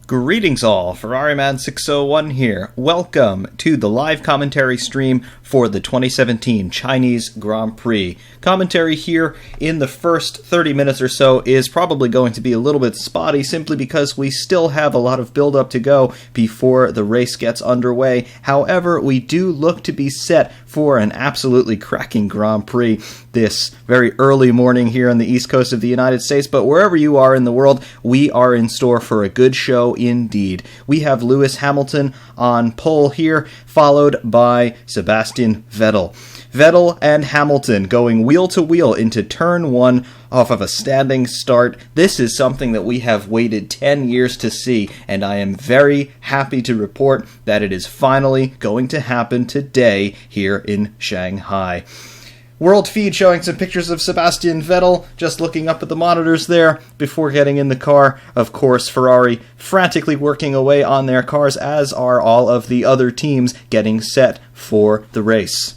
Greetings all, Ferrariman601 here. Welcome to the live commentary stream for the 2017 Chinese Grand Prix. Commentary here in the first 30 minutes or so is probably going to be a little bit spotty simply because we still have a lot of build-up to go before the race gets underway. However, we do look to be set for an absolutely cracking Grand Prix this very early morning here on the East Coast of the United States, but wherever you are in the world, we are in store for a good show indeed. We have Lewis Hamilton on pole here, followed by Sebastian Vettel. Vettel and Hamilton going wheel to wheel into turn one off of a standing start. This is something that we have waited 10 years to see, and I am very happy to report that it is finally going to happen today here in Shanghai. World feed showing some pictures of Sebastian Vettel just looking up at the monitors there before getting in the car. Of course, Ferrari frantically working away on their cars, as are all of the other teams getting set for the race.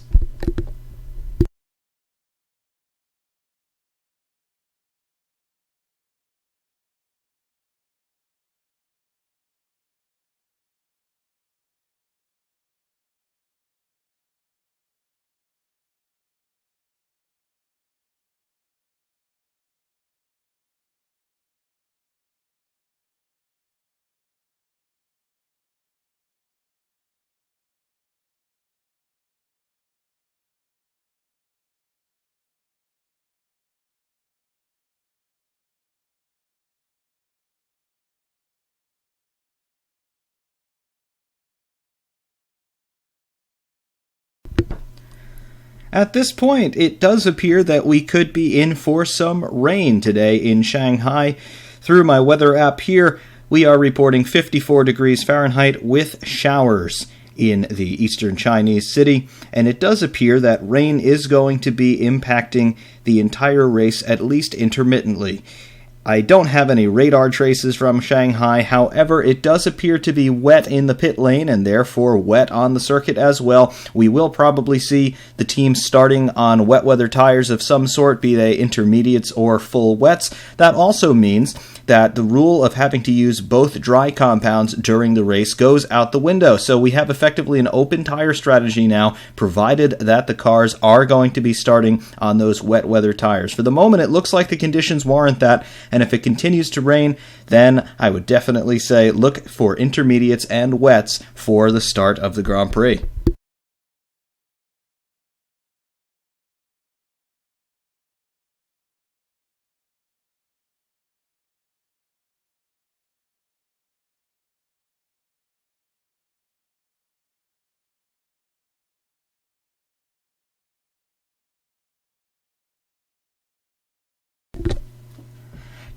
At this point, it does appear that we could be in for some rain today in Shanghai. Through my weather app here, we are reporting 54 degrees Fahrenheit with showers in the eastern Chinese city, and it does appear that rain is going to be impacting the entire race, at least intermittently. I don't have any radar traces from Shanghai, however, it does appear to be wet in the pit lane and therefore wet on the circuit as well. We will probably see the team starting on wet weather tires of some sort, be they intermediates or full wets. That also means that the rule of having to use both dry compounds during the race goes out the window. So we have effectively an open tire strategy now, provided that the cars are going to be starting on those wet weather tires. For the moment, it looks like the conditions warrant that, and if it continues to rain, then I would definitely say look for intermediates and wets for the start of the Grand Prix.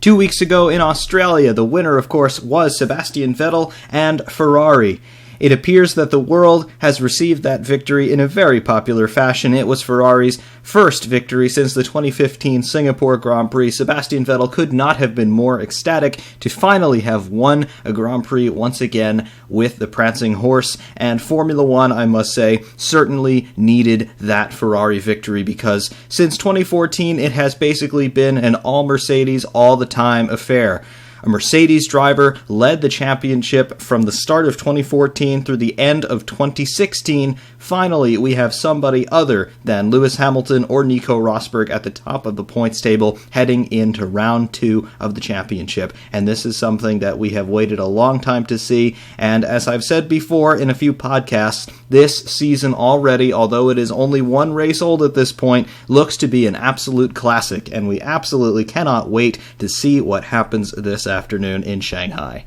Two weeks ago in Australia, the winner, of course, was Sebastian Vettel and Ferrari. It appears that the world has received that victory in a very popular fashion. It was Ferrari's first victory since the 2015 Singapore Grand Prix. Sebastian Vettel could not have been more ecstatic to finally have won a Grand Prix once again with the prancing horse. And Formula One, I must say, certainly needed that Ferrari victory because since 2014, it has basically been an all-Mercedes, all-the-time affair. A Mercedes driver led the championship from the start of 2014 through the end of 2016. Finally, we have somebody other than Lewis Hamilton or Nico Rosberg at the top of the points table heading into round two of the championship. And this is something that we have waited a long time to see. And as I've said before in a few podcasts, this season already, although it is only one race old at this point, looks to be an absolute classic. And we absolutely cannot wait to see what happens this afternoon in Shanghai.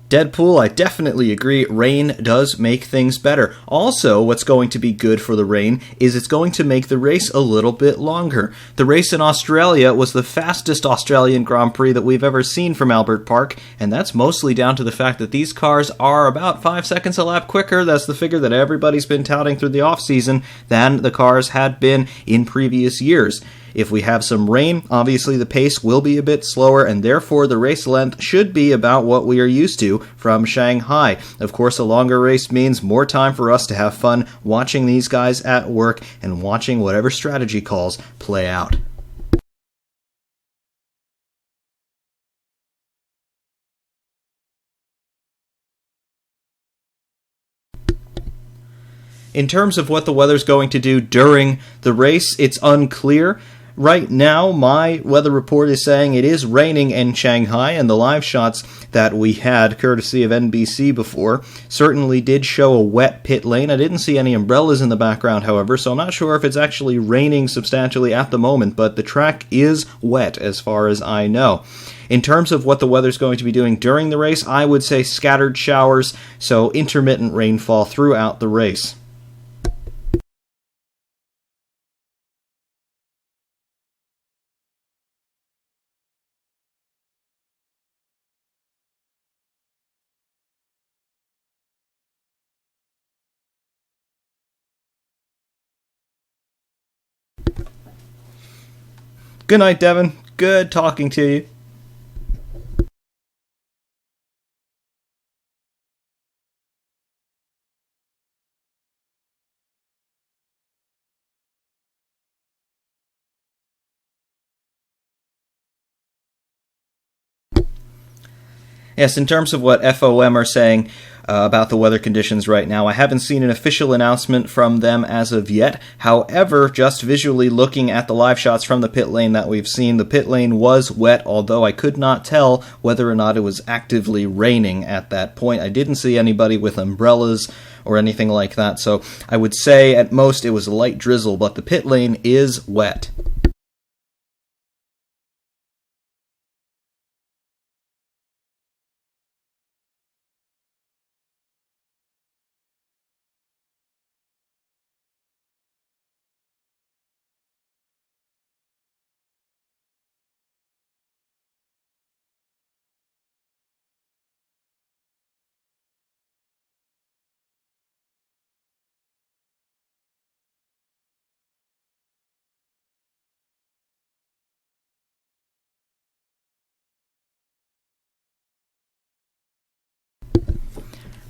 Deadpool, I definitely agree, rain does make things better. Also, what's going to be good for the rain is it's going to make the race a little bit longer. The race in Australia was the fastest Australian Grand Prix that we've ever seen from Albert Park, and that's mostly down to the fact that these cars are about 5 seconds a lap quicker. That's the figure that everybody's been touting through the off-season than the cars had been in previous years. If we have some rain, obviously the pace will be a bit slower, and therefore the race length should be about what we are used to from Shanghai. Of course, a longer race means more time for us to have fun watching these guys at work and watching whatever strategy calls play out. In terms of what the weather's going to do during the race, it's unclear. Right now, my weather report is saying it is raining in Shanghai, and the live shots that we had, courtesy of NBC before, certainly did show a wet pit lane. I didn't see any umbrellas in the background, however, so I'm not sure if it's actually raining substantially at the moment, but the track is wet as far as I know. In terms of what the weather's going to be doing during the race, I would say scattered showers, so intermittent rainfall throughout the race. Good night, Devin. Good talking to you. Yes, in terms of what FOM are saying about the weather conditions right now, I haven't seen an official announcement from them as of yet. However, just visually looking at the live shots from the pit lane that we've seen, the pit lane was wet, although I could not tell whether or not it was actively raining at that point. I didn't see anybody with umbrellas or anything like that, so I would say at most it was a light drizzle, but the pit lane is wet.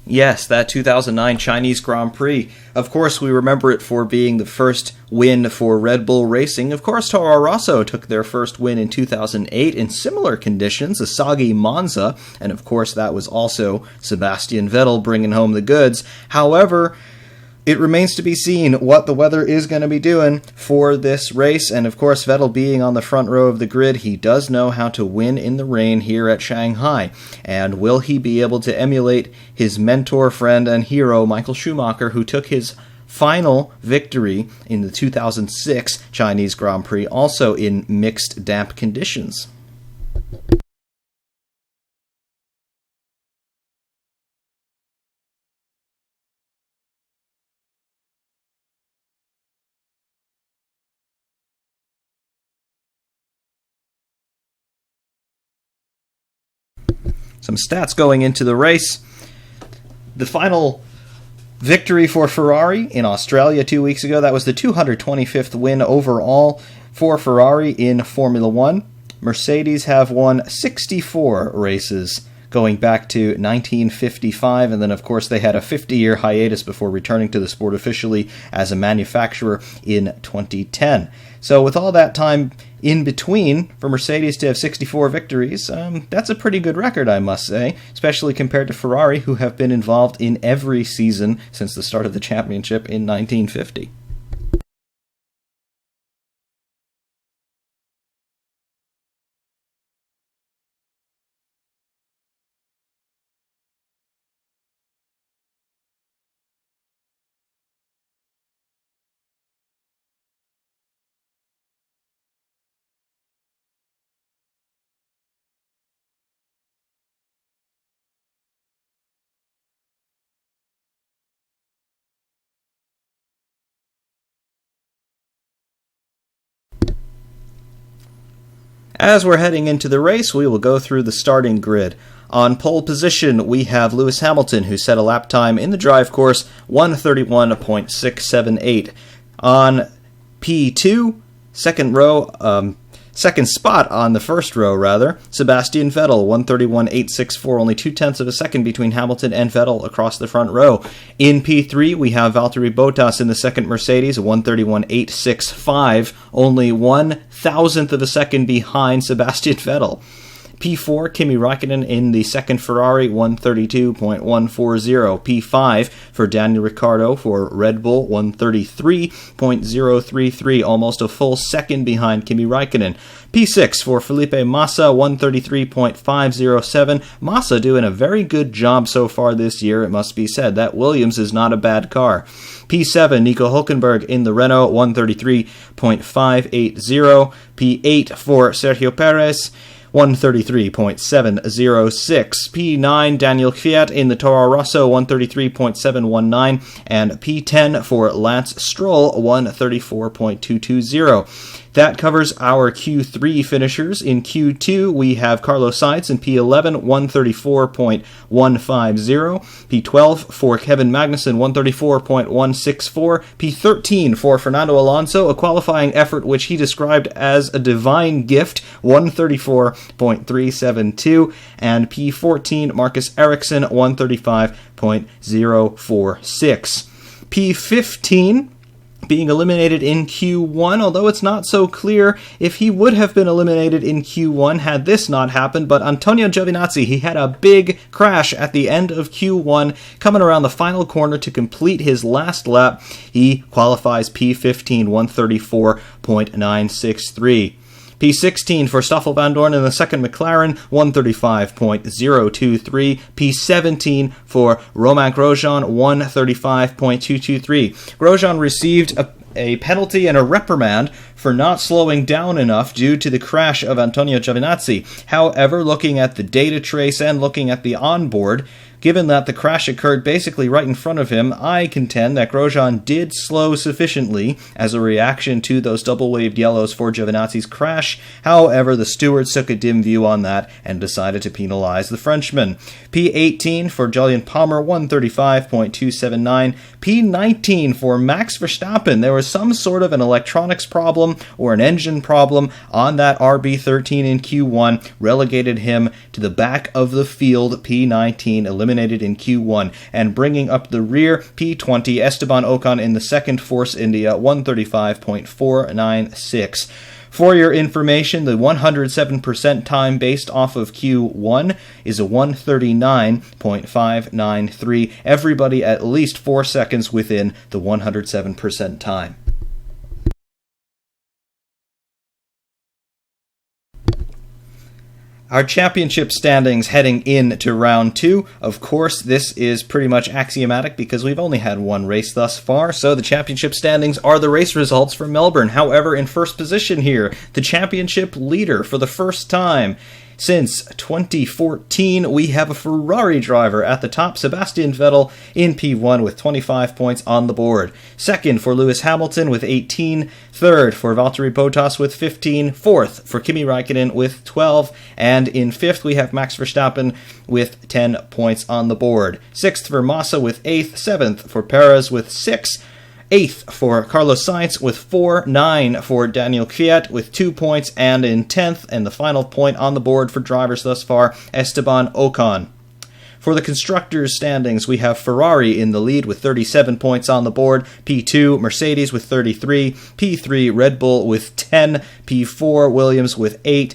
Yes, that 2009 Chinese Grand Prix. Of course, we remember it for being the first win for Red Bull Racing. Of course, Toro Rosso took their first win in 2008 in similar conditions, a soggy Monza, and of course that was also Sebastian Vettel bringing home the goods. However, it remains to be seen what the weather is going to be doing for this race, and of course Vettel being on the front row of the grid, he does know how to win in the rain here at Shanghai. And will he be able to emulate his mentor, friend, and hero, Michael Schumacher, who took his final victory in the 2006 Chinese Grand Prix, also in mixed damp conditions? Some stats going into the race. The final victory for Ferrari in Australia 2 weeks ago, that was the 225th win overall for Ferrari in Formula One. Mercedes have won 64 races going back to 1955, and then of course they had a 50-year hiatus before returning to the sport officially as a manufacturer in 2010. So with all that time in between, for Mercedes to have 64 victories, that's a pretty good record, I must say, especially compared to Ferrari, who have been involved in every season since the start of the championship in 1950. As we're heading into the race, we will go through the starting grid. On pole position, we have Lewis Hamilton, who set a lap time in the drive course, 1:31.678. On P2, Second spot on the first row, rather. Sebastian Vettel, 131.864, only 0.2 of a second between Hamilton and Vettel across the front row. In P3, we have Valtteri Bottas in the second Mercedes, 131.865, only 1,000th of a second behind Sebastian Vettel. P4, Kimi Räikkönen in the second Ferrari, 132.140. P5 for Daniel Ricciardo for Red Bull, 133.033, almost a full second behind Kimi Räikkönen. P6 for Felipe Massa, 133.507. Massa doing a very good job so far this year, it must be said. That Williams is not a bad car. P7, Nico Hülkenberg in the Renault, 133.580. P8 for Sergio Perez, 133.706. P9, Daniel Kvyat in the Toro Rosso, 133.719. And P10 for Lance Stroll, 134.220. That covers our Q3 finishers. In Q2, we have Carlos Sainz in P11, 134.150. P12 for Kevin Magnussen, 134.164. P13 for Fernando Alonso, a qualifying effort which he described as a divine gift, 134.372. And P14, Marcus Ericsson, 135.046. P15, being eliminated in Q1, although it's not so clear if he would have been eliminated in Q1 had this not happened, but Antonio Giovinazzi, he had a big crash at the end of Q1, coming around the final corner to complete his last lap. He qualifies P15, 134.963. P16 for Stoffel Vandoorne in the second McLaren, 135.023. P17 for Romain Grosjean, 135.223. Grosjean received a penalty and a reprimand for not slowing down enough due to the crash of Antonio Giovinazzi. However, looking at the data trace and looking at the onboard, given that the crash occurred basically right in front of him, I contend that Grosjean did slow sufficiently as a reaction to those double-waved yellows for Giovinazzi's crash. However, the stewards took a dim view on that and decided to penalize the Frenchman. P18 for Jolyon Palmer, 135.279. P19 for Max Verstappen. There was some sort of an electronics problem or an engine problem on that RB13 in Q1, relegated him to the back of the field. P19 eliminated in Q1, and bringing up the rear, P20, Esteban Ocon in the second Force India, 135.496. For your information, the 107% time based off of Q1 is a 139.593. Everybody at least 4 seconds within the 107% time. Our championship standings heading into round 2. Of course, this is pretty much axiomatic because we've only had one race thus far, so the championship standings are the race results for Melbourne. However, in first position here, the championship leader for the first time since 2014, we have a Ferrari driver at the top, Sebastian Vettel in P1 with 25 points on the board. Second for Lewis Hamilton with 18. Third for Valtteri Bottas with 15. Fourth for Kimi Räikkönen with 12. And in fifth, we have Max Verstappen with 10 points on the board. Sixth for Massa with 8th. Seventh for Perez with 6. 8th for Carlos Sainz with 4, 9 for Daniel Kvyat with 2 points, and in 10th, and the final point on the board for drivers thus far, Esteban Ocon. For the constructors' standings, we have Ferrari in the lead with 37 points on the board, P2 Mercedes with 33, P3 Red Bull with 10, P4 Williams with 8,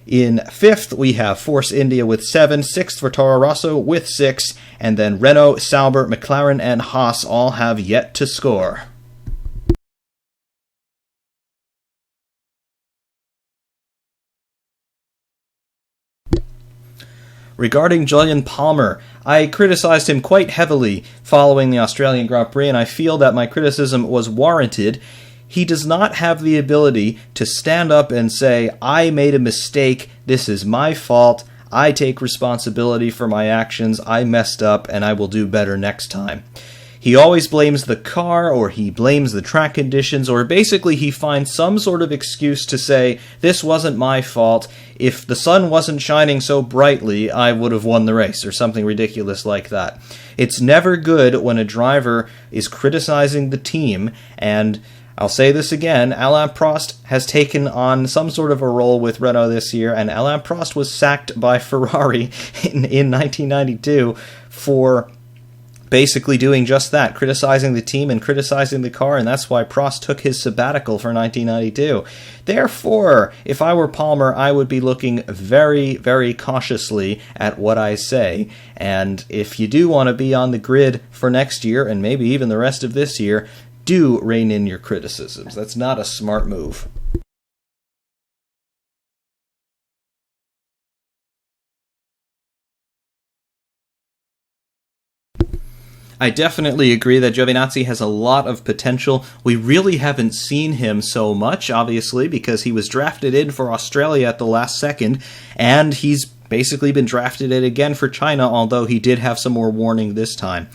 in 5th, we have Force India with 7, 6th for Toro Rosso with 6, and then Renault, Sauber, McLaren, and Haas all have yet to score. Regarding Jolyon Palmer, I criticized him quite heavily following the Australian Grand Prix, and I feel that my criticism was warranted. He does not have the ability to stand up and say, I made a mistake, this is my fault, I take responsibility for my actions, I messed up, and I will do better next time. He always blames the car, or he blames the track conditions, or basically he finds some sort of excuse to say, this wasn't my fault, if the sun wasn't shining so brightly, I would have won the race, or something ridiculous like that. It's never good when a driver is criticizing the team, and I'll say this again, Alain Prost has taken on some sort of a role with Renault this year, and Alain Prost was sacked by Ferrari in 1992 for basically doing just that, criticizing the team and criticizing the car, and that's why Prost took his sabbatical for 1992. Therefore, if I were Palmer, I would be looking very, very cautiously at what I say, and if you do want to be on the grid for next year, and maybe even the rest of this year, do rein in your criticisms. That's not a smart move. I definitely agree that Giovinazzi has a lot of potential. We really haven't seen him so much, obviously, because he was drafted in for Australia at the last second, and he's basically been drafted in again for China, although he did have some more warning this time.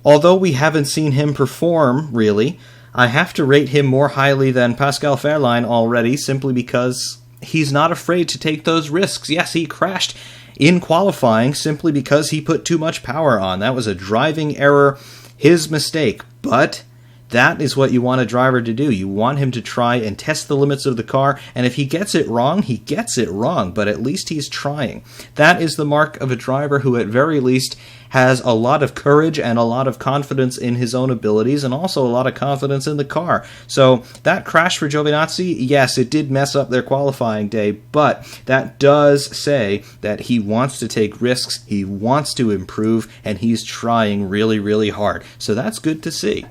Although we haven't seen him perform, really, I have to rate him more highly than Pascal Wehrlein already, simply because he's not afraid to take those risks. Yes, he crashed in qualifying simply because he put too much power on. That was a driving error, his mistake, but that is what you want a driver to do. You want him to try and test the limits of the car, and if he gets it wrong, he gets it wrong, but at least he's trying. That is the mark of a driver who at very least has a lot of courage and a lot of confidence in his own abilities, and also a lot of confidence in the car. So that crash for Giovinazzi, yes, it did mess up their qualifying day, but that does say that he wants to take risks, he wants to improve, and he's trying really, really hard. So that's good to see.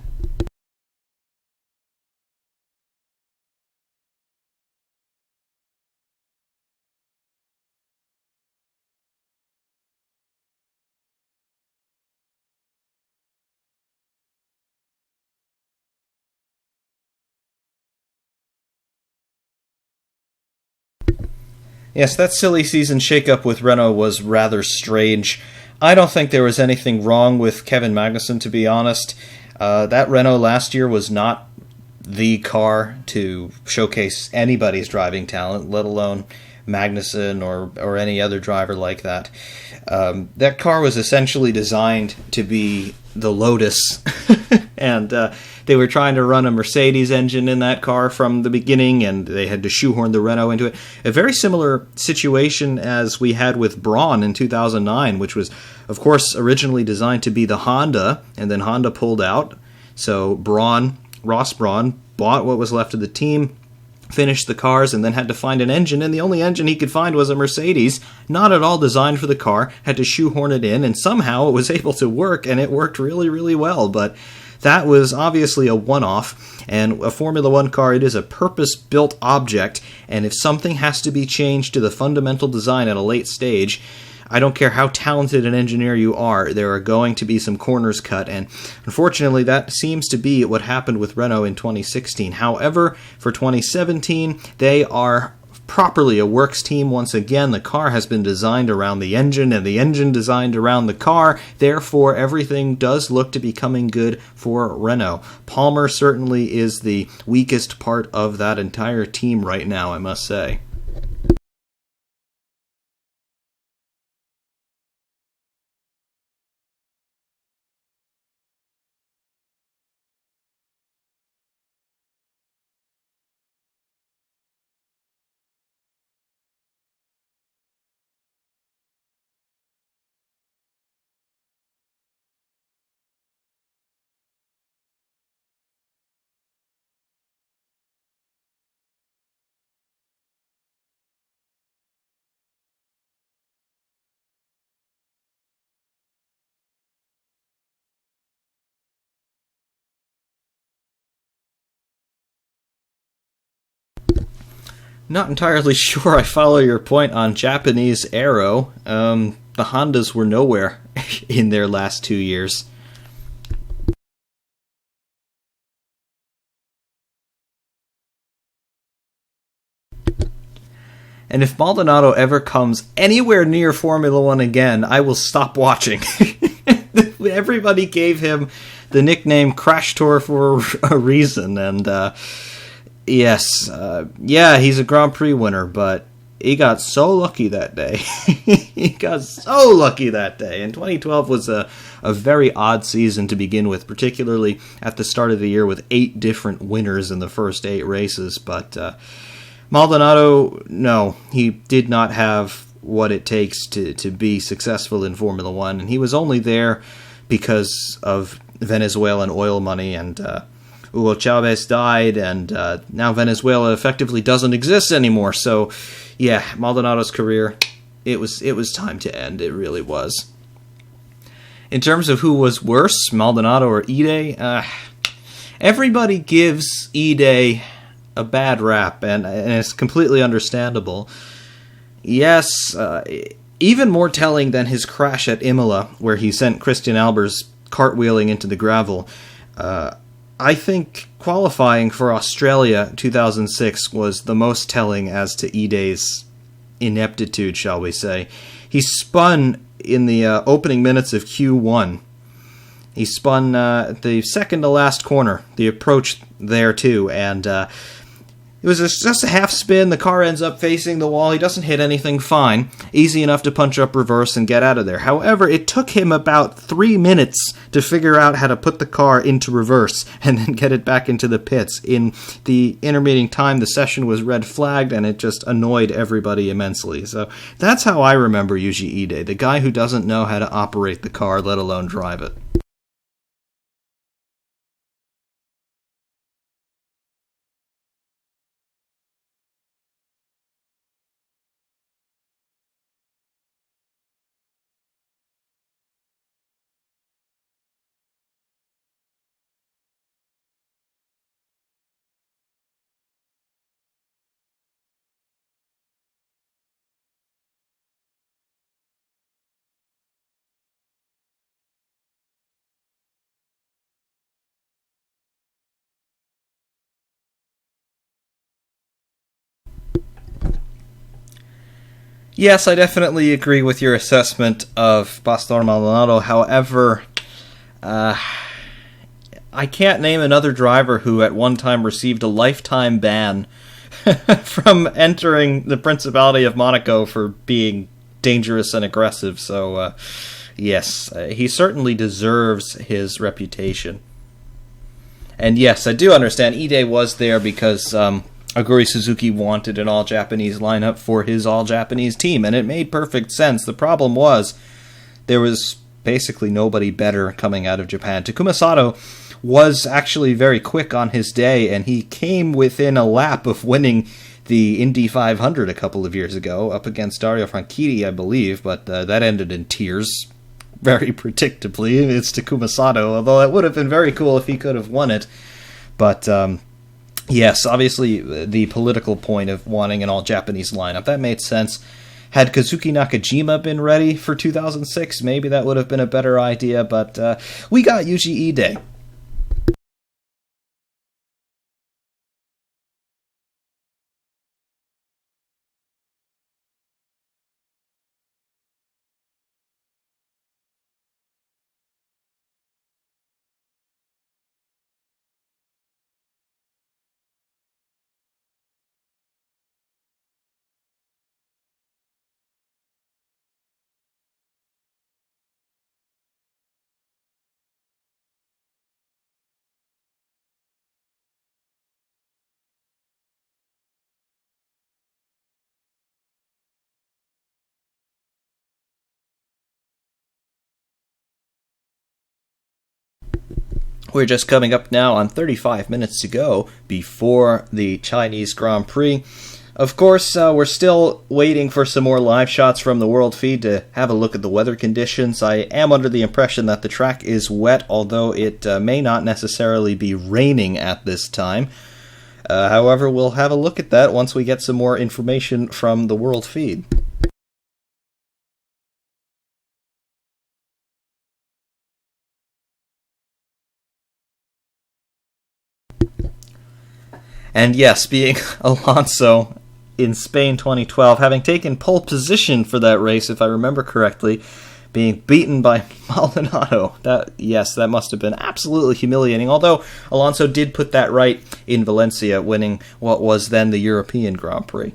Yes, that silly season shakeup with Renault was rather strange. I don't think there was anything wrong with Kevin Magnussen, to be honest. That Renault last year was not the car to showcase anybody's driving talent, let alone Magnussen or any other driver like that. That car was essentially designed to be the Lotus, and they were trying to run a Mercedes engine in that car from the beginning, and they had to shoehorn the Renault into it. A very similar situation as we had with Brawn in 2009, which was, of course, originally designed to be the Honda, and then Honda pulled out. So Ross Brawn, bought what was left of the team, finished the cars, and then had to find an engine, and the only engine he could find was a Mercedes, not at all designed for the car, had to shoehorn it in, and somehow it was able to work, and it worked really, really well, but that was obviously a one-off, and a Formula One car, it is a purpose-built object, and if something has to be changed to the fundamental design at a late stage, I don't care how talented an engineer you are, there are going to be some corners cut, and unfortunately that seems to be what happened with Renault in 2016. However, for 2017, they are properly a works team once again. The car has been designed around the engine, and the engine designed around the car. Therefore, everything does look to be coming good for Renault. Palmer certainly is the weakest part of that entire team right now, I must say. Not entirely sure I follow your point on Japanese aero. The Hondas were nowhere in their last 2 years. And if Maldonado ever comes anywhere near Formula One again, I will stop watching. Everybody gave him the nickname Crash Tour for a reason, and yes, yeah, he's a Grand Prix winner, but he got so lucky that day. He got so lucky that day. And 2012 was a very odd season to begin with, particularly at the start of the year with 8 different winners in the first 8 races. But Maldonado, no, he did not have what it takes to be successful in Formula One. And he was only there because of Venezuelan oil money, and Hugo Chavez died, and now Venezuela effectively doesn't exist anymore. So, yeah, Maldonado's career, it was time to end. It really was. In terms of who was worse, Maldonado or Ide, everybody gives Ide a bad rap, and it's completely understandable. Yes, even more telling than his crash at Imola, where he sent Christian Albers cartwheeling into the gravel. I think qualifying for Australia 2006 was the most telling as to Ide's ineptitude, shall we say. He spun in the opening minutes of Q1. He spun the second to last corner, the approach there too, and it was just a half spin. The car ends up facing the wall. He doesn't hit anything, fine. Easy enough to punch up reverse and get out of there. However, it took him about 3 minutes to figure out how to put the car into reverse and then get it back into the pits. In the intermeeting time, the session was red flagged, and it just annoyed everybody immensely. So that's how I remember Yuji Ide, the guy who doesn't know how to operate the car, let alone drive it. Yes, I definitely agree with your assessment of Pastor Maldonado. However, I can't name another driver who at one time received a lifetime ban from entering the Principality of Monaco for being dangerous and aggressive. So, yes, he certainly deserves his reputation. And yes, I do understand Ide was there because Aguri Suzuki wanted an all-Japanese lineup for his all-Japanese team, and it made perfect sense. The problem was there was basically nobody better coming out of Japan. Takuma Sato was actually very quick on his day, and he came within a lap of winning the Indy 500 a couple of years ago, up against Dario Franchitti, I believe, but that ended in tears, very predictably. It's Takuma Sato, although it would have been very cool if he could have won it. But yes, obviously the political point of wanting an all-Japanese lineup, that made sense. Had Kazuki Nakajima been ready for 2006, maybe that would have been a better idea, but we got Yuji Ide. We're just coming up now on 35 minutes to go before the Chinese Grand Prix. Of course, we're still waiting for some more live shots from the world feed to have a look at the weather conditions. I am under the impression that the track is wet, although it may not necessarily be raining at this time. However, we'll have a look at that once we get some more information from the world feed. And yes, being Alonso in Spain 2012, having taken pole position for that race, if I remember correctly, being beaten by Maldonado. That must have been absolutely humiliating, although Alonso did put that right in Valencia, winning what was then the European Grand Prix.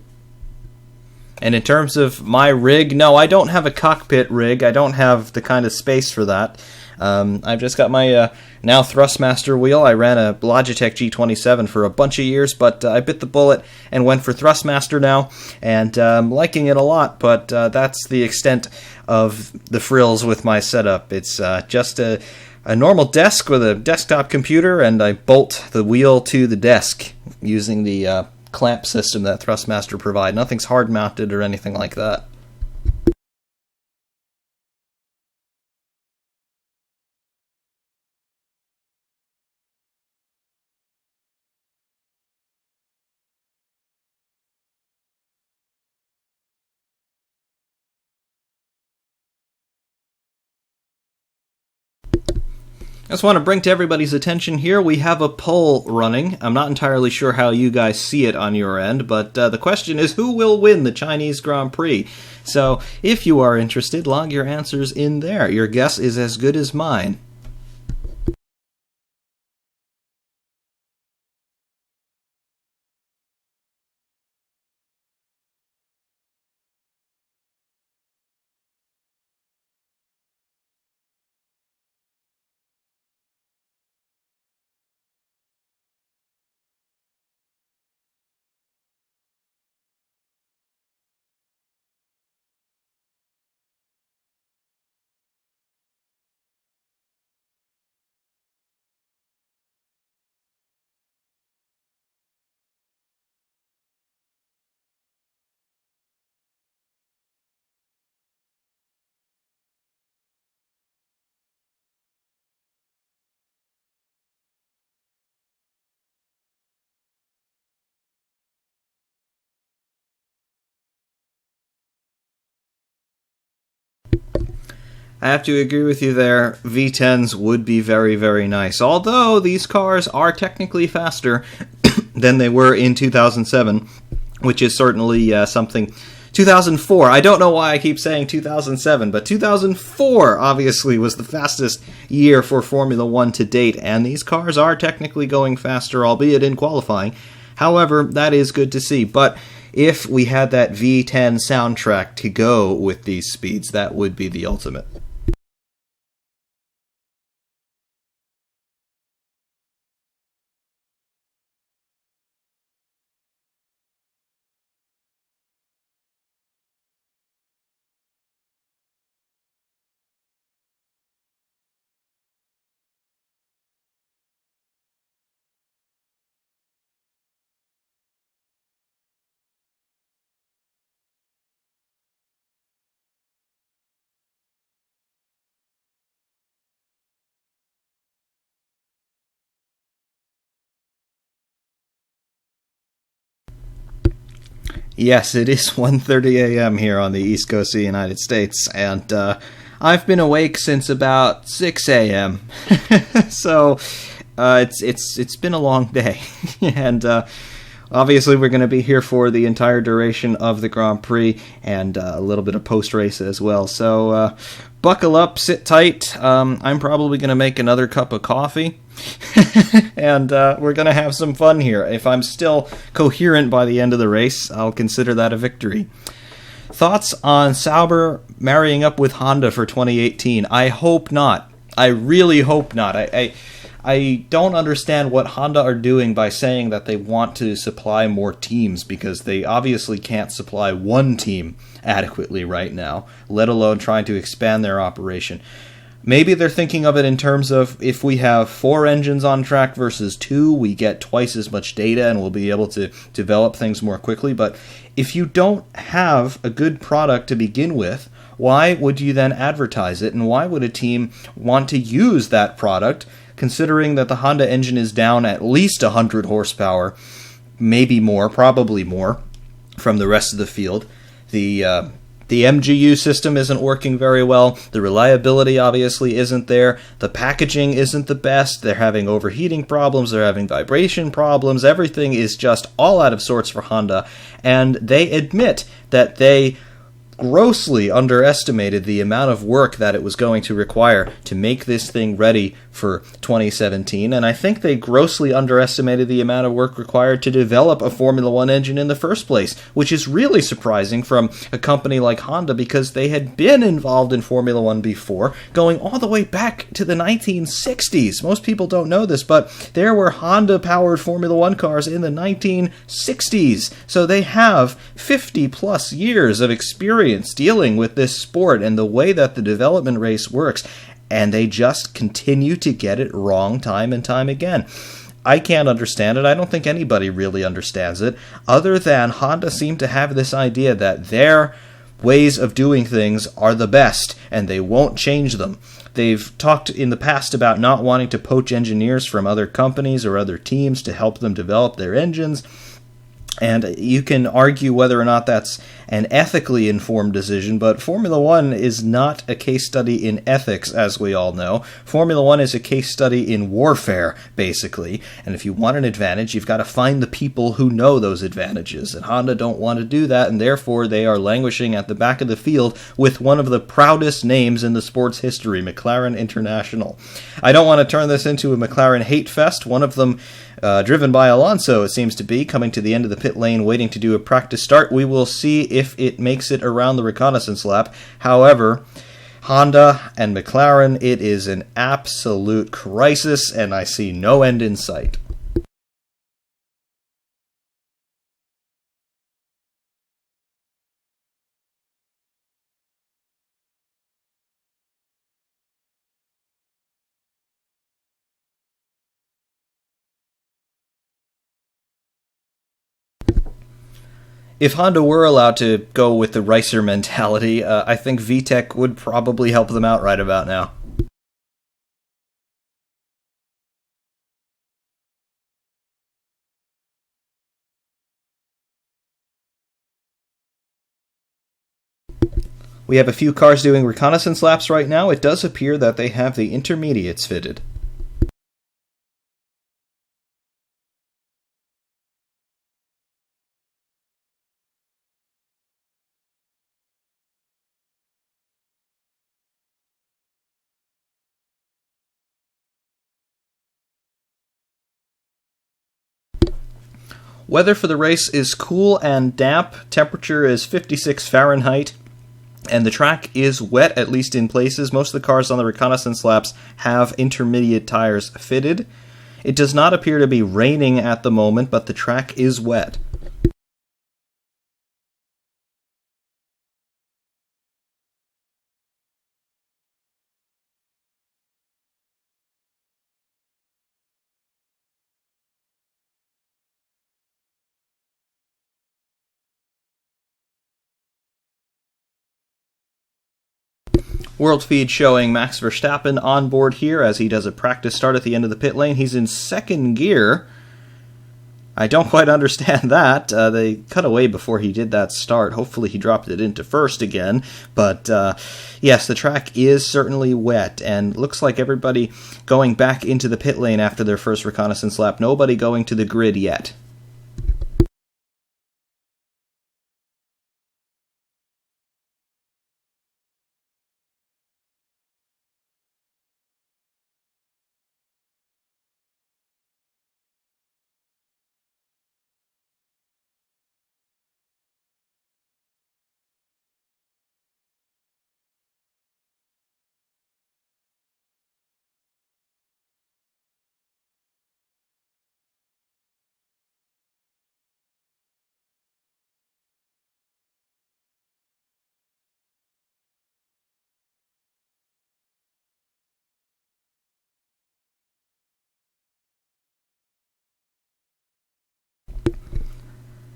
And in terms of my rig, no, I don't have a cockpit rig. I don't have the kind of space for that. I've just got my now Thrustmaster wheel. I ran a Logitech G27 for a bunch of years, but I bit the bullet and went for Thrustmaster now, and I'm liking it a lot, but that's the extent of the frills with my setup. It's just a normal desk with a desktop computer, and I bolt the wheel to the desk using the clamp system that Thrustmaster provide. Nothing's hard mounted or anything like that. I just want to bring to everybody's attention here, we have a poll running. I'm not entirely sure how you guys see it on your end, but the question is, who will win the Chinese Grand Prix? So, if you are interested, log your answers in there. Your guess is as good as mine. I have to agree with you there. V10s would be very, very nice. Although these cars are technically faster than they were in 2007, which is certainly something. 2004, I don't know why I keep saying 2007, but 2004 obviously was the fastest year for Formula 1 to date, and these cars are technically going faster, albeit in qualifying. However, that is good to see, but if we had that V10 soundtrack to go with these speeds, that would be the ultimate. Yes, it is 1:30 a.m. here on the East Coast of the United States, and I've been awake since about 6 a.m. So it's been a long day, and obviously we're going to be here for the entire duration of the Grand Prix and a little bit of post-race as well. So buckle up, sit tight. I'm probably going to make another cup of coffee. And we're going to have some fun here. If I'm still coherent by the end of the race, I'll consider that a victory. Thoughts on Sauber marrying up with Honda for 2018? I hope not. I really hope not. I don't understand what Honda are doing by saying that they want to supply more teams, because they obviously can't supply one team adequately right now, let alone trying to expand their operation. Maybe they're thinking of it in terms of, if we have 4 engines on track versus 2, we get twice as much data and we'll be able to develop things more quickly. But if you don't have a good product to begin with, why would you then advertise it? And why would a team want to use that product, considering that the Honda engine is down at least 100 horsepower, maybe more, probably more, from the rest of the field? The MGU system isn't working very well. The reliability obviously isn't there. The packaging isn't the best. They're having overheating problems. They're having vibration problems. Everything is just all out of sorts for Honda. And they admit that they grossly underestimated the amount of work that it was going to require to make this thing ready for 2017, and I think they grossly underestimated the amount of work required to develop a Formula One engine in the first place, which is really surprising from a company like Honda because they had been involved in Formula One before, going all the way back to the 1960s. Most people don't know this, but there were Honda-powered Formula One cars in the 1960s, so they have 50 plus years of experience dealing with this sport and the way that the development race works, and they just continue to get it wrong time and time again. I can't understand it. I don't think anybody really understands it, other than Honda seem to have this idea that their ways of doing things are the best, and they won't change them. They've talked in the past about not wanting to poach engineers from other companies or other teams to help them develop their engines. And you can argue whether or not that's an ethically informed decision, but Formula One is not a case study in ethics, as we all know. Formula One is a case study in warfare, basically. And if you want an advantage, you've got to find the people who know those advantages. And Honda don't want to do that, and therefore they are languishing at the back of the field with one of the proudest names in the sport's history, McLaren International. I don't want to turn this into a McLaren hate fest. One of them, driven by Alonso, it seems to be, coming to the end of the pit lane waiting to do a practice start. We will see if it makes it around the reconnaissance lap. However, Honda and McLaren, it is an absolute crisis, and I see no end in sight. If Honda were allowed to go with the racer mentality, I think VTEC would probably help them out right about now. We have a few cars doing reconnaissance laps right now. It does appear that they have the intermediates fitted. Weather for the race is cool and damp. Temperature is 56 Fahrenheit. And the track is wet, at least in places. Most of the cars on the reconnaissance laps have intermediate tires fitted. It does not appear to be raining at the moment, but the track is wet. World feed showing Max Verstappen on board here as he does a practice start at the end of the pit lane. He's in second gear. I don't quite understand that. They cut away before he did that start. Hopefully he dropped it into first again. But yes, the track is certainly wet, and looks like everybody going back into the pit lane after their first reconnaissance lap. Nobody going to the grid yet.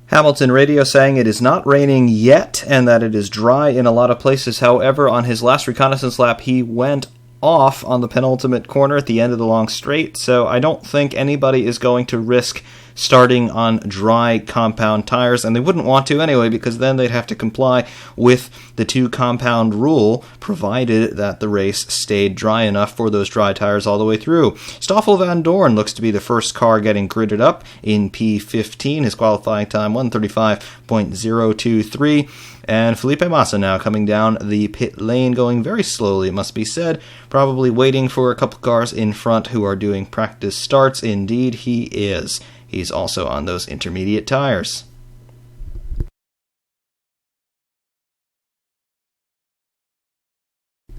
Hamilton radio saying it is not raining yet and that it is dry in a lot of places. However, on his last reconnaissance lap, he went off on the penultimate corner at the end of the long straight, so I don't think anybody is going to risk starting on dry compound tires, and they wouldn't want to anyway because then they'd have to comply with the 2 compound rule, provided that the race stayed dry enough for those dry tires all the way through. Stoffel Van Dorn looks to be the first car getting gridded up in P15, his qualifying time 1:35.023. And Felipe Massa now coming down the pit lane, going very slowly, it must be said, probably waiting for a couple cars in front who are doing practice starts. Indeed, he is. He's also on those intermediate tires.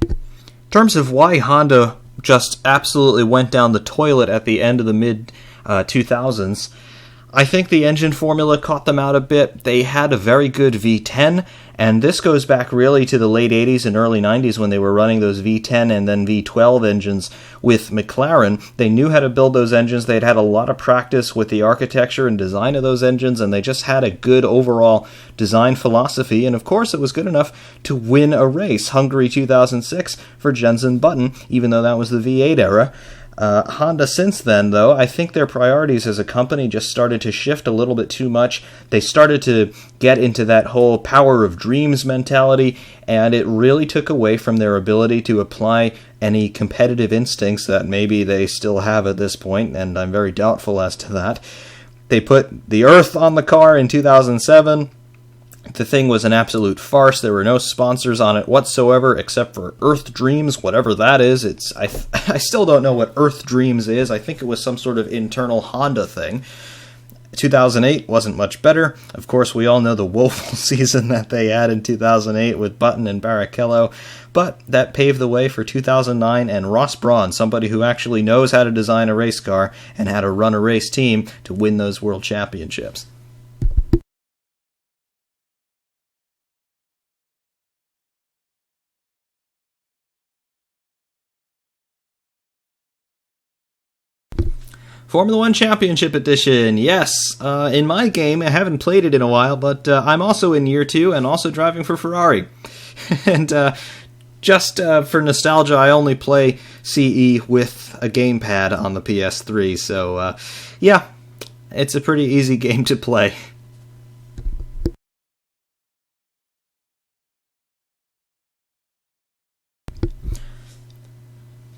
In terms of why Honda just absolutely went down the toilet at the end of the mid-2000s, I think the engine formula caught them out a bit. They had a very good V10, and this goes back really to the late 80s and early 90s when they were running those V10 and then V12 engines with McLaren. They knew how to build those engines. They'd had a lot of practice with the architecture and design of those engines, and they just had a good overall design philosophy, and of course it was good enough to win a race. Hungary 2006 for Jenson Button, even though that was the V8 era. Honda since then, though, I think their priorities as a company just started to shift a little bit too much. They started to get into that whole power of dreams mentality, and it really took away from their ability to apply any competitive instincts that maybe they still have at this point, and I'm very doubtful as to that. They put the Earth on the car in 2007. The thing was an absolute farce. There were no sponsors on it whatsoever except for Earth Dreams, whatever that is. I still don't know what Earth Dreams is. I think it was some sort of internal Honda thing. 2008 wasn't much better. Of course, we all know the woeful season that they had in 2008 with Button and Barrichello, but that paved the way for 2009 and Ross Brawn, somebody who actually knows how to design a race car and how to run a race team to win those world championships. Formula One Championship Edition, yes. In my game, I haven't played it in a while, but I'm also in Year 2 and also driving for Ferrari. And just for nostalgia, I only play CE with a gamepad on the PS3, so yeah, it's a pretty easy game to play.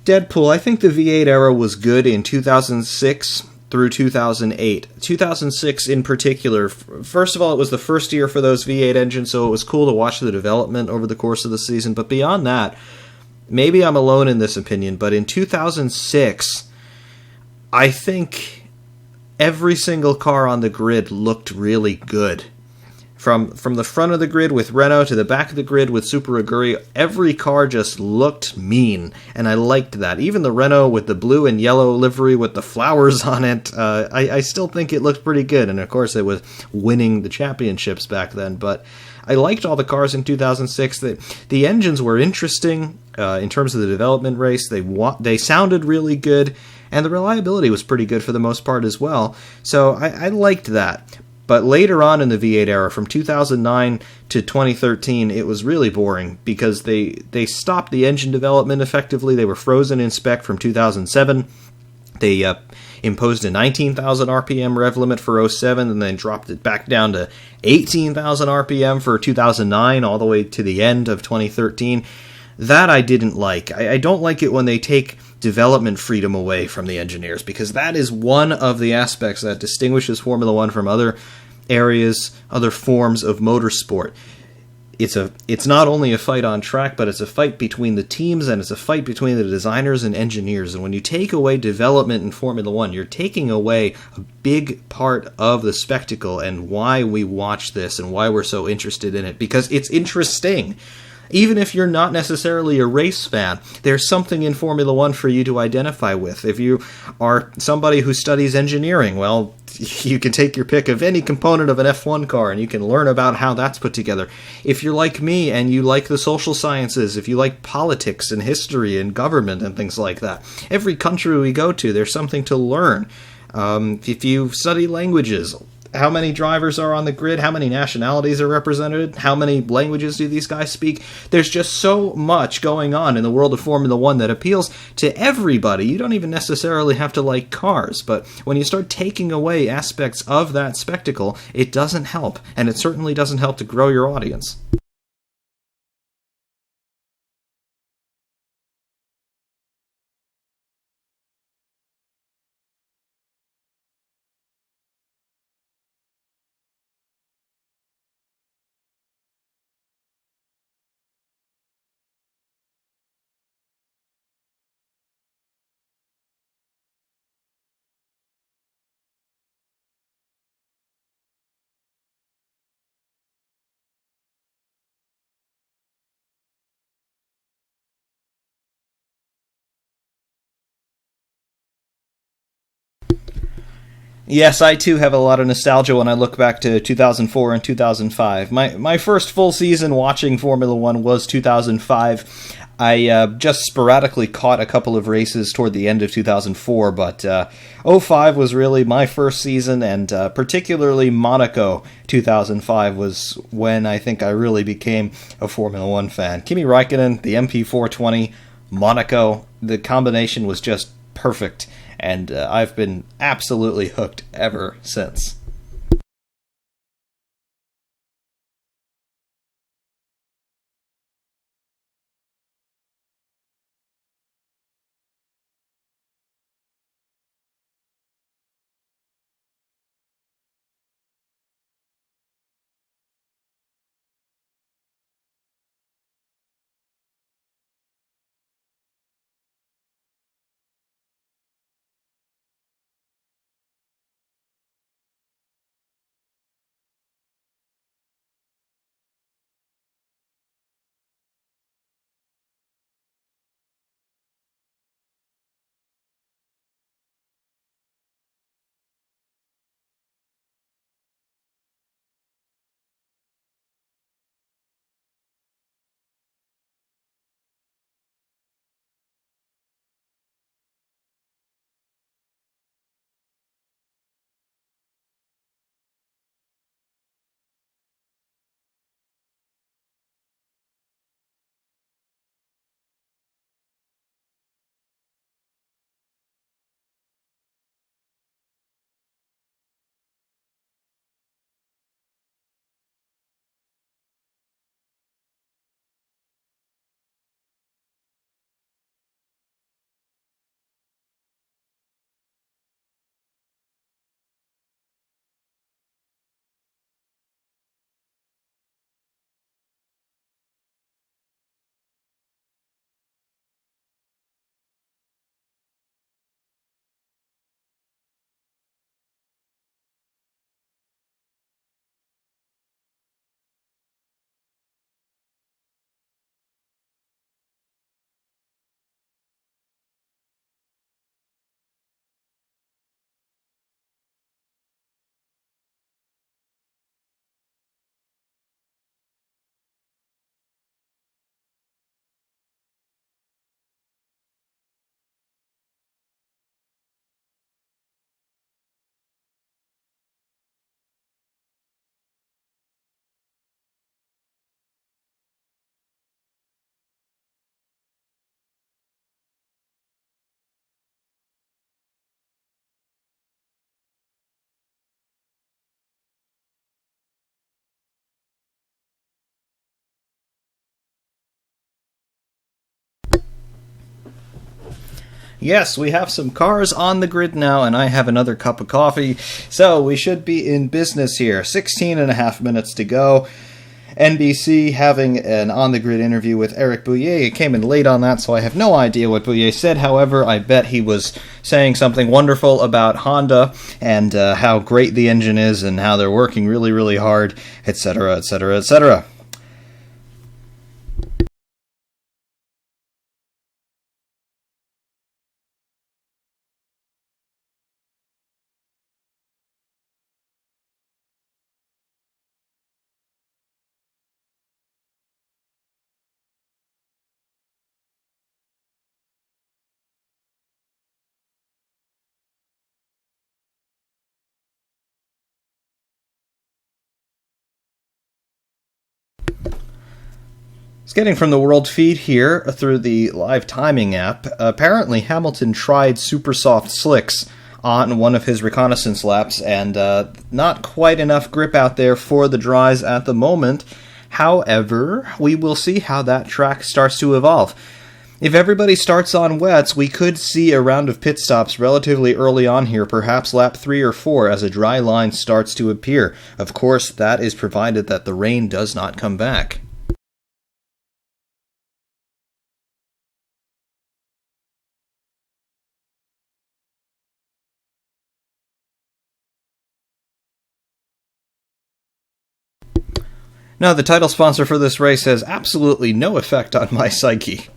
Deadpool, I think the V8 era was good in 2006 through 2008. 2006 in particular, first of all, it was the first year for those V8 engines, so it was cool to watch the development over the course of the season. But beyond that, maybe I'm alone in this opinion, but in 2006, I think every single car on the grid looked really good. From the front of the grid with Renault to the back of the grid with Super Aguri, every car just looked mean, and I liked that. Even the Renault with the blue and yellow livery with the flowers on it, I still think it looked pretty good, and of course it was winning the championships back then, but I liked all the cars in 2006. The engines were interesting in terms of the development race. They sounded really good, and the reliability was pretty good for the most part as well, so I liked that. But later on in the V8 era, from 2009 to 2013, it was really boring because they stopped the engine development effectively. They were frozen in spec from 2007. They imposed a 19,000 RPM rev limit for 07 and then dropped it back down to 18,000 RPM for 2009 all the way to the end of 2013. That I didn't like. I don't like it when they take development freedom away from the engineers, because that is one of the aspects that distinguishes Formula One from other areas, other forms of motorsport. It's not only a fight on track, but it's a fight between the teams, and it's a fight between the designers and engineers. And when you take away development in Formula One, you're taking away a big part of the spectacle and why we watch this and why we're so interested in it, because it's interesting. Even if you're not necessarily a race fan, there's something in Formula One for you to identify with. If you are somebody who studies engineering, well, you can take your pick of any component of an F1 car and you can learn about how that's put together. If you're like me and you like the social sciences, if you like politics and history and government and things like that, every country we go to, there's something to learn. If you study languages, how many drivers are on the grid, how many nationalities are represented, how many languages do these guys speak. There's just so much going on in the world of Formula One that appeals to everybody. You don't even necessarily have to like cars, but when you start taking away aspects of that spectacle, it doesn't help, and it certainly doesn't help to grow your audience. Yes, I too have a lot of nostalgia when I look back to 2004 and 2005. My first full season watching Formula One was 2005. I just sporadically caught a couple of races toward the end of 2004, but '05 was really my first season, and particularly Monaco 2005 was when I think I really became a Formula One fan. Kimi Räikkönen, the MP420, Monaco, the combination was just perfect, and I've been absolutely hooked ever since. Yes, we have some cars on the grid now, and I have another cup of coffee, so we should be in business here. 16 and a half minutes to go. NBC having an on-the-grid interview with Eric Bouillet. It came in late on that, so I have no idea what Bouillet said. However, I bet he was saying something wonderful about Honda and how great the engine is and how they're working really, really hard, etc., etc., etc. Getting from the world feed here through the live timing app, apparently Hamilton tried super soft slicks on one of his reconnaissance laps, and not quite enough grip out there for the dries at the moment. However, we will see how that track starts to evolve. If everybody starts on wets, we could see a round of pit stops relatively early on here, perhaps lap 3 or 4, as a dry line starts to appear. Of course, that is provided that the rain does not come back. Now, the title sponsor for this race has absolutely no effect on my psyche.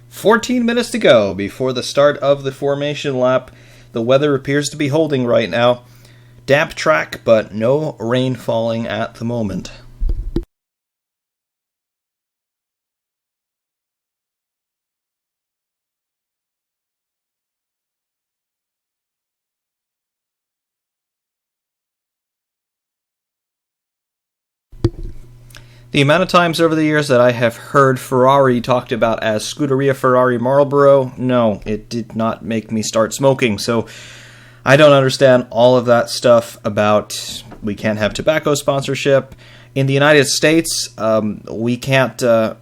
"14 minutes to go before the start of the formation lap. The weather appears to be holding right now. Damp track, but no rain falling at the moment." The amount of times over the years that I have heard Ferrari talked about as Scuderia Ferrari Marlboro, no, it did not make me start smoking. So I don't understand all of that stuff about we can't have tobacco sponsorship. In the United States, we can't have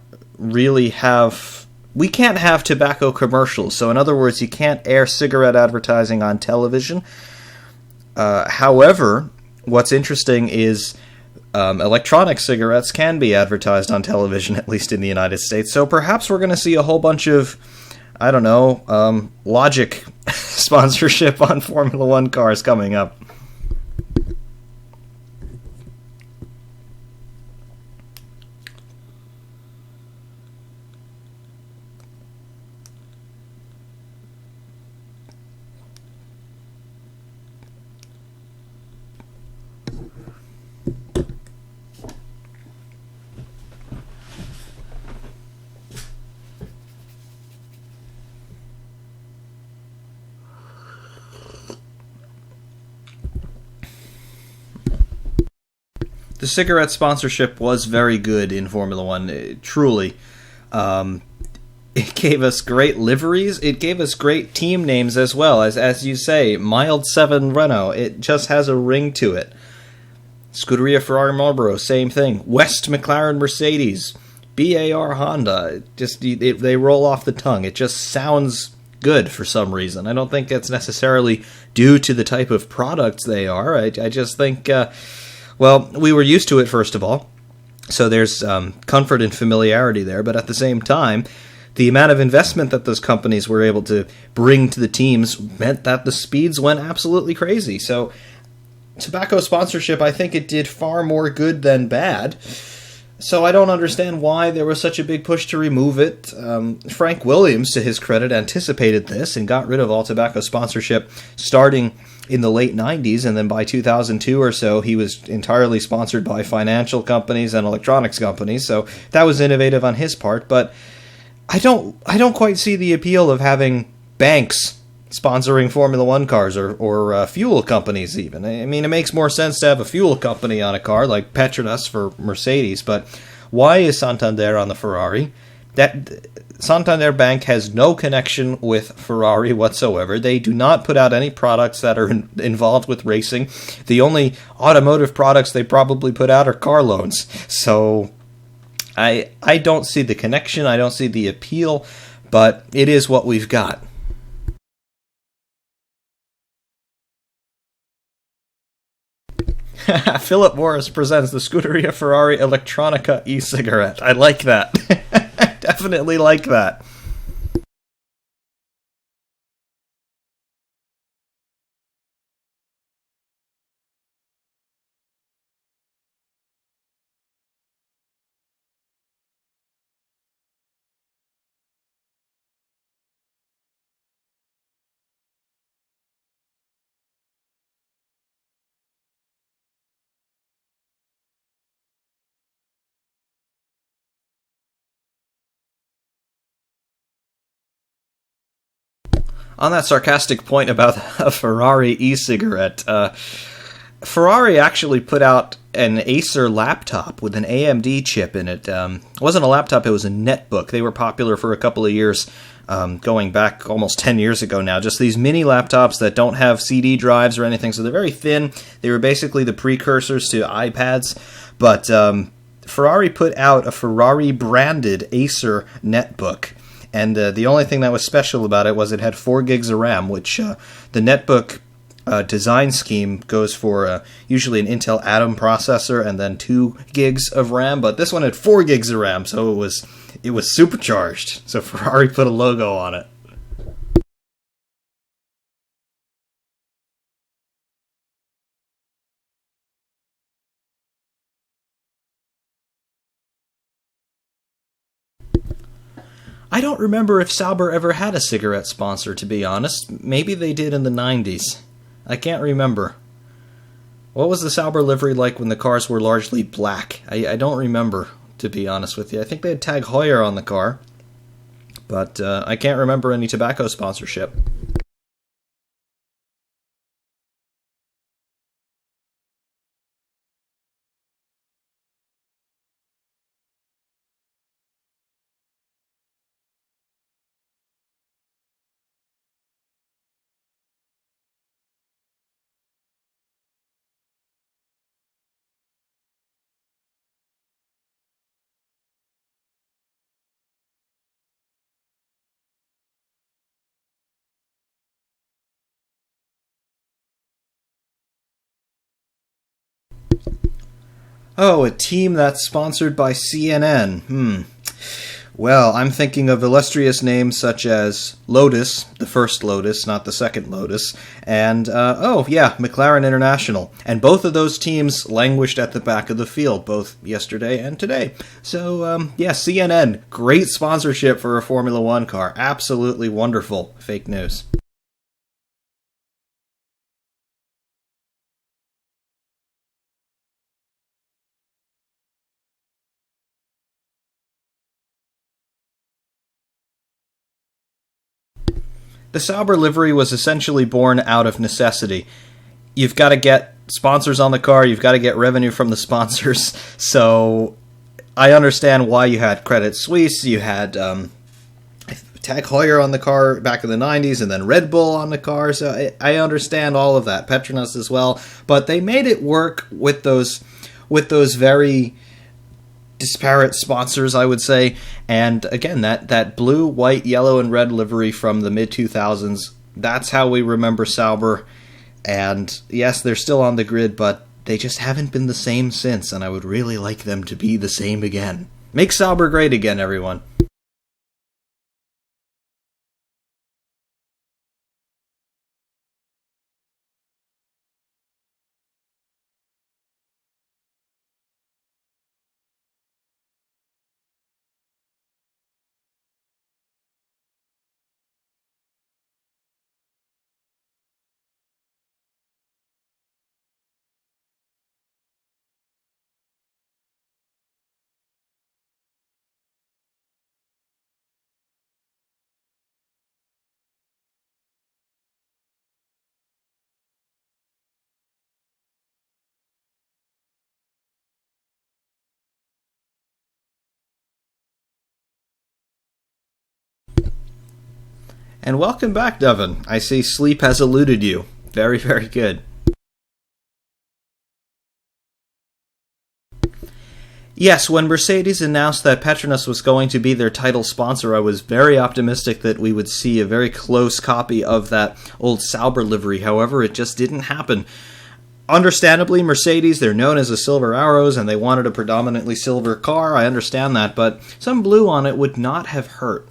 tobacco commercials. So in other words, you can't air cigarette advertising on television. However, what's interesting is electronic cigarettes can be advertised on television, at least in the United States. So perhaps we're going to see a whole bunch of, I don't know, Logic sponsorship on Formula One cars coming up. The cigarette sponsorship was very good in Formula One, truly. It gave us great liveries. It gave us great team names as well. As you say, Mild 7 Renault. It just has a ring to it. Scuderia Ferrari Marlboro, same thing. West McLaren Mercedes. BAR Honda. They roll off the tongue. It just sounds good for some reason. I don't think it's necessarily due to the type of products they are. I just think... well, we were used to it, first of all, so there's comfort and familiarity there, but at the same time, the amount of investment that those companies were able to bring to the teams meant that the speeds went absolutely crazy. So tobacco sponsorship, I think it did far more good than bad. So I don't understand why there was such a big push to remove it. Frank Williams, to his credit, anticipated this and got rid of all tobacco sponsorship starting in the late 90s, and then by 2002 or so, he was entirely sponsored by financial companies and electronics companies, so that was innovative on his part, but I don't quite see the appeal of having banks sponsoring Formula One cars, or fuel companies even. I mean, it makes more sense to have a fuel company on a car, like Petronas for Mercedes, but why is Santander on the Ferrari? That Santander Bank has no connection with Ferrari whatsoever. They do not put out any products that are involved with racing. The only automotive products they probably put out are car loans. So I don't see the connection. I don't see the appeal, but it is what we've got. Philip Morris presents the Scuderia Ferrari Electronica e-cigarette. I like that. Definitely like that. On that sarcastic point about a Ferrari e-cigarette, Ferrari actually put out an Acer laptop with an AMD chip in it. It wasn't a laptop, it was a netbook. They were popular for a couple of years, going back almost 10 years ago now. Just these mini laptops that don't have CD drives or anything, so they're very thin. They were basically the precursors to iPads, but Ferrari put out a Ferrari-branded Acer netbook. And the only thing that was special about it was it had 4 gigs of RAM, which the netbook design scheme goes for usually an Intel Atom processor and then 2 gigs of RAM. But this one had 4 gigs of RAM, so it was supercharged. So Ferrari put a logo on it. I don't remember if Sauber ever had a cigarette sponsor, to be honest. Maybe they did in the 90s. I can't remember. What was the Sauber livery like when the cars were largely black? I don't remember, to be honest with you. I think they had Tag Heuer on the car, but I can't remember any tobacco sponsorship. Oh, a team that's sponsored by CNN. Well, I'm thinking of illustrious names such as Lotus, the first Lotus, not the second Lotus, and, McLaren International. And both of those teams languished at the back of the field, both yesterday and today. So, CNN, great sponsorship for a Formula One car. Absolutely wonderful. Fake news. The Sauber livery was essentially born out of necessity. You've got to get sponsors on the car, you've got to get revenue from the sponsors, so I understand why you had Credit Suisse, you had Tag Heuer on the car back in the 90s, and then Red Bull on the car, so I understand all of that, Petronas as well, but they made it work with those very disparate sponsors, I would say. And again, that blue, white, yellow, and red livery from the mid-2000s, that's how we remember Sauber. And yes, they're still on the grid, but they just haven't been the same since, and I would really like them to be the same again. Make Sauber great again, everyone. And welcome back, Devin. I see sleep has eluded you. Very, very good. Yes, when Mercedes announced that Petronas was going to be their title sponsor, I was very optimistic that we would see a very close copy of that old Sauber livery. However, it just didn't happen. Understandably, Mercedes, they're known as the Silver Arrows, and they wanted a predominantly silver car. I understand that, but some blue on it would not have hurt.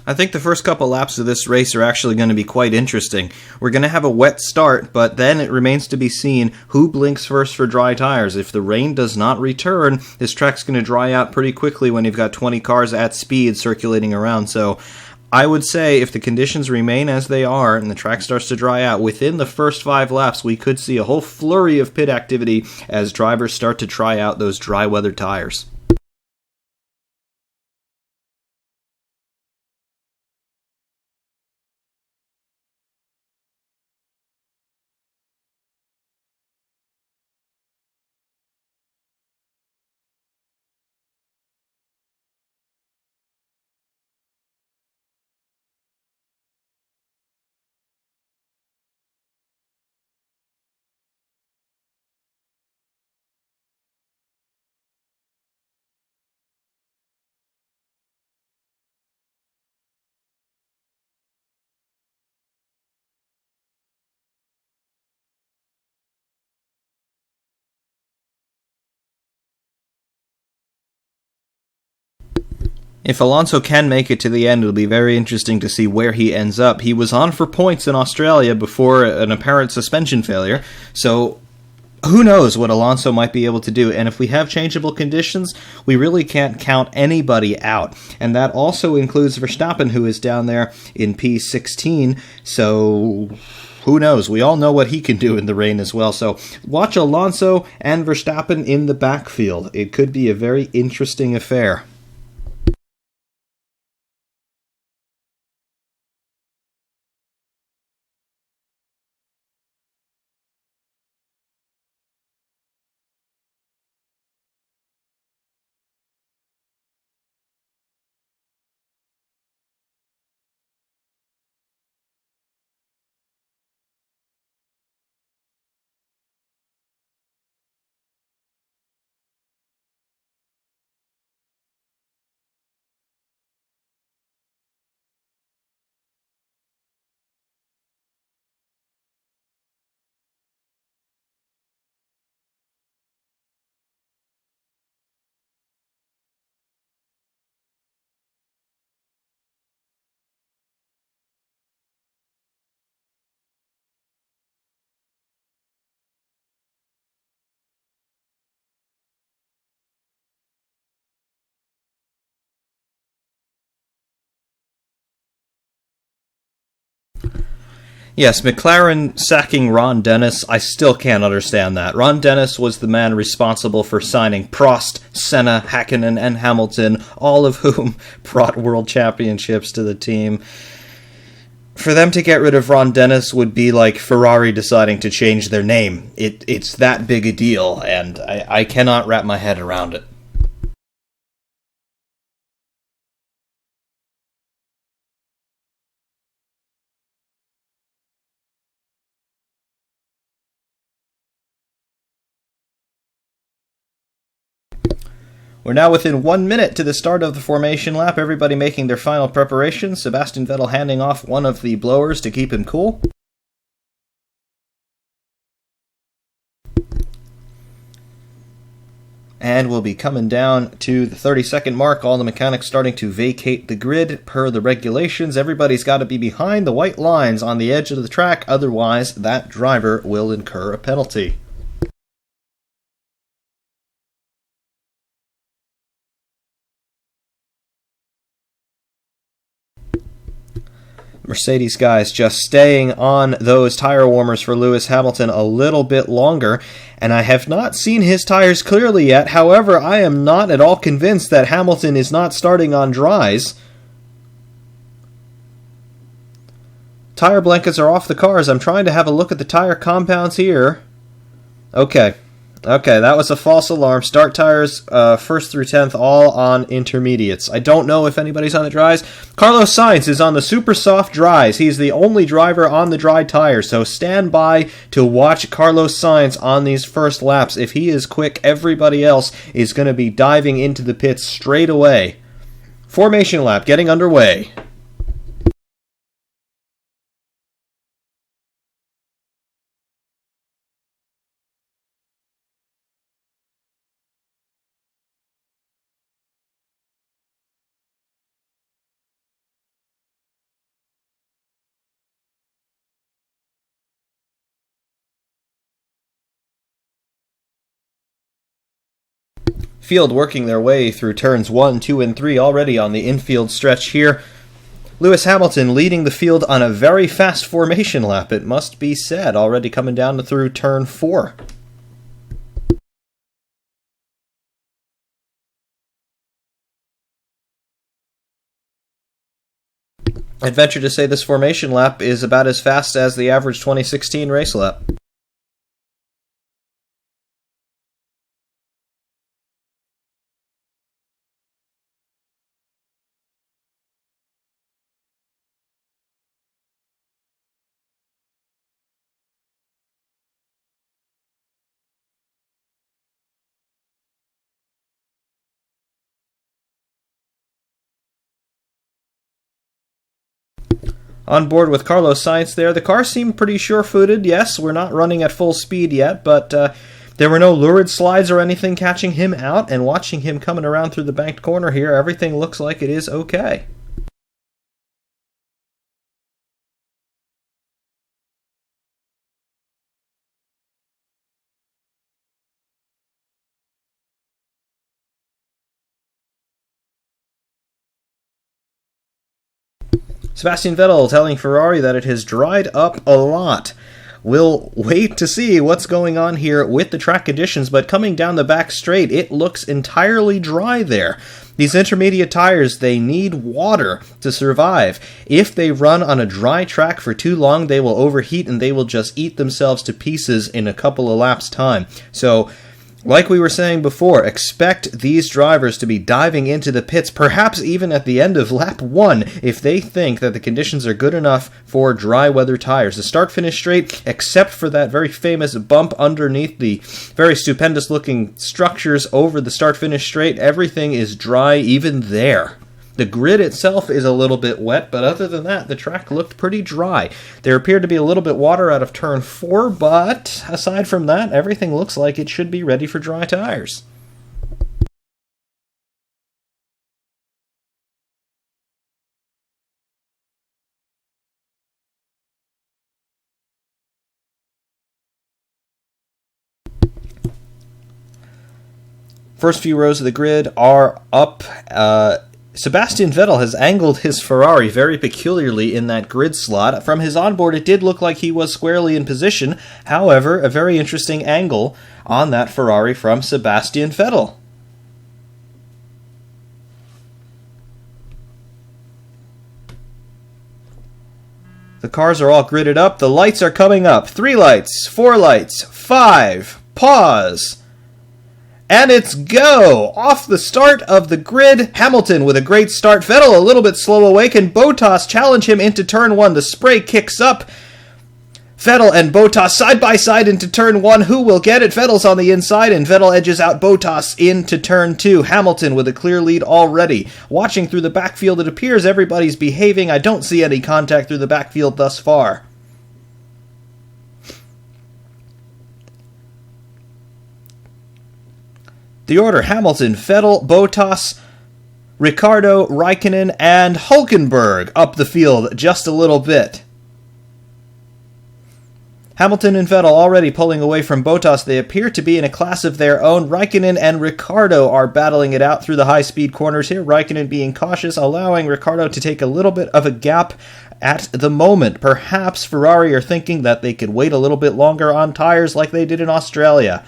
I think the first couple laps of this race are actually going to be quite interesting. We're going to have a wet start, but then it remains to be seen who blinks first for dry tires. If the rain does not return, this track's going to dry out pretty quickly when you've got 20 cars at speed circulating around. So I would say if the conditions remain as they are and the track starts to dry out, within the first 5 laps, we could see a whole flurry of pit activity as drivers start to try out those dry weather tires. If Alonso can make it to the end, it'll be very interesting to see where he ends up. He was on for points in Australia before an apparent suspension failure, so who knows what Alonso might be able to do. And if we have changeable conditions, we really can't count anybody out. And that also includes Verstappen, who is down there in P16, so who knows? We all know what he can do in the rain as well. So watch Alonso and Verstappen in the backfield. It could be a very interesting affair. Yes, McLaren sacking Ron Dennis, I still can't understand that. Ron Dennis was the man responsible for signing Prost, Senna, Hakkinen, and Hamilton, all of whom brought world championships to the team. For them to get rid of Ron Dennis would be like Ferrari deciding to change their name. It's that big a deal, and I cannot wrap my head around it. We're now within 1 minute to the start of the formation lap, everybody making their final preparations, Sebastian Vettel handing off one of the blowers to keep him cool. And we'll be coming down to the 30-second mark, all the mechanics starting to vacate the grid per the regulations. Everybody's got to be behind the white lines on the edge of the track, otherwise that driver will incur a penalty. Mercedes guys just staying on those tire warmers for Lewis Hamilton a little bit longer, and I have not seen his tires clearly yet. However, I am not at all convinced that Hamilton is not starting on dries. Tire blankets are off the cars. I'm trying to have a look at the tire compounds here. Okay, that was a false alarm. Start tires, 1st through 10th, all on intermediates. I don't know if anybody's on the dries. Carlos Sainz is on the super soft dries. He's the only driver on the dry tires, so stand by to watch Carlos Sainz on these first laps. If he is quick, everybody else is going to be diving into the pits straight away. Formation lap getting underway. Field working their way through turns 1, 2, and 3 already on the infield stretch here. Lewis Hamilton leading the field on a very fast formation lap, it must be said, already coming down through turn 4. I'd venture to say this formation lap is about as fast as the average 2016 race lap. On board with Carlos Sainz there. The car seemed pretty sure-footed. Yes, we're not running at full speed yet, but there were no lurid slides or anything catching him out, and watching him coming around through the banked corner here, everything looks like it is okay. Sebastian Vettel telling Ferrari that it has dried up a lot. We'll wait to see what's going on here with the track conditions, but coming down the back straight, it looks entirely dry there. These intermediate tires, they need water to survive. If they run on a dry track for too long, they will overheat and they will just eat themselves to pieces in a couple of laps' time. So, like we were saying before, expect these drivers to be diving into the pits, perhaps even at the end of lap 1, if they think that the conditions are good enough for dry weather tires. The start-finish straight, except for that very famous bump underneath the very stupendous-looking structures over the start-finish straight, everything is dry even there. The grid itself is a little bit wet, but other than that, the track looked pretty dry. There appeared to be a little bit water out of turn 4, but aside from that, everything looks like it should be ready for dry tires. First few rows of the grid are up. Sebastian Vettel has angled his Ferrari very peculiarly in that grid slot. From his onboard, it did look like he was squarely in position. However, a very interesting angle on that Ferrari from Sebastian Vettel. The cars are all gridded up. The lights are coming up. 3 lights, 4 lights, 5. Pause. And it's go! Off the start of the grid, Hamilton with a great start. Vettel a little bit slow away. Can Bottas challenge him into turn 1? The spray kicks up. Vettel and Bottas side by side into turn 1. Who will get it? Vettel's on the inside, and Vettel edges out Bottas into turn 2. Hamilton with a clear lead already. Watching through the backfield, it appears everybody's behaving. I don't see any contact through the backfield thus far. The order: Hamilton, Vettel, Bottas, Ricciardo, Raikkonen, and Hülkenberg up the field just a little bit. Hamilton and Vettel already pulling away from Bottas. They appear to be in a class of their own. Raikkonen and Ricciardo are battling it out through the high-speed corners here. Raikkonen being cautious, allowing Ricciardo to take a little bit of a gap at the moment. Perhaps Ferrari are thinking that they could wait a little bit longer on tires like they did in Australia.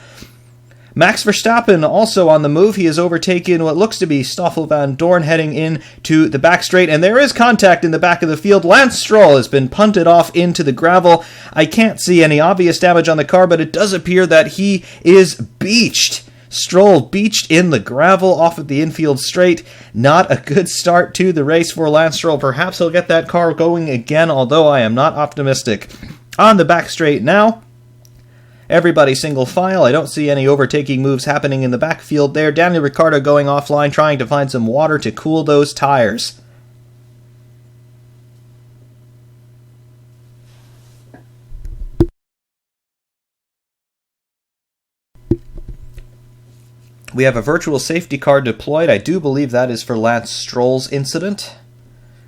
Max Verstappen also on the move. He has overtaken what looks to be Stoffel van Dorn heading in to the back straight, and there is contact in the back of the field. Lance Stroll has been punted off into the gravel. I can't see any obvious damage on the car, but it does appear that he is beached. Stroll beached in the gravel off of the infield straight. Not a good start to the race for Lance Stroll. Perhaps he'll get that car going again, although I am not optimistic. On the back straight now. Everybody single file. I don't see any overtaking moves happening in the backfield there. Daniel Ricciardo going offline, trying to find some water to cool those tires. We have a virtual safety car deployed. I do believe that is for Lance Stroll's incident.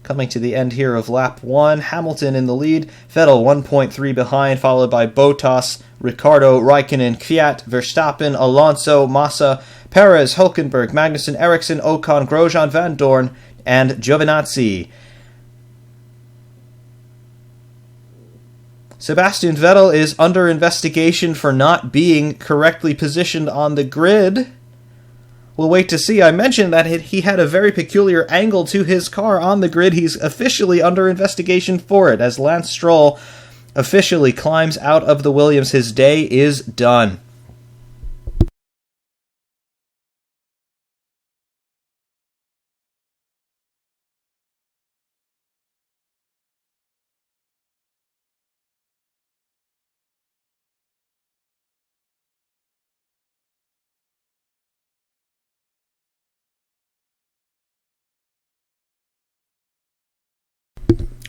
Coming to the end here of lap 1, Hamilton in the lead, Vettel 1.3 behind, followed by Bottas, Ricciardo, Raikkonen, Kvyat, Verstappen, Alonso, Massa, Perez, Hülkenberg, Magnussen, Ericsson, Ocon, Grosjean, Van Dorn, and Giovinazzi. Sebastian Vettel is under investigation for not being correctly positioned on the grid. We'll wait to see. I mentioned that he had a very peculiar angle to his car on the grid. He's officially under investigation for it as Lance Stroll officially climbs out of the Williams. His day is done.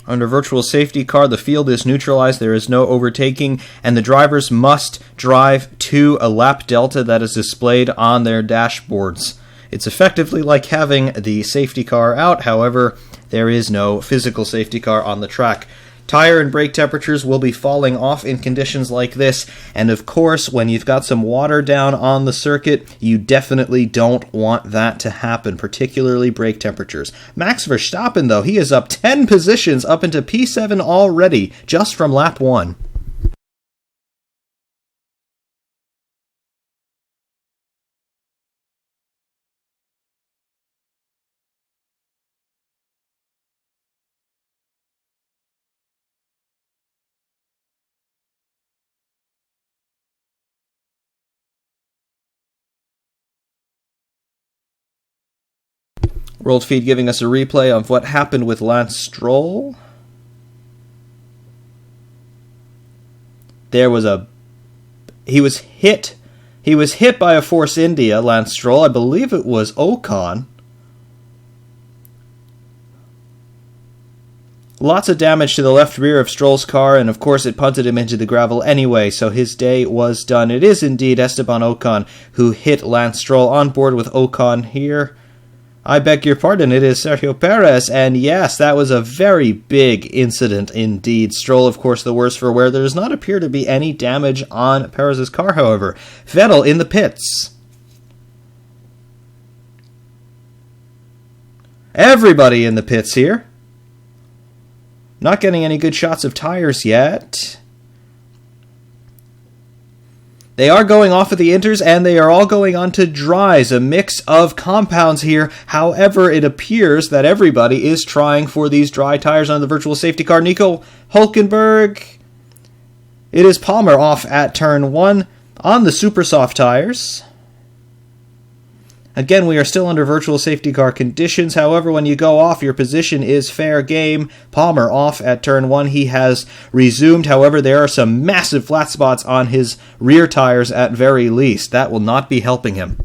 Under virtual safety car, the field is neutralized, there is no overtaking, and the drivers must drive to a lap delta that is displayed on their dashboards. It's effectively like having the safety car out, however, there is no physical safety car on the track. Tire and brake temperatures will be falling off in conditions like this, and of course, when you've got some water down on the circuit, you definitely don't want that to happen, particularly brake temperatures. Max Verstappen, though, he is up 10 positions up into P7 already, just from lap 1. World Feed giving us a replay of what happened with Lance Stroll. He was hit by a Force India, Lance Stroll. I believe it was Ocon. Lots of damage to the left rear of Stroll's car, and of course it punted him into the gravel anyway, so his day was done. It is indeed Esteban Ocon who hit Lance Stroll. On board with Ocon here. I beg your pardon, it is Sergio Perez, and yes, that was a very big incident indeed. Stroll, of course, the worse for wear. There does not appear to be any damage on Perez's car, however. Vettel in the pits. Everybody in the pits here. Not getting any good shots of tires yet. They are going off of the inters, and they are all going onto dries, a mix of compounds here. However, it appears that everybody is trying for these dry tires on the virtual safety car. Nico Hülkenberg. It is Palmer off at turn 1 on the super soft tires. Again, we are still under virtual safety car conditions. However, when you go off, your position is fair game. Palmer off at turn 1. He has resumed. However, there are some massive flat spots on his rear tires at very least. That will not be helping him.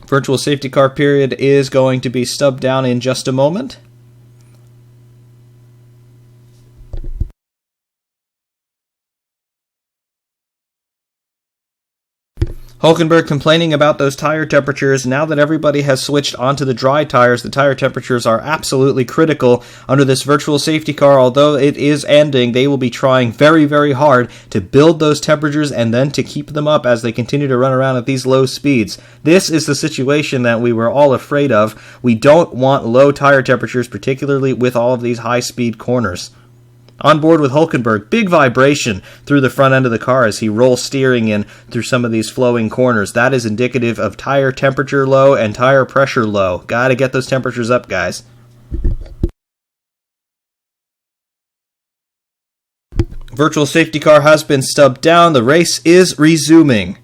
Virtual safety car period is going to be stubbed down in just a moment. Hulkenberg complaining about those tire temperatures. Now that everybody has switched onto the dry tires, the tire temperatures are absolutely critical under this virtual safety car. Although it is ending, they will be trying very, very hard to build those temperatures and then to keep them up as they continue to run around at these low speeds. This is the situation that we were all afraid of. We don't want low tire temperatures, particularly with all of these high-speed corners. On board with Hulkenberg, big vibration through the front end of the car as he rolls steering in through some of these flowing corners. That is indicative of tire temperature low and tire pressure low. Gotta get those temperatures up, guys. Virtual safety car has been stubbed down. The race is resuming.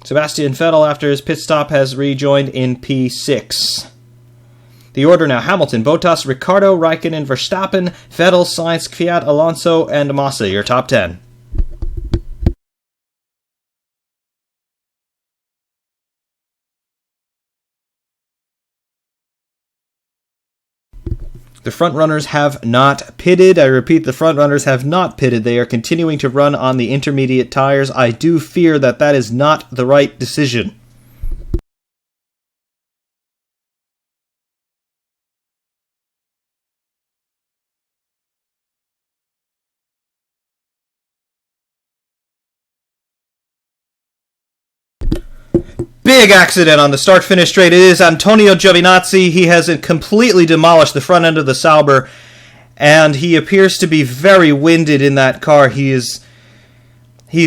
Sebastian Vettel, after his pit stop, has rejoined in P6. The order now: Hamilton, Bottas, Ricciardo, Raikkonen, Verstappen, Vettel, Sainz, Kvyat, Alonso, and Massa. Your top 10. The front-runners have not pitted. I repeat, the front-runners have not pitted. They are continuing to run on the intermediate tires. I do fear that that is not the right decision. Big accident on the start-finish straight. It is Antonio Giovinazzi. He has completely demolished the front end of the Sauber, and he appears to be very winded in that car. He's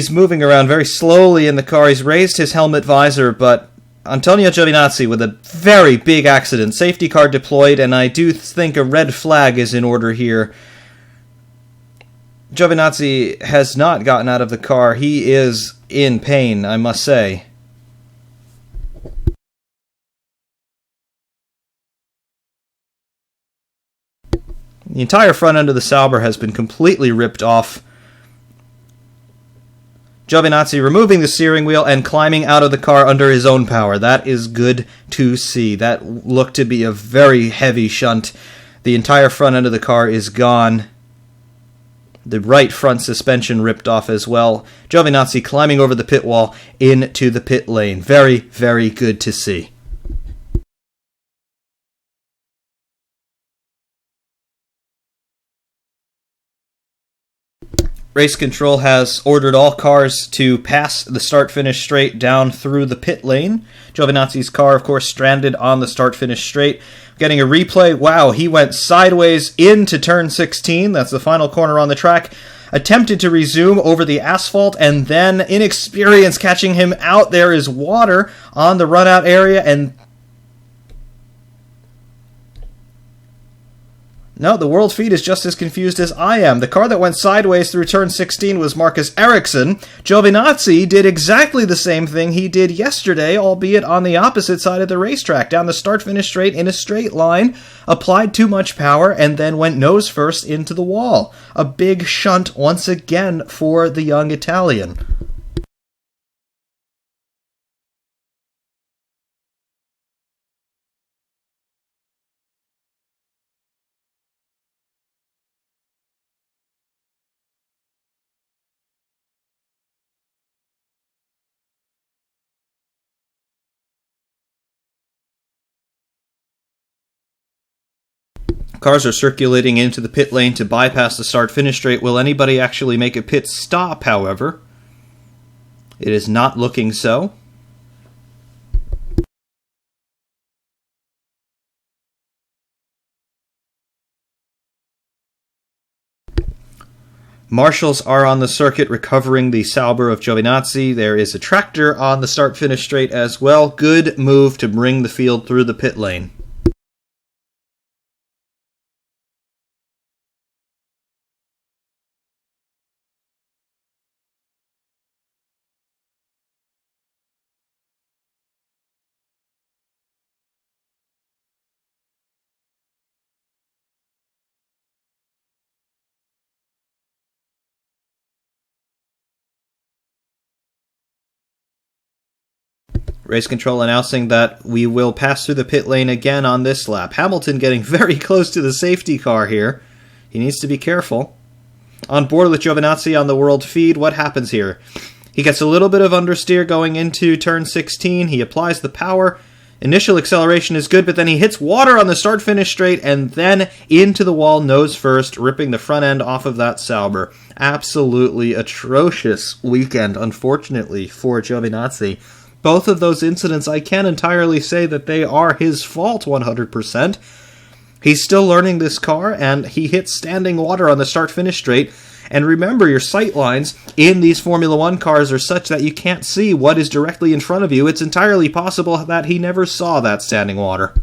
moving around very slowly in the car. He's raised his helmet visor, but Antonio Giovinazzi with a very big accident. Safety car deployed, and I do think a red flag is in order here. Giovinazzi has not gotten out of the car. He is in pain, I must say. The entire front end of the Sauber has been completely ripped off. Giovinazzi removing the steering wheel and climbing out of the car under his own power. That is good to see. That looked to be a very heavy shunt. The entire front end of the car is gone. The right front suspension ripped off as well. Giovinazzi climbing over the pit wall into the pit lane. Very, very good to see. Race control has ordered all cars to pass the start-finish straight down through the pit lane. Giovinazzi's car, of course, stranded on the start-finish straight. Getting a replay. Wow, he went sideways into turn 16. That's the final corner on the track. Attempted to resume over the asphalt, and then inexperience catching him out. There is water on the run-out area, and no, the world feed is just as confused as I am. The car that went sideways through turn 16 was Marcus Ericsson. Giovinazzi did exactly the same thing he did yesterday, albeit on the opposite side of the racetrack, down the start-finish straight in a straight line, applied too much power, and then went nose first into the wall. A big shunt once again for the young Italian. Cars are circulating into the pit lane to bypass the start-finish straight. Will anybody actually make a pit stop, however? It is not looking so. Marshals are on the circuit recovering the Sauber of Giovinazzi. There is a tractor on the start-finish straight as well. Good move to bring the field through the pit lane. Race control announcing that we will pass through the pit lane again on this lap. Hamilton getting very close to the safety car here. He needs to be careful. On board with Giovinazzi on the world feed, what happens here? He gets a little bit of understeer going into turn 16. He applies the power. Initial acceleration is good, but then he hits water on the start-finish straight and then into the wall nose first, ripping the front end off of that Sauber. Absolutely atrocious weekend, unfortunately, for Giovinazzi. Both of those incidents, I can't entirely say that they are his fault 100%. He's still learning this car, and he hits standing water on the start-finish straight. And remember, your sight lines in these Formula One cars are such that you can't see what is directly in front of you. It's entirely possible that he never saw that standing water.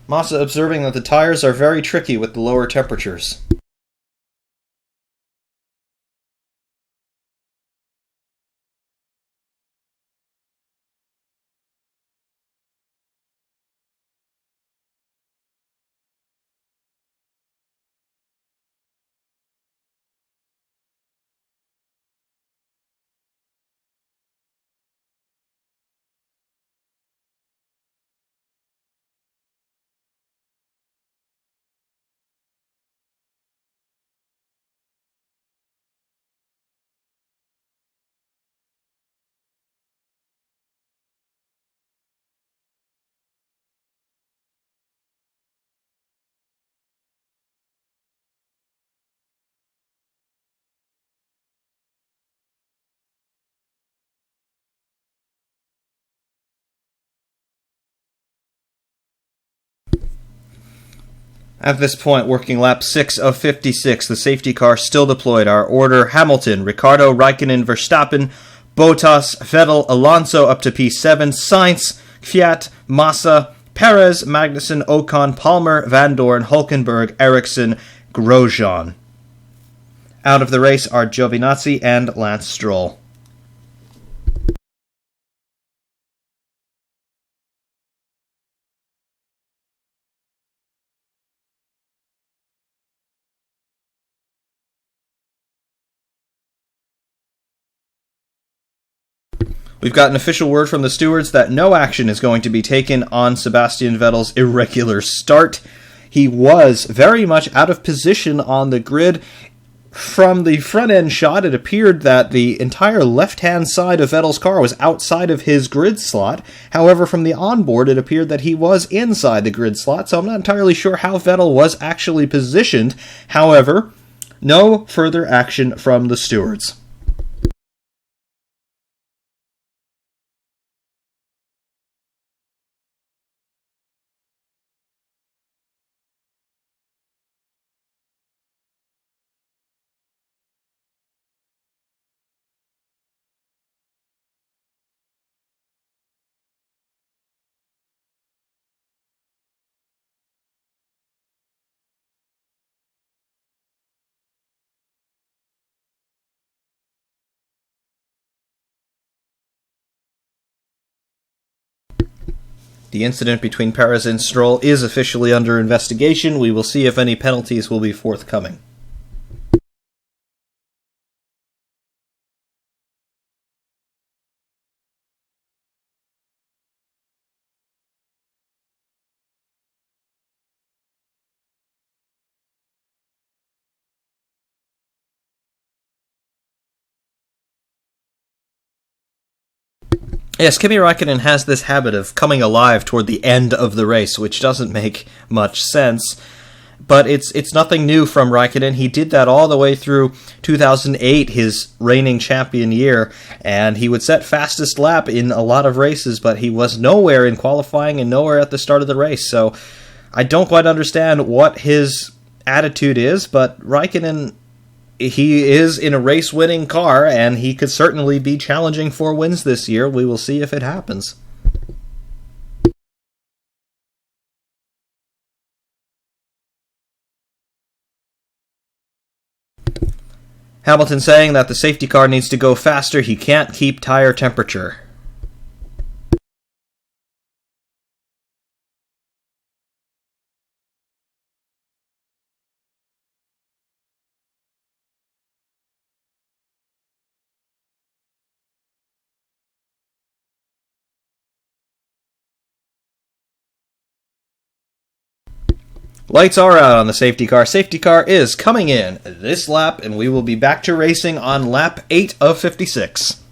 Massa observing that the tires are very tricky with the lower temperatures. At this point, working lap 6 of 56, the safety car still deployed. Our order: Hamilton, Ricciardo, Raikkonen, Verstappen, Bottas, Vettel, Alonso up to P7, Sainz, Kvyat, Massa, Perez, Magnussen, Ocon, Palmer, Van Dorn, Hulkenberg, Ericsson, Grosjean. Out of the race are Giovinazzi and Lance Stroll. We've got an official word from the stewards that no action is going to be taken on Sebastian Vettel's irregular start. He was very much out of position on the grid. From the front-end shot, it appeared that the entire left-hand side of Vettel's car was outside of his grid slot. However, from the onboard, it appeared that he was inside the grid slot, so I'm not entirely sure how Vettel was actually positioned. However, no further action from the stewards. The incident between Perez and Stroll is officially under investigation. We will see if any penalties will be forthcoming. Yes, Kimi Räikkönen has this habit of coming alive toward the end of the race, which doesn't make much sense. But it's nothing new from Räikkönen. He did that all the way through 2008, his reigning champion year, and he would set fastest lap in a lot of races, but he was nowhere in qualifying and nowhere at the start of the race. So I don't quite understand what his attitude is, but Räikkönen, he is in a race-winning car, and he could certainly be challenging for wins this year. We will see if it happens. Hamilton saying that the safety car needs to go faster. He can't keep tire temperature. Lights are out on the safety car. Safety car is coming in this lap, and we will be back to racing on lap 8 of 56.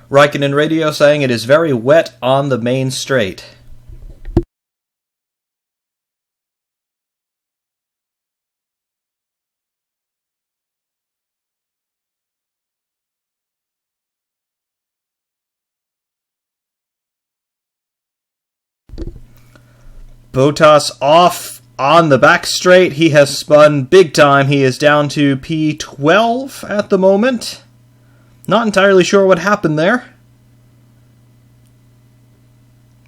Raikkonen radio saying it is very wet on the main straight. Bottas off on the back straight. He has spun big time. He is down to P12 at the moment. Not entirely sure what happened there.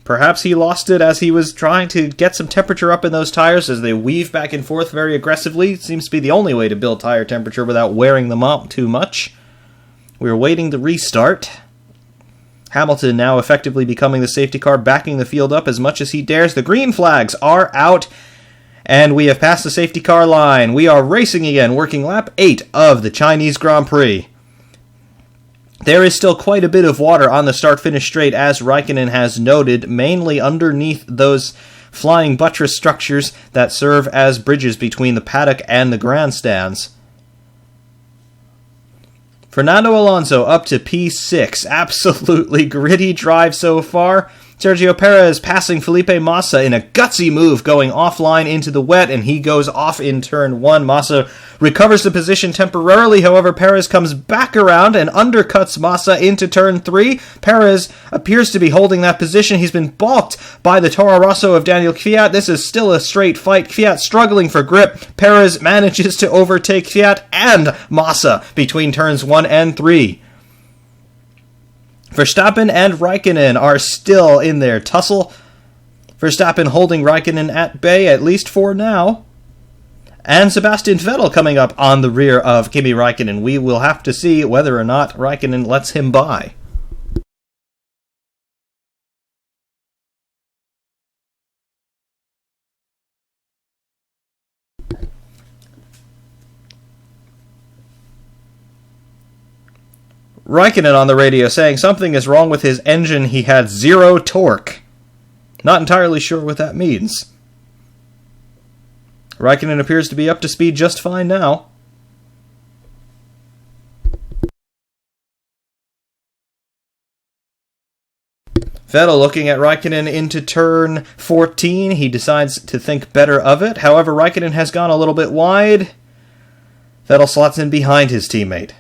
Perhaps he lost it as he was trying to get some temperature up in those tires as they weave back and forth very aggressively. It seems to be the only way to build tire temperature without wearing them out too much. We're waiting the restart. Hamilton now effectively becoming the safety car, backing the field up as much as he dares. The green flags are out, and we have passed the safety car line. We are racing again, working lap 8 of the Chinese Grand Prix. There is still quite a bit of water on the start-finish straight, as Raikkonen has noted, mainly underneath those flying buttress structures that serve as bridges between the paddock and the grandstands. Fernando Alonso up to P6. Absolutely gritty drive so far. Sergio Perez passing Felipe Massa in a gutsy move, going offline into the wet, and he goes off in turn 1. Massa recovers the position temporarily, however Perez comes back around and undercuts Massa into turn 3. Perez appears to be holding that position. He's been balked by the Toro Rosso of Daniel Kvyat. This is still a straight fight. Kvyat struggling for grip. Perez manages to overtake Kvyat and Massa between turns 1 and 3. Verstappen and Raikkonen are still in their tussle. Verstappen holding Raikkonen at bay, at least for now. And Sebastian Vettel coming up on the rear of Kimi Raikkonen. We will have to see whether or not Raikkonen lets him by. Raikkonen on the radio saying something is wrong with his engine. He had 0 torque. Not entirely sure what that means. Raikkonen appears to be up to speed just fine now. Vettel looking at Raikkonen into turn 14. He decides to think better of it. However, Raikkonen has gone a little bit wide. Vettel slots in behind his teammate.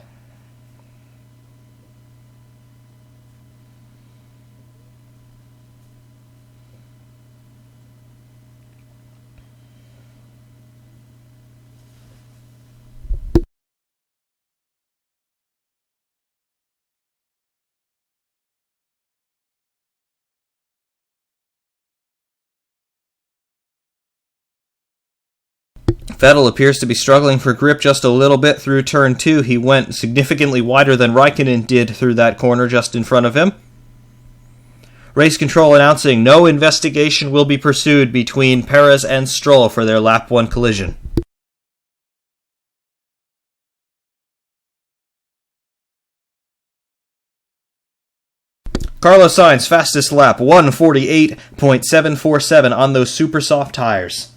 Vettel appears to be struggling for grip just a little bit through turn 2. He went significantly wider than Raikkonen did through that corner just in front of him. Race control announcing no investigation will be pursued between Perez and Stroll for their lap 1 collision. Carlos Sainz, fastest lap, 1:48.747 on those super soft tires.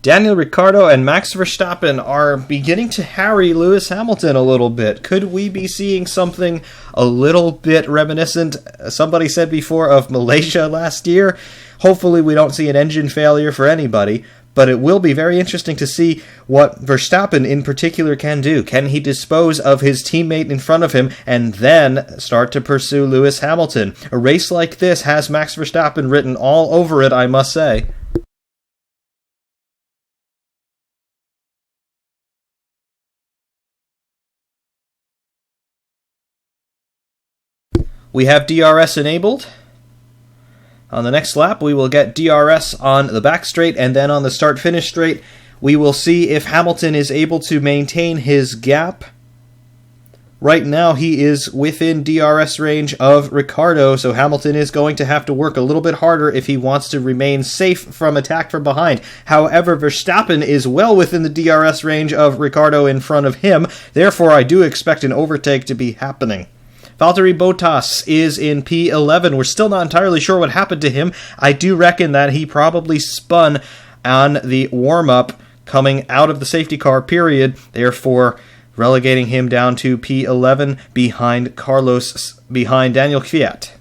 Daniel Ricciardo and Max Verstappen are beginning to harry Lewis Hamilton a little bit. Could we be seeing something a little bit reminiscent, somebody said before, of Malaysia last year? Hopefully we don't see an engine failure for anybody, but it will be very interesting to see what Verstappen in particular can do. Can he dispose of his teammate in front of him and then start to pursue Lewis Hamilton? A race like this has Max Verstappen written all over it, I must say. We have DRS enabled. On the next lap, we will get DRS on the back straight, and then on the start-finish straight, we will see if Hamilton is able to maintain his gap. Right now, he is within DRS range of Ricciardo, so Hamilton is going to have to work a little bit harder if he wants to remain safe from attack from behind. However, Verstappen is well within the DRS range of Ricciardo in front of him. Therefore, I do expect an overtake to be happening. Valtteri Bottas is in P11. We're still not entirely sure what happened to him. I do reckon that he probably spun on the warm-up coming out of the safety car period, therefore relegating him down to P11 behind Daniel Kvyat.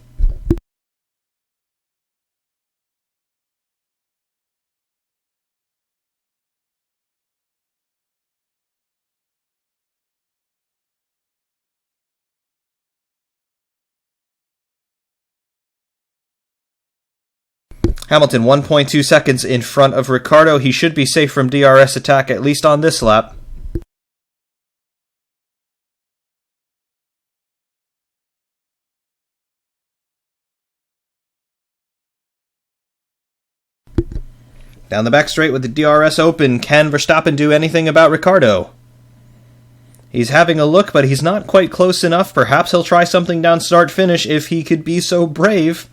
Hamilton 1.2 seconds in front of Ricciardo. He should be safe from DRS attack, at least on this lap. Down the back straight with the DRS open. Can Verstappen do anything about Ricciardo? He's having a look, but he's not quite close enough. Perhaps he'll try something down start-finish if he could be so brave.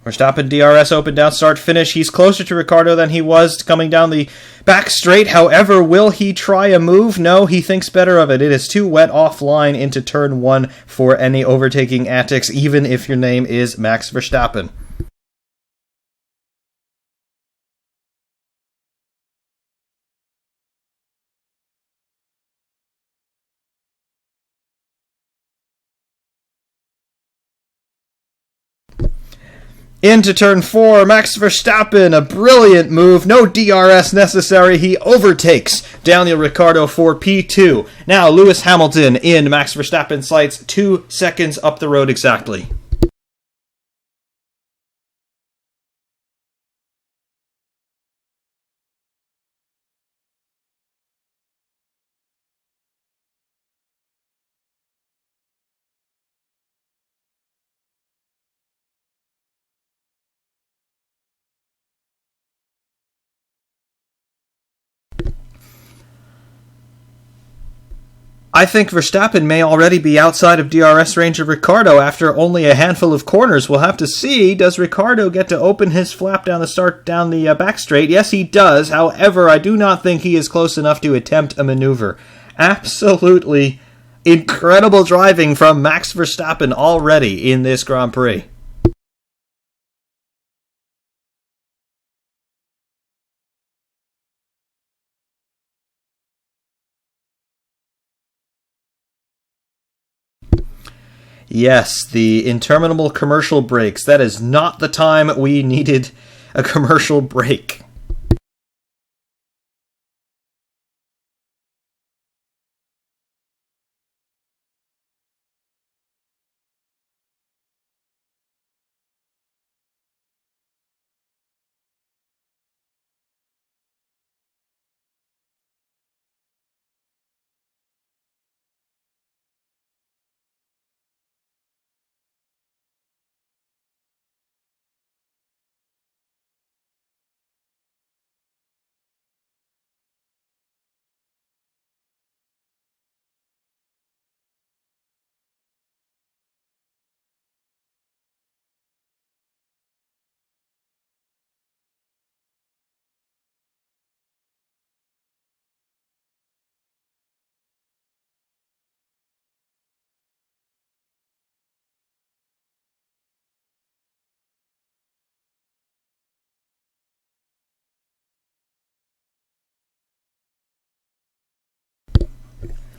Verstappen DRS open down start finish. He's closer to Ricciardo than he was coming down the back straight. However, will he try a move? No, he thinks better of it. It is too wet offline into turn 1 for any overtaking antics, even if your name is Max Verstappen. Into turn 4, Max Verstappen, a brilliant move, no DRS necessary, he overtakes Daniel Ricciardo for P2. Now Lewis Hamilton in Max Verstappen's sights, 2 seconds up the road exactly. I think Verstappen may already be outside of DRS range of Ricciardo after only a handful of corners. We'll have to see. Does Ricciardo get to open his flap down the back straight? Yes, he does. However, I do not think he is close enough to attempt a maneuver. Absolutely incredible driving from Max Verstappen already in this Grand Prix. Yes, the interminable commercial breaks. That is not the time we needed a commercial break.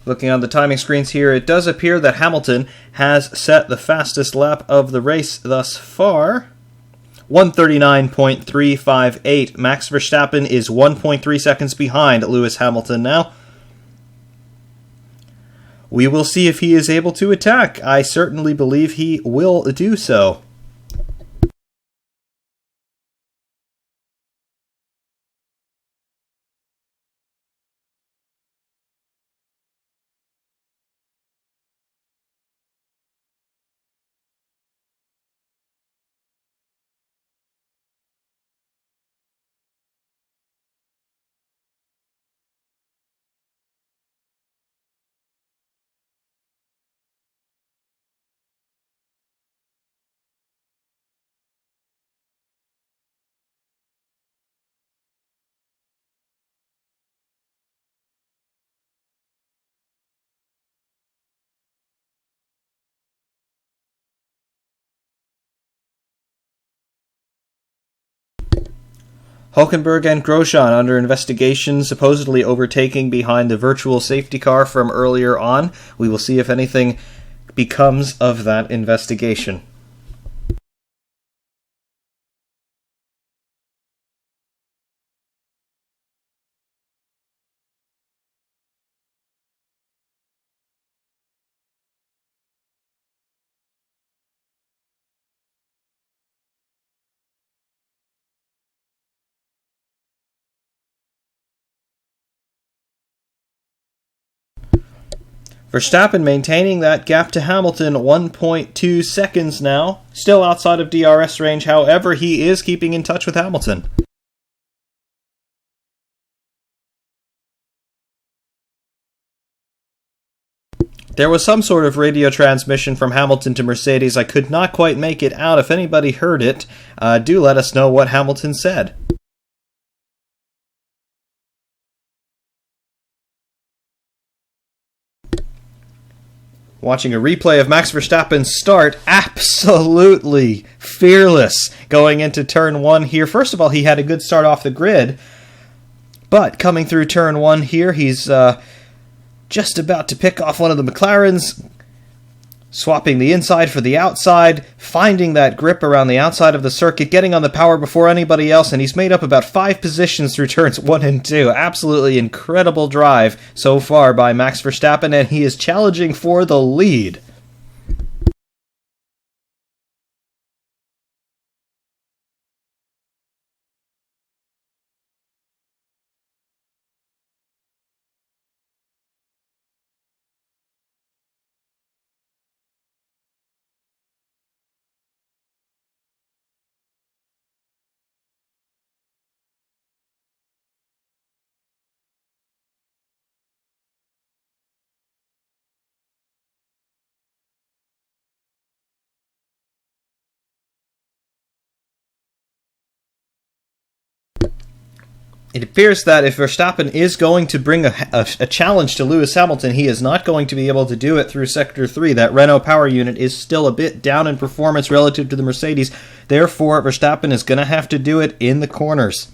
Looking on the timing screens here, it does appear that Hamilton has set the fastest lap of the race thus far. 1:39.358. Max Verstappen is 1.3 seconds behind Lewis Hamilton now. We will see if he is able to attack. I certainly believe he will do so. Hulkenberg and Grosjean under investigation, supposedly overtaking behind the virtual safety car from earlier on. We will see if anything becomes of that investigation. Verstappen maintaining that gap to Hamilton, 1.2 seconds now. Still outside of DRS range, however, he is keeping in touch with Hamilton. There was some sort of radio transmission from Hamilton to Mercedes. I could not quite make it out. If anybody heard it, do let us know what Hamilton said. Watching a replay of Max Verstappen's start, absolutely fearless going into turn 1 here. First of all, he had a good start off the grid, but coming through turn 1 here, he's just about to pick off one of the McLarens, swapping the inside for the outside, finding that grip around the outside of the circuit, getting on the power before anybody else, and he's made up about 5 positions through turns 1 and 2. Absolutely incredible drive so far by Max Verstappen, and he is challenging for the lead. It appears that if Verstappen is going to bring a challenge to Lewis Hamilton, he is not going to be able to do it through Sector 3. That Renault power unit is still a bit down in performance relative to the Mercedes. Therefore, Verstappen is going to have to do it in the corners.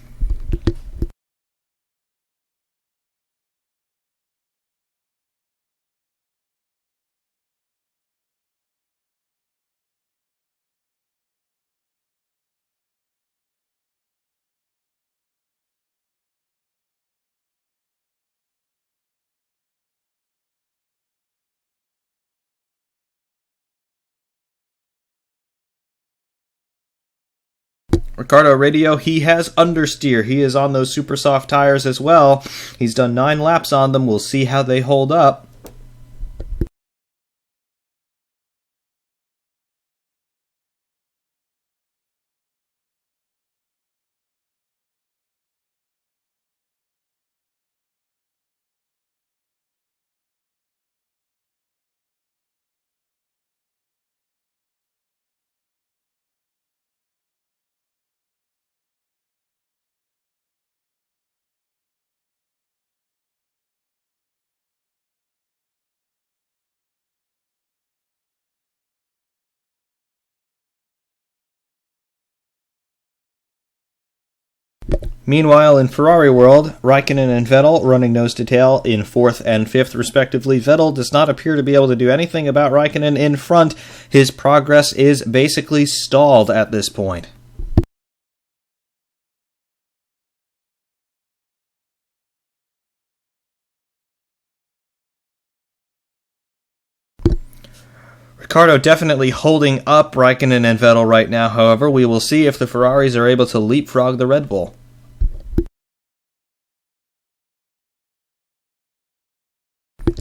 Ricardo Radio, he has understeer. He is on those super soft tires as well. He's done 9 laps on them. We'll see how they hold up. Meanwhile, in Ferrari world, Raikkonen and Vettel running nose to tail in 4th and 5th respectively. Vettel does not appear to be able to do anything about Raikkonen in front. His progress is basically stalled at this point. Ricciardo definitely holding up Raikkonen and Vettel right now, however. We will see if the Ferraris are able to leapfrog the Red Bull.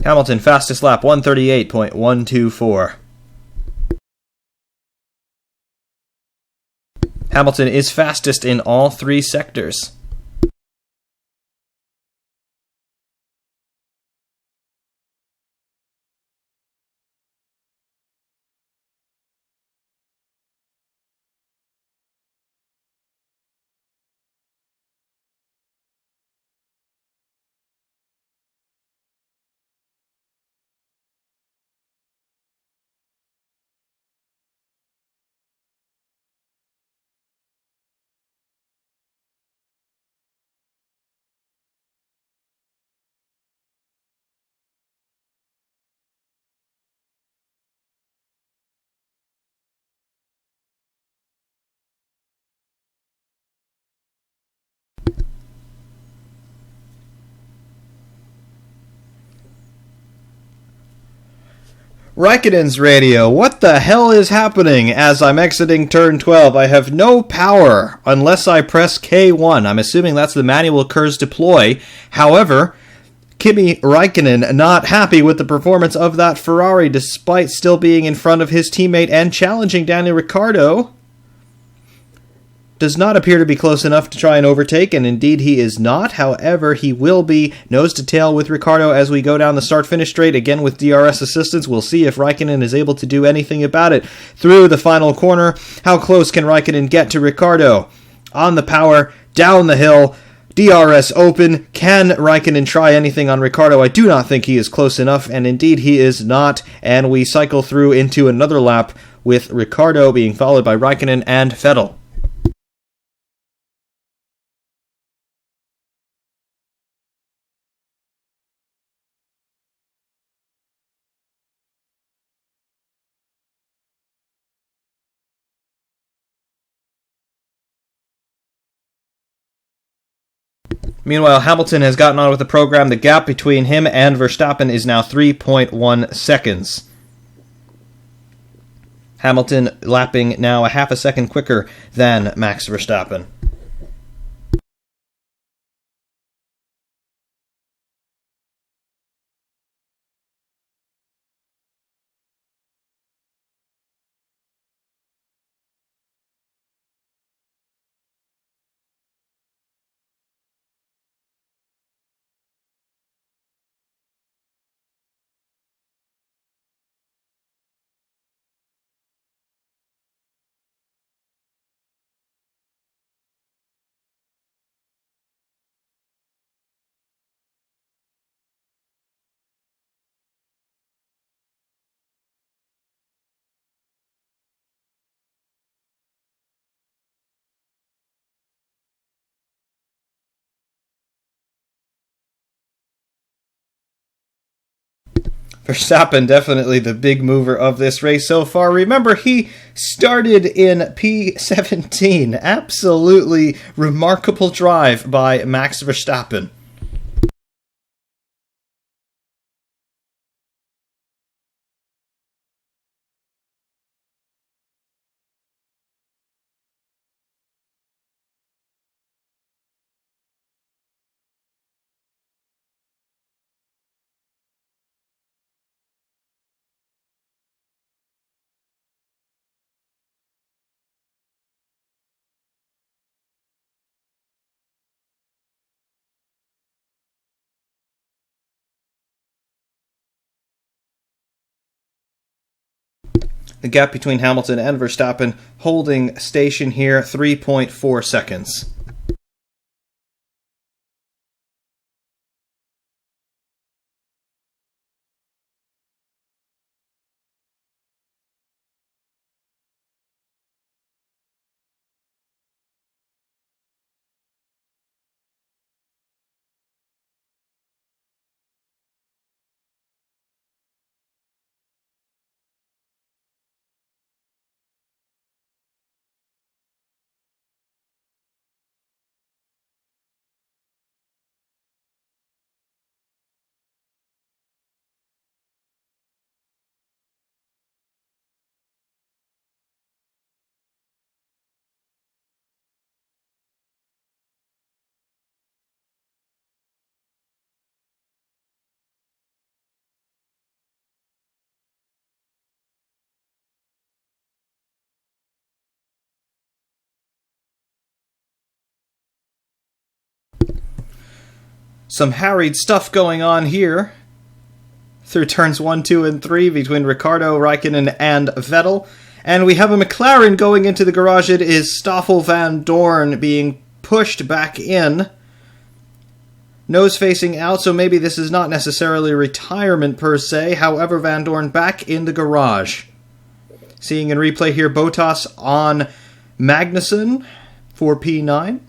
Hamilton, fastest lap, 138.124. Hamilton is fastest in all 3 sectors. Raikkonen's radio, what the hell is happening as I'm exiting turn 12? I have no power unless I press K1. I'm assuming that's the manual KERS deploy. However, Kimi Räikkönen not happy with the performance of that Ferrari despite still being in front of his teammate and challenging Daniel Ricciardo. Does not appear to be close enough to try and overtake, and indeed he is not. However, he will be nose to tail with Ricciardo as we go down the start-finish straight, again with DRS assistance. We'll see if Räikkönen is able to do anything about it. Through the final corner, how close can Räikkönen get to Ricciardo? On the power, down the hill, DRS open. Can Räikkönen try anything on Ricciardo? I do not think he is close enough, and indeed he is not, and we cycle through into another lap with Ricciardo being followed by Räikkönen and Vettel. Meanwhile, Hamilton has gotten on with the program. The gap between him and Verstappen is now 3.1 seconds. Hamilton lapping now a half a second quicker than Max Verstappen. Verstappen, definitely the big mover of this race so far. Remember, he started in P17. Absolutely remarkable drive by Max Verstappen. The gap between Hamilton and Verstappen holding station here, 3.4 seconds. Some harried stuff going on here through turns 1, 2, and 3 between Ricciardo, Räikkönen, and Vettel. And we have a McLaren going into the garage. It is Stoffel Van Dorn being pushed back in. Nose facing out, so maybe this is not necessarily retirement per se. However, Van Dorn back in the garage. Seeing in replay here, Bottas on Magnussen for P9.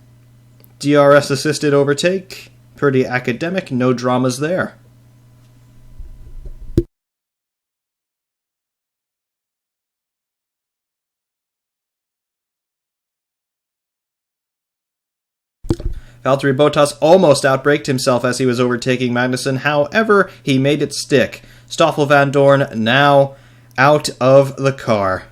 DRS assisted overtake. Pretty academic, no dramas there. Valtteri Bottas almost outbraked himself as he was overtaking Magnussen. However, he made it stick. Stoffel Van Dorn now out of the car.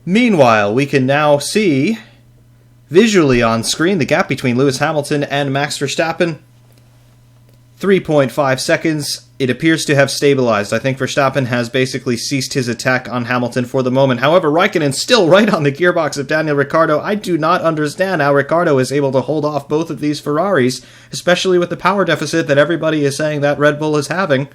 Meanwhile, we can now see visually on screen the gap between Lewis Hamilton and Max Verstappen. 3.5 seconds. It appears to have stabilized. I think Verstappen has basically ceased his attack on Hamilton for the moment. However, Raikkonen's still right on the gearbox of Daniel Ricciardo. I do not understand how Ricciardo is able to hold off both of these Ferraris, especially with the power deficit that everybody is saying that Red Bull is having.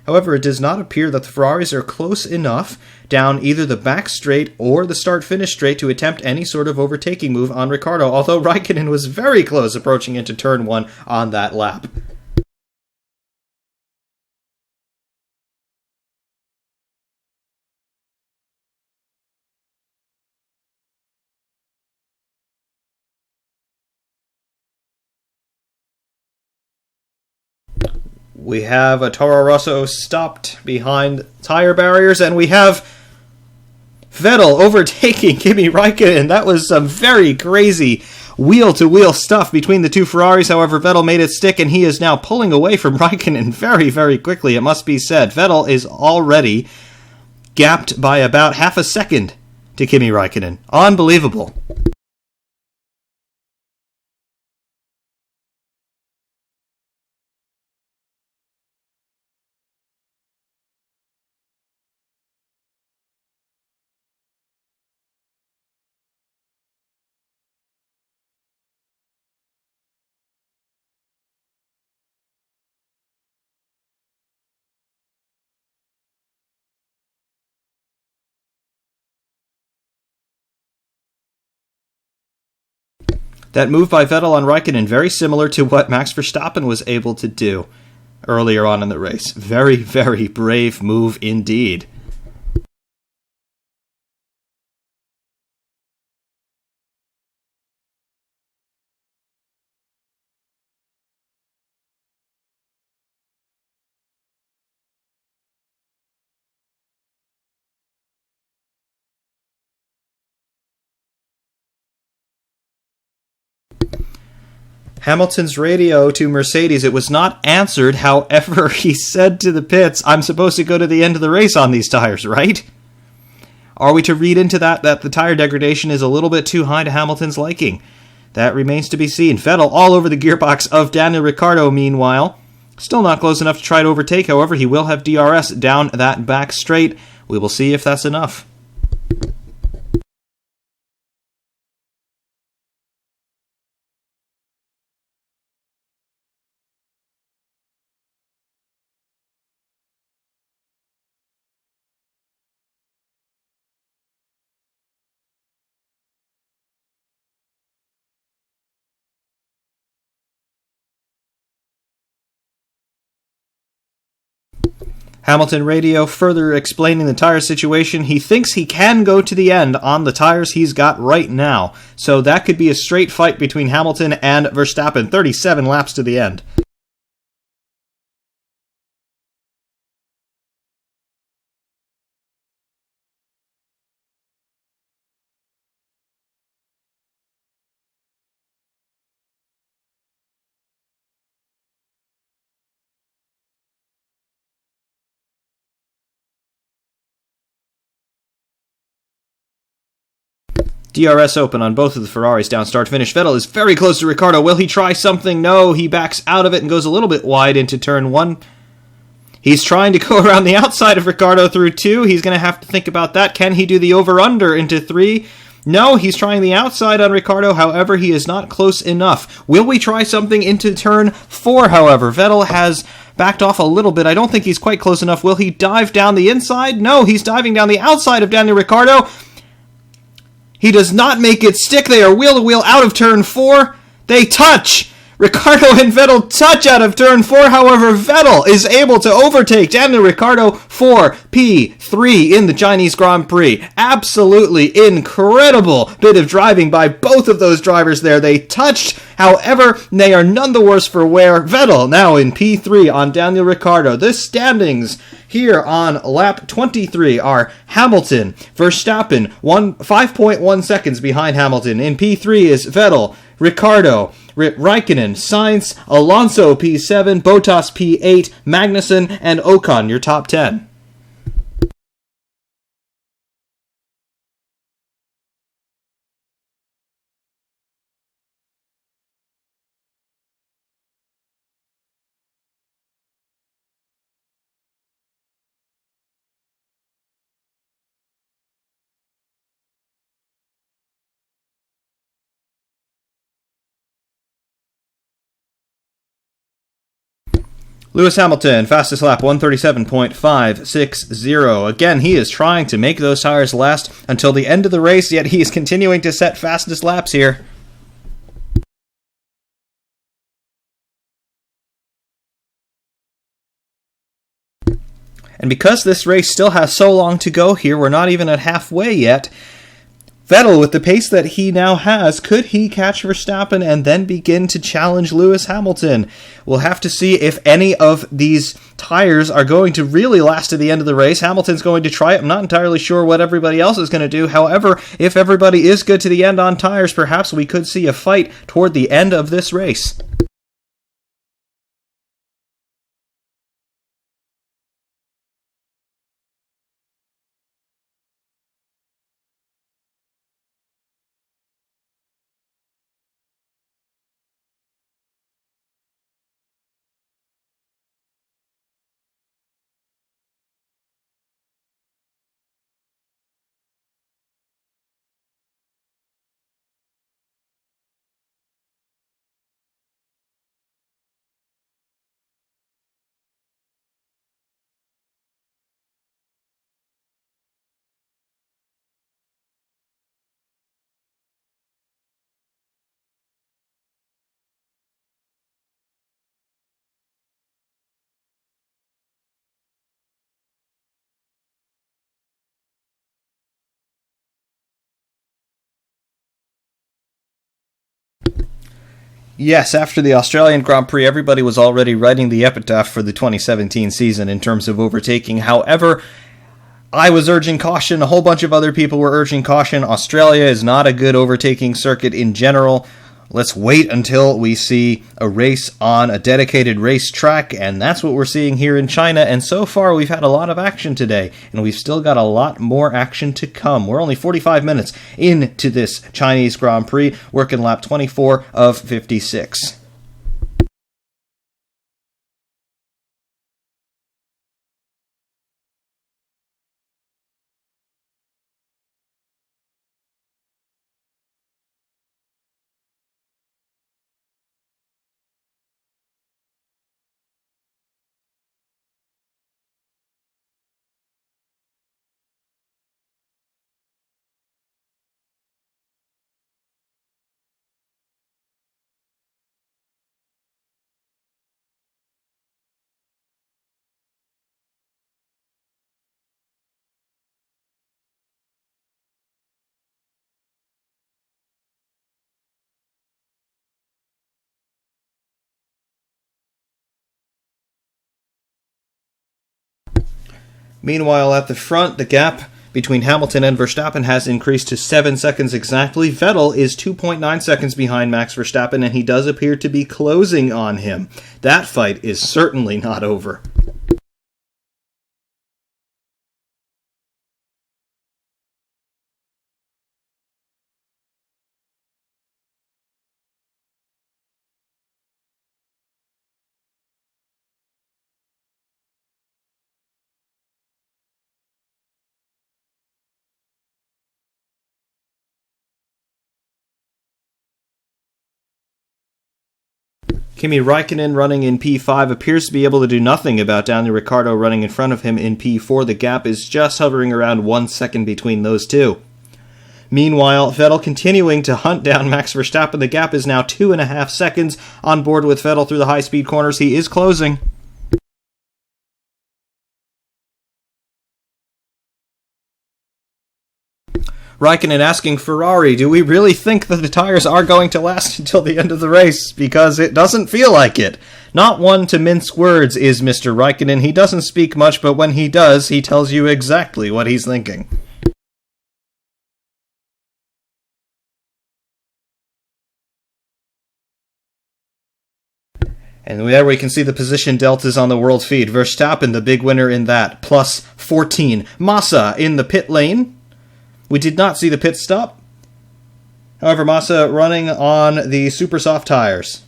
However, it does not appear that the Ferraris are close enough down either the back straight or the start-finish straight to attempt any sort of overtaking move on Ricciardo, although Raikkonen was very close approaching into turn 1 on that lap. We have a Toro Rosso stopped behind tire barriers, and we have Vettel overtaking Kimi Raikkonen. That was some very crazy wheel-to-wheel stuff between the two Ferraris. However, Vettel made it stick, and he is now pulling away from Raikkonen very, very quickly, it must be said. Vettel is already gapped by about half a second to Kimi Raikkonen. Unbelievable. That move by Vettel on Raikkonen, very similar to what Max Verstappen was able to do earlier on in the race. Very, very brave move indeed. Hamilton's radio to Mercedes, it was not answered. However, he said to the pits, I'm supposed to go to the end of the race on these tires, right? Are we to read into that the tire degradation is a little bit too high to Hamilton's liking? That remains to be seen. Vettel all over the gearbox of Daniel Ricciardo, meanwhile. Still not close enough to try to overtake, however, he will have DRS down that back straight. We will see if that's enough. Hamilton radio further explaining the tire situation. He thinks he can go to the end on the tires he's got right now. So that could be a straight fight between Hamilton and Verstappen. 37 laps to the end. DRS open on both of the Ferraris down start finish. Vettel is very close to Ricciardo. Will he try something? No, he backs out of it and goes a little bit wide into turn 1. He's trying to go around the outside of Ricciardo through 2. He's going to have to think about that. Can he do the over-under into 3? No, he's trying the outside on Ricciardo. However, he is not close enough. Will we try something into turn 4, however? Vettel has backed off a little bit. I don't think he's quite close enough. Will he dive down the inside? No, he's diving down the outside of Daniel Ricciardo. He does not make it stick. They are wheel-to-wheel out of turn 4. They touch. Ricciardo and Vettel touch out of turn 4. However, Vettel is able to overtake Daniel Ricciardo for P3 in the Chinese Grand Prix. Absolutely incredible bit of driving by both of those drivers there. They touched. However, they are none the worse for wear. Vettel now in P3 on Daniel Ricciardo. The standings here on lap 23 are Hamilton, Verstappen, 5.1 seconds behind Hamilton. In P3 is Vettel, Ricciardo, Raikkonen, Sainz, Alonso P7, Bottas P8, Magnussen, and Ocon, your top 10. Lewis Hamilton, fastest lap, 137.560. Again, he is trying to make those tires last until the end of the race, yet he is continuing to set fastest laps here. And because this race still has so long to go here, we're not even at halfway yet, Vettel, with the pace that he now has, could he catch Verstappen and then begin to challenge Lewis Hamilton? We'll have to see if any of these tires are going to really last to the end of the race. Hamilton's going to try it. I'm not entirely sure what everybody else is going to do. However, if everybody is good to the end on tires, perhaps we could see a fight toward the end of this race. Yes, after the Australian Grand Prix, everybody was already writing the epitaph for the 2017 season in terms of overtaking. However, I was urging caution. A whole bunch of other people were urging caution. Australia is not a good overtaking circuit in general. Let's wait until we see a race on a dedicated race track, and that's what we're seeing here in China. And so far, we've had a lot of action today, and we've still got a lot more action to come. We're only 45 minutes into this Chinese Grand Prix, working lap 24 of 56. Meanwhile, at the front, the gap between Hamilton and Verstappen has increased to 7 seconds exactly. Vettel is 2.9 seconds behind Max Verstappen, and he does appear to be closing on him. That fight is certainly not over. Kimi Raikkonen, running in P5, appears to be able to do nothing about Daniel Ricciardo running in front of him in P4. The gap is just hovering around 1 second between those two. Meanwhile, Vettel continuing to hunt down Max Verstappen. The gap is now 2.5 seconds. On board with Vettel through the high-speed corners. He is closing. Raikkonen asking Ferrari, do we really think that the tires are going to last until the end of the race? Because it doesn't feel like it. Not one to mince words is Mr. Raikkonen. He doesn't speak much, but when he does, he tells you exactly what he's thinking. And there we can see the position deltas on the world feed. Verstappen, the big winner in that, plus 14. Massa in the pit lane. We did not see the pit stop. However, Massa running on the super soft tires.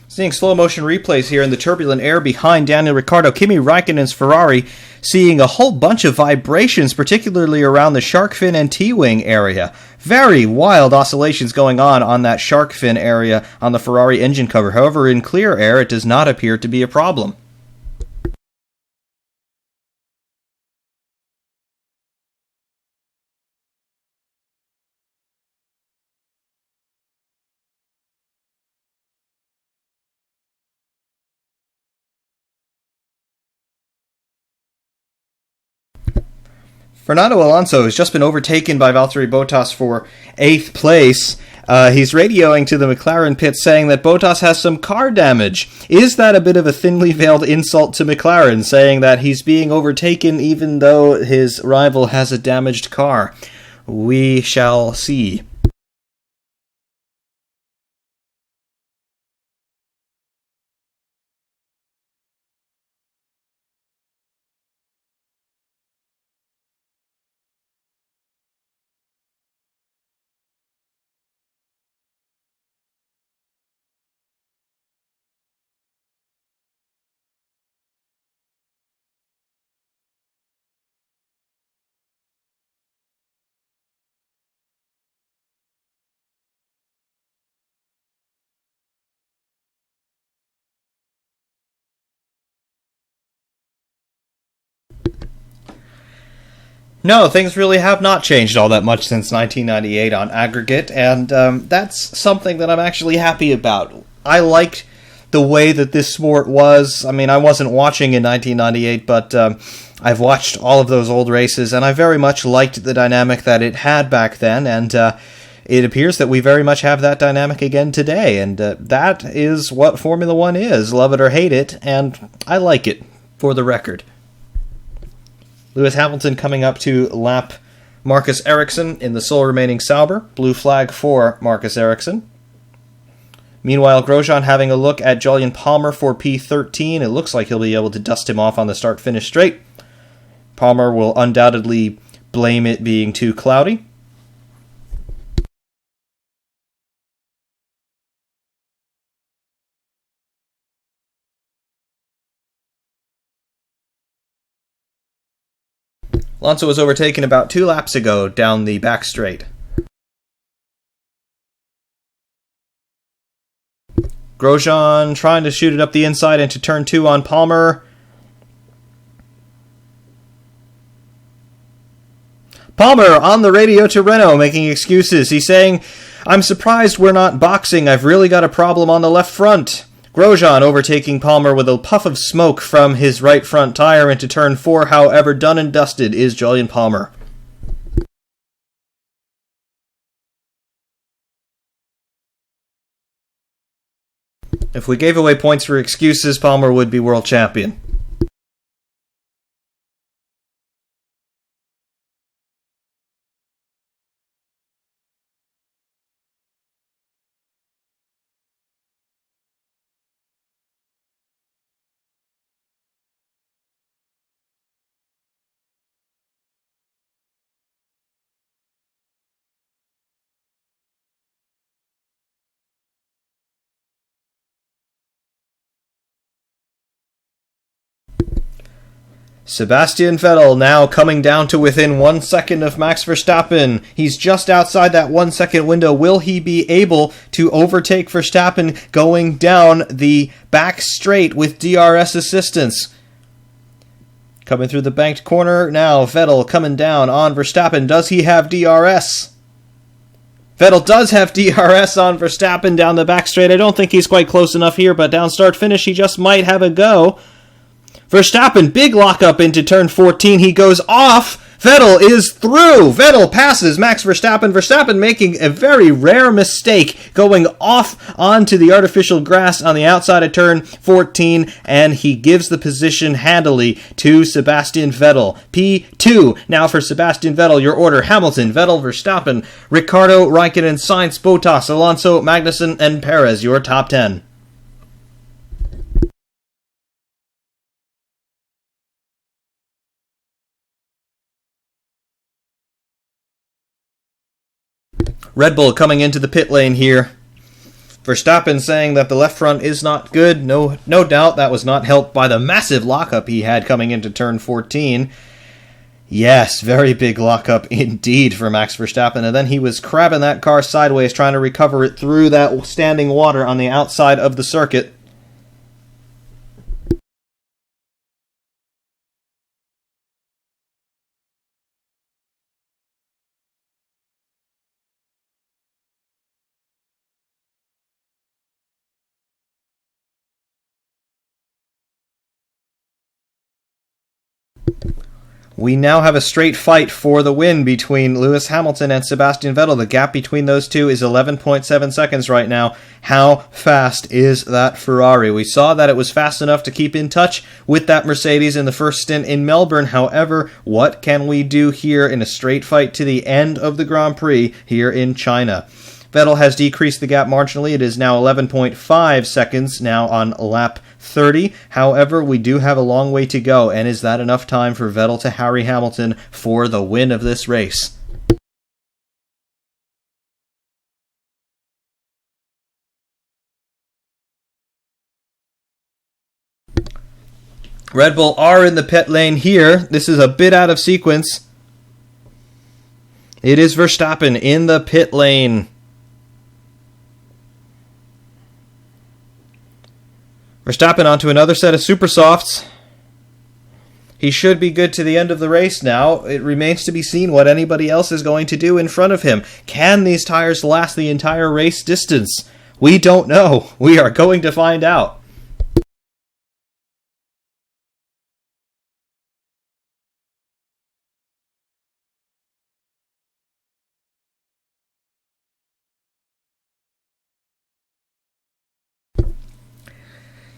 Seeing slow motion replays here in the turbulent air behind Daniel Ricciardo, Kimi Räikkönen's Ferrari seeing a whole bunch of vibrations, particularly around the shark fin and T-wing area. Very wild oscillations going on that shark fin area on the Ferrari engine cover. However, in clear air, it does not appear to be a problem. Fernando Alonso has just been overtaken by Valtteri Bottas for 8th place. He's radioing to the McLaren pit saying that Bottas has some car damage. Is that a bit of a thinly veiled insult to McLaren, saying that he's being overtaken even though his rival has a damaged car? We shall see. No, things really have not changed all that much since 1998 on aggregate, and that's something that I'm actually happy about. I liked the way that this sport was. I mean, I wasn't watching in 1998, but I've watched all of those old races, and I very much liked the dynamic that it had back then, and it appears that we very much have that dynamic again today, and that is what Formula One is, love it or hate it, and I like it, for the record. Lewis Hamilton coming up to lap Marcus Ericsson in the sole remaining Sauber. Blue flag for Marcus Ericsson. Meanwhile, Grosjean having a look at Jolyon Palmer for P13. It looks like he'll be able to dust him off on the start-finish straight. Palmer will undoubtedly blame it being too cloudy. Alonso was overtaken about 2 laps ago down the back straight. Grosjean trying to shoot it up the inside into turn 2 on Palmer. Palmer on the radio to Renault making excuses. He's saying, "I'm surprised we're not boxing. I've really got a problem on the left front." Grosjean overtaking Palmer with a puff of smoke from his right front tire into turn 4. However, done and dusted is Jolyon Palmer. If we gave away points for excuses, Palmer would be world champion. Sebastian Vettel now coming down to within 1 second of Max Verstappen. He's just outside that 1 second window. Will he be able to overtake Verstappen going down the back straight with DRS assistance? Coming through the banked corner now, Vettel coming down on Verstappen. Does he have DRS? Vettel does have DRS on Verstappen down the back straight. I don't think he's quite close enough here, but down start finish he just might have a go. Verstappen, big lockup into turn 14. He goes off. Vettel is through. Vettel passes Max Verstappen. Verstappen making a very rare mistake, going off onto the artificial grass on the outside of turn 14, and he gives the position handily to Sebastian Vettel. P2 now for Sebastian Vettel. Your order: Hamilton, Vettel, Verstappen, Ricciardo, Raikkonen, Sainz, Bottas, Alonso, Magnussen, and Perez. Your top 10. Red Bull coming into the pit lane here. Verstappen saying that the left front is not good. No doubt that was not helped by the massive lockup he had coming into turn 14. Yes, very big lockup indeed for Max Verstappen. And then he was crabbing that car sideways, trying to recover it through that standing water on the outside of the circuit. We now have a straight fight for the win between Lewis Hamilton and Sebastian Vettel. The gap between those two is 11.7 seconds right now. How fast is that Ferrari? We saw that it was fast enough to keep in touch with that Mercedes in the first stint in Melbourne. However, what can we do here in a straight fight to the end of the Grand Prix here in China? Vettel has decreased the gap marginally. It is now 11.5 seconds now on lap 30. However, we do have a long way to go, and is that enough time for Vettel to harry Hamilton for the win of this race? Red Bull are in the pit lane here. This is a bit out of sequence. It is Verstappen in the pit lane. Verstappen onto another set of super softs. He should be good to the end of the race now. It remains to be seen what anybody else is going to do in front of him. Can these tires last the entire race distance? We don't know. We are going to find out.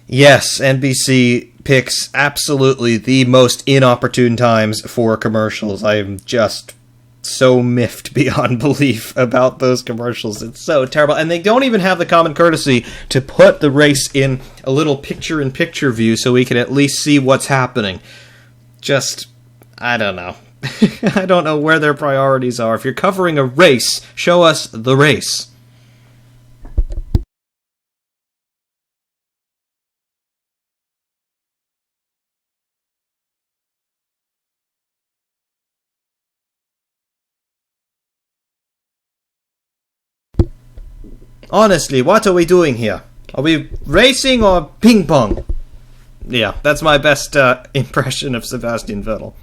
Yes, NBC picks absolutely the most inopportune times for commercials. I am just so miffed beyond belief about those commercials. It's so terrible. And they don't even have the common courtesy to put the race in a little picture-in-picture view so we can at least see what's happening. Just, I don't know. I don't know where their priorities are. If you're covering a race, show us the race. Honestly, what are we doing here? Are we racing or ping pong? Yeah, that's my best impression of Sebastian Vettel.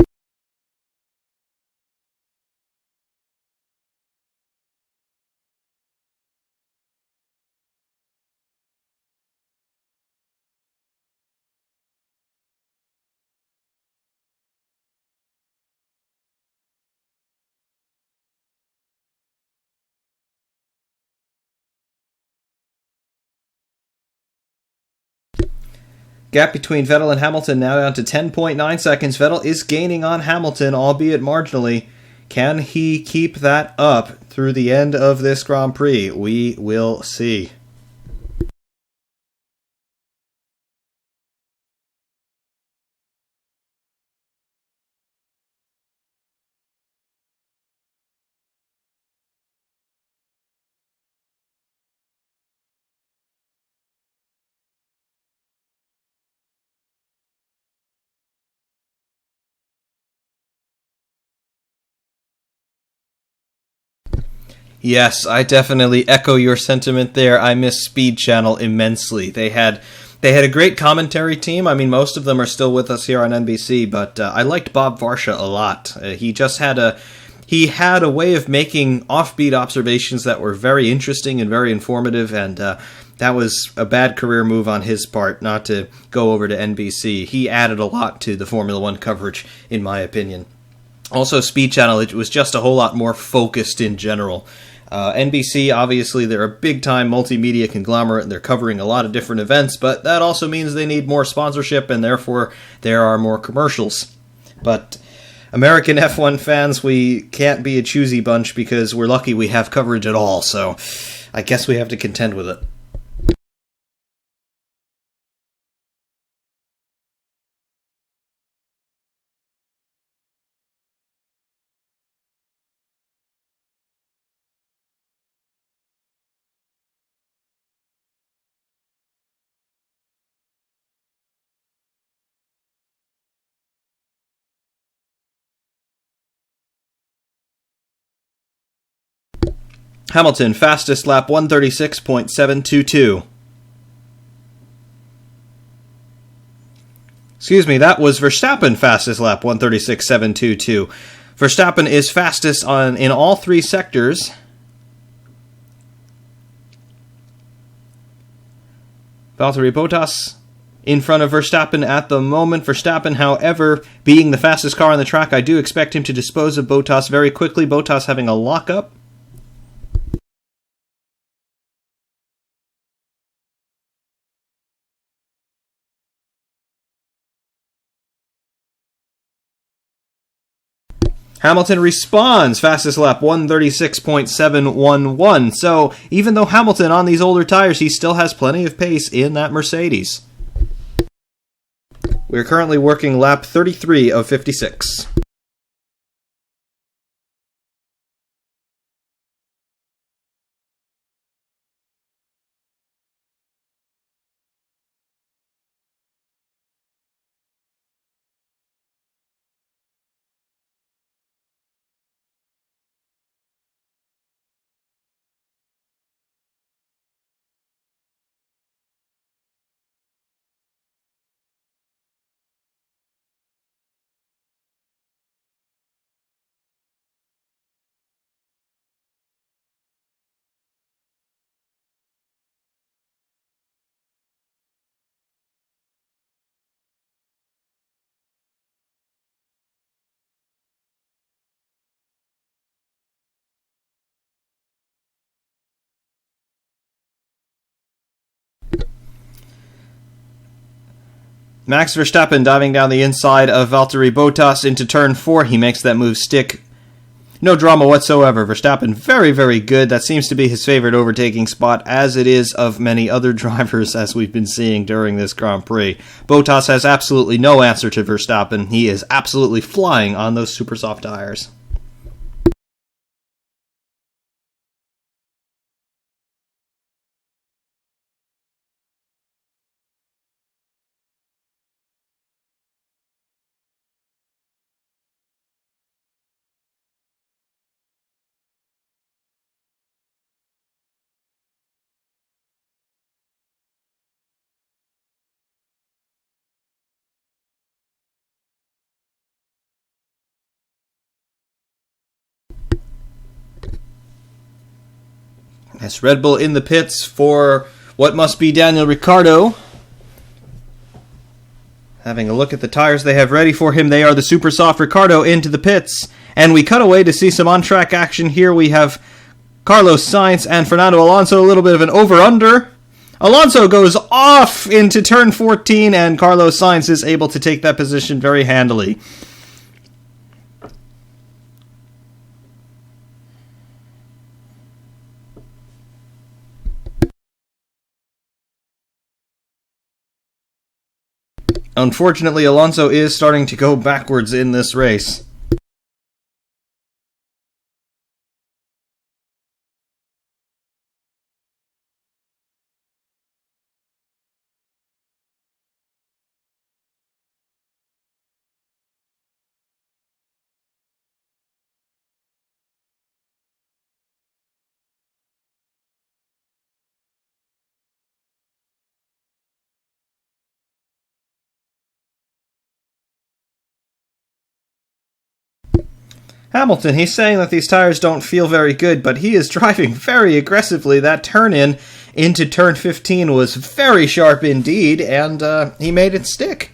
Gap between Vettel and Hamilton now down to 10.9 seconds. Vettel is gaining on Hamilton, albeit marginally. Can he keep that up through the end of this Grand Prix? We will see. Yes, I definitely echo your sentiment there. I miss Speed Channel immensely. They had a great commentary team. I mean, most of them are still with us here on NBC, but I liked Bob Varsha a lot. He he had a way of making offbeat observations that were very interesting and very informative, and that was a bad career move on his part, not to go over to NBC. He added a lot to the Formula One coverage, in my opinion. Also, Speed Channel, it was just a whole lot more focused in general. NBC, obviously, they're a big-time multimedia conglomerate, and they're covering a lot of different events, but that also means they need more sponsorship, and therefore there are more commercials. But American F1 fans, we can't be a choosy bunch because we're lucky we have coverage at all, so I guess we have to contend with it. Hamilton, fastest lap 136.722. Excuse me, that was Verstappen, fastest lap 136.722. Verstappen is fastest in all three sectors. Valtteri Bottas in front of Verstappen at the moment. Verstappen, however, being the fastest car on the track, I do expect him to dispose of Bottas very quickly. Bottas having a lockup. Hamilton responds, fastest lap 136.711. So even though Hamilton on these older tires, he still has plenty of pace in that Mercedes. We're currently working lap 33 of 56. Max Verstappen diving down the inside of Valtteri Bottas into turn 4. He makes that move stick. No drama whatsoever. Verstappen very, very good. That seems to be his favorite overtaking spot, as it is of many other drivers, as we've been seeing during this Grand Prix. Bottas has absolutely no answer to Verstappen. He is absolutely flying on those super soft tires. Yes, Red Bull in the pits for what must be Daniel Ricciardo. Having a look at the tires they have ready for him, they are the super soft. Ricciardo into the pits. And we cut away to see some on-track action here. We have Carlos Sainz and Fernando Alonso, a little bit of an over-under. Alonso goes off into turn 14, and Carlos Sainz is able to take that position very handily. Unfortunately, Alonso is starting to go backwards in this race. Hamilton, he's saying that these tires don't feel very good, but he is driving very aggressively. That turn-in into turn 15 was very sharp indeed, and he made it stick.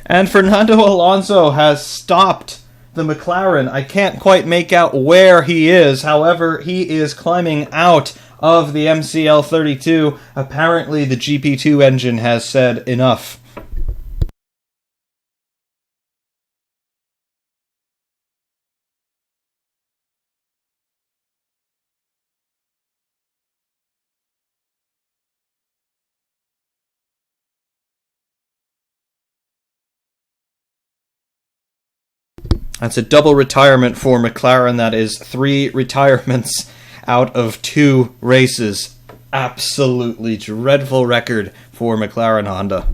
And Fernando Alonso has stopped the McLaren. I can't quite make out where he is. However, he is climbing out of the MCL32. Apparently, the GP2 engine has said enough. That's a double retirement for McLaren. That is 3 retirements out of 2 races. Absolutely dreadful record for McLaren Honda.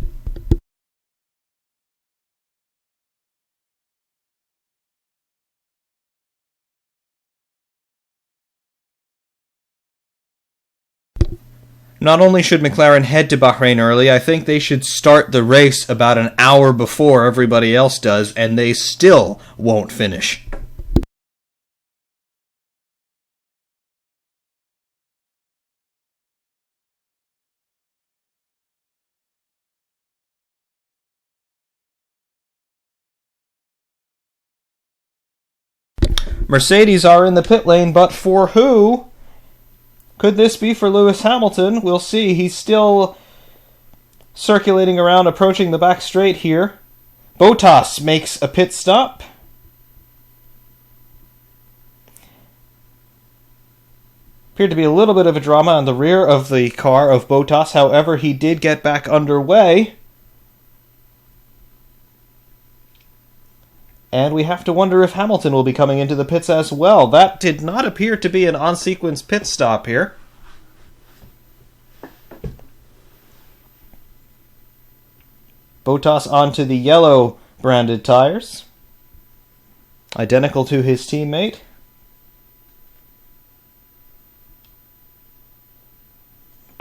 Not only should McLaren head to Bahrain early, I think they should start the race about an hour before everybody else does, and they still won't finish. Mercedes are in the pit lane, but for who? Could this be for Lewis Hamilton? We'll see. He's still circulating around, approaching the back straight here. Bottas makes a pit stop. Appeared to be a little bit of a drama on the rear of the car of Bottas. However, he did get back underway. And we have to wonder if Hamilton will be coming into the pits as well. That did not appear to be an on-sequence pit stop here. Bottas onto the yellow branded tires. Identical to his teammate.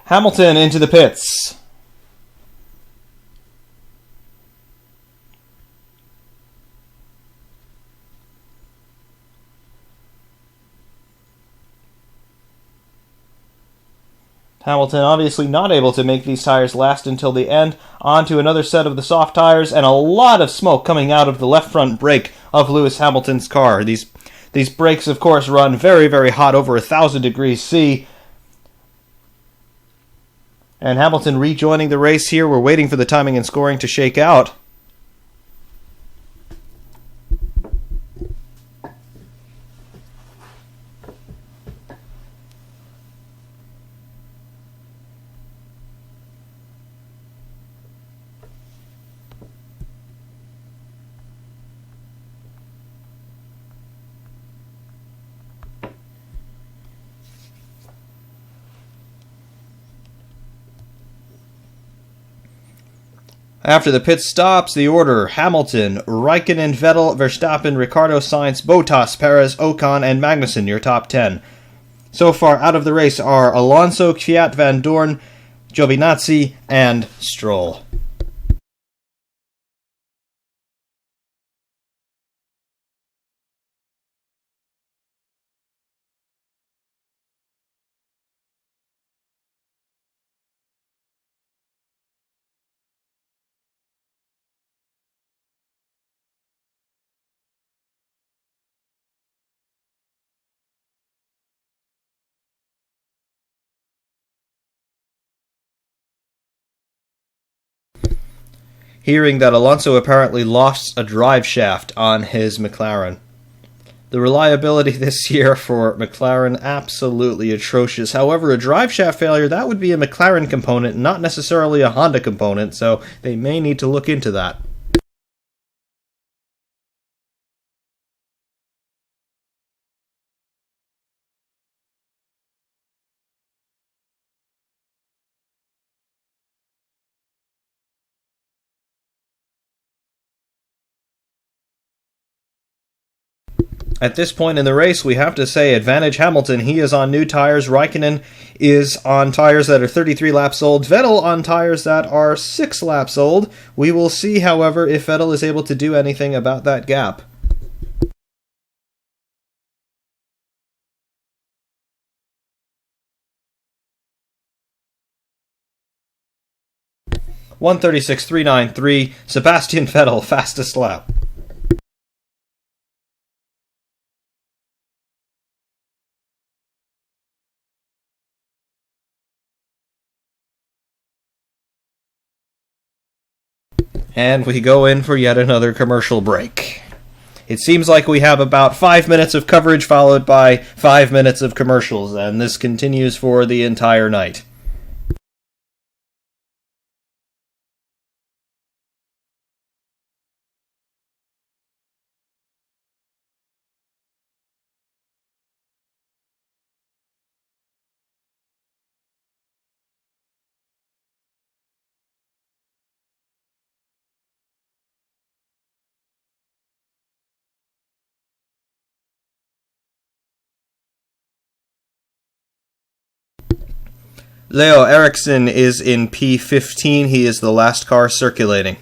Hamilton into the pits. Hamilton obviously not able to make these tires last until the end. On to another set of the soft tires, and a lot of smoke coming out of the left front brake of Lewis Hamilton's car. These brakes, of course, run very, very hot, over 1,000 degrees C. And Hamilton rejoining the race here. We're waiting for the timing and scoring to shake out. After the pit stops, the order: Hamilton, Raikkonen, Vettel, Verstappen, Ricciardo, Sainz, Bottas, Perez, Ocon, and Magnussen, your top 10. So far out of the race are Alonso, Kvyat, Van Dorn, Giovinazzi, and Stroll. Hearing that Alonso apparently lost a drive shaft on his McLaren. The reliability this year for McLaren, absolutely atrocious. However, a drive shaft failure, that would be a McLaren component, not necessarily a Honda component, so they may need to look into that. At this point in the race, we have to say advantage Hamilton. He is on new tires. Raikkonen is on tires that are 33 laps old. Vettel on tires that are 6 laps old. We will see, however, if Vettel is able to do anything about that gap. .136.393, Sebastian Vettel, fastest lap. And we go in for yet another commercial break. It seems like we have about 5 minutes of coverage followed by 5 minutes of commercials, and this continues for the entire night. Leo Eriksson is in P15. He is the last car circulating.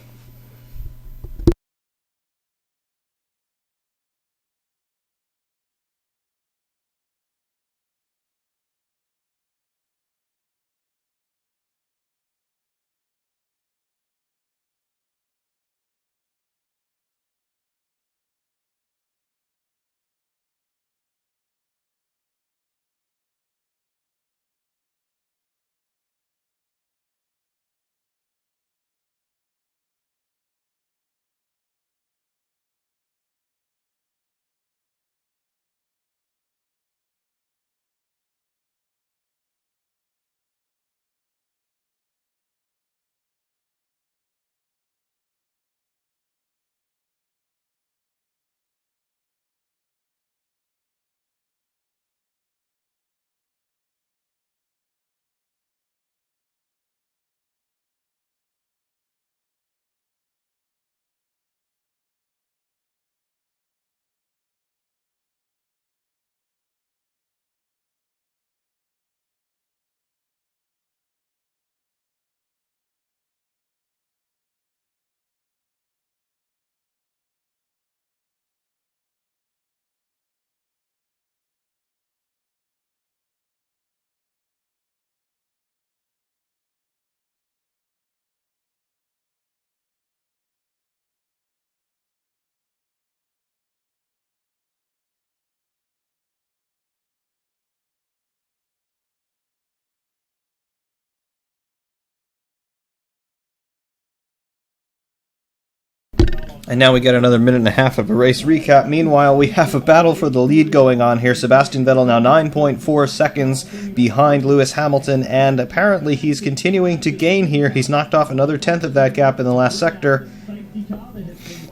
And now we get another minute and a half of a race recap. Meanwhile, we have a battle for the lead going on here. Sebastian Vettel now 9.4 seconds behind Lewis Hamilton, and apparently he's continuing to gain here. He's knocked off another tenth of that gap in the last sector.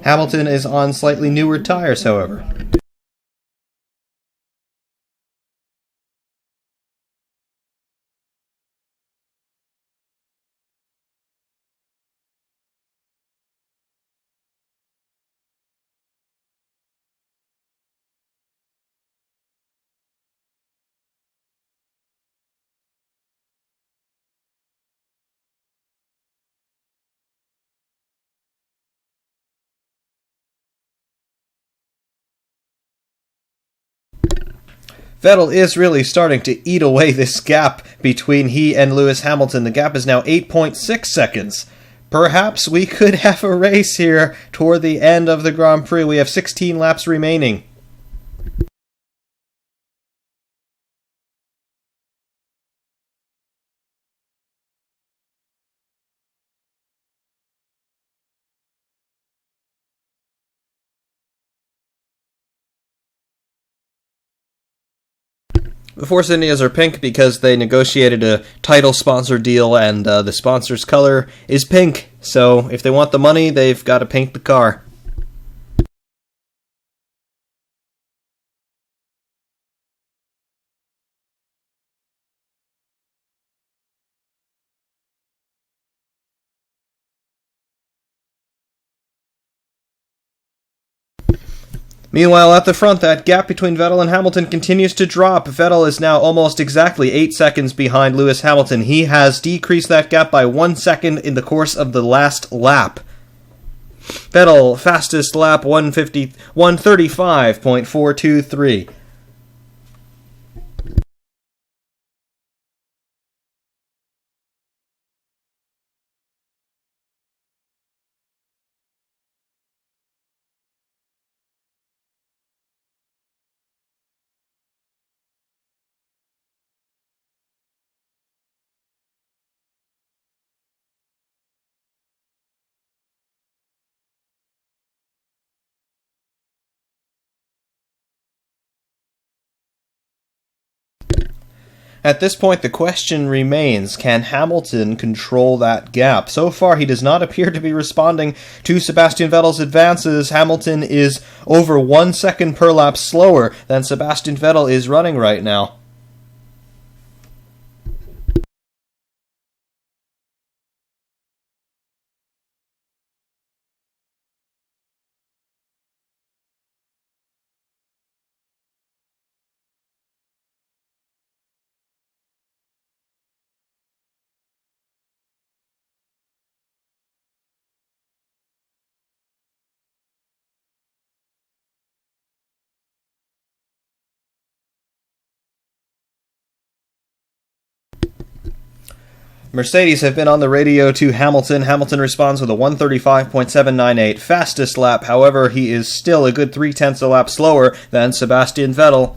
Hamilton is on slightly newer tires, however. Vettel is really starting to eat away this gap between he and Lewis Hamilton. The gap is now 8.6 seconds. Perhaps we could have a race here toward the end of the Grand Prix. We have 16 laps remaining. The Force Indias are pink because they negotiated a title sponsor deal, and the sponsor's color is pink. So if they want the money, they've got to paint the car. Meanwhile, at the front, that gap between Vettel and Hamilton continues to drop. Vettel is now almost exactly 8 seconds behind Lewis Hamilton. He has decreased that gap by 1 second in the course of the last lap. Vettel, fastest lap, 135.423. At this point, the question remains, can Hamilton control that gap? So far, he does not appear to be responding to Sebastian Vettel's advances. Hamilton is over 1 second per lap slower than Sebastian Vettel is running right now. Mercedes have been on the radio to Hamilton. Hamilton responds with a 135.798 fastest lap. However, he is still a good 0.3 a lap slower than Sebastian Vettel.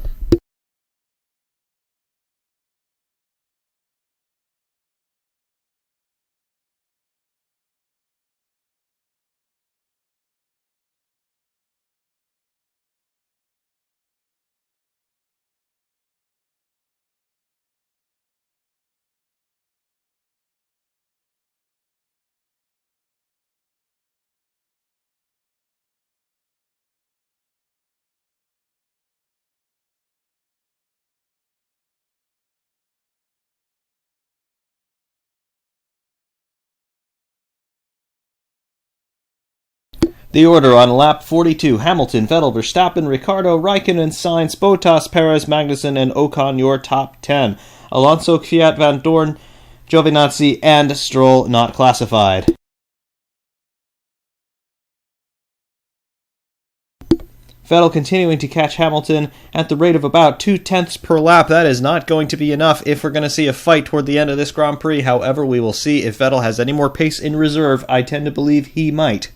The order on lap 42, Hamilton, Vettel, Verstappen, Ricciardo, Raikkonen, Sainz, Bottas, Perez, Magnussen, and Ocon your top 10. Alonso, Kvyat, Van Dorn, Giovinazzi, and Stroll not classified. Vettel continuing to catch Hamilton at the rate of about 0.2 per lap. That is not going to be enough if we're going to see a fight toward the end of this Grand Prix. However, we will see if Vettel has any more pace in reserve. I tend to believe he might.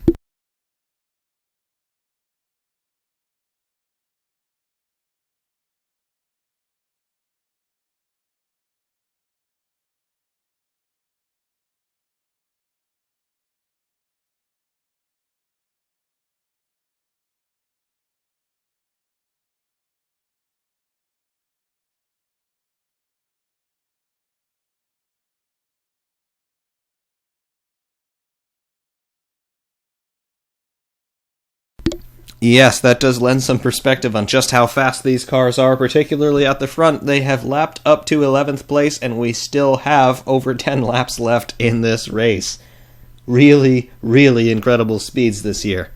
Yes, that does lend some perspective on just how fast these cars are, particularly at the front. They have lapped up to 11th place, and we still have over 10 laps left in this race. Really, really incredible speeds this year.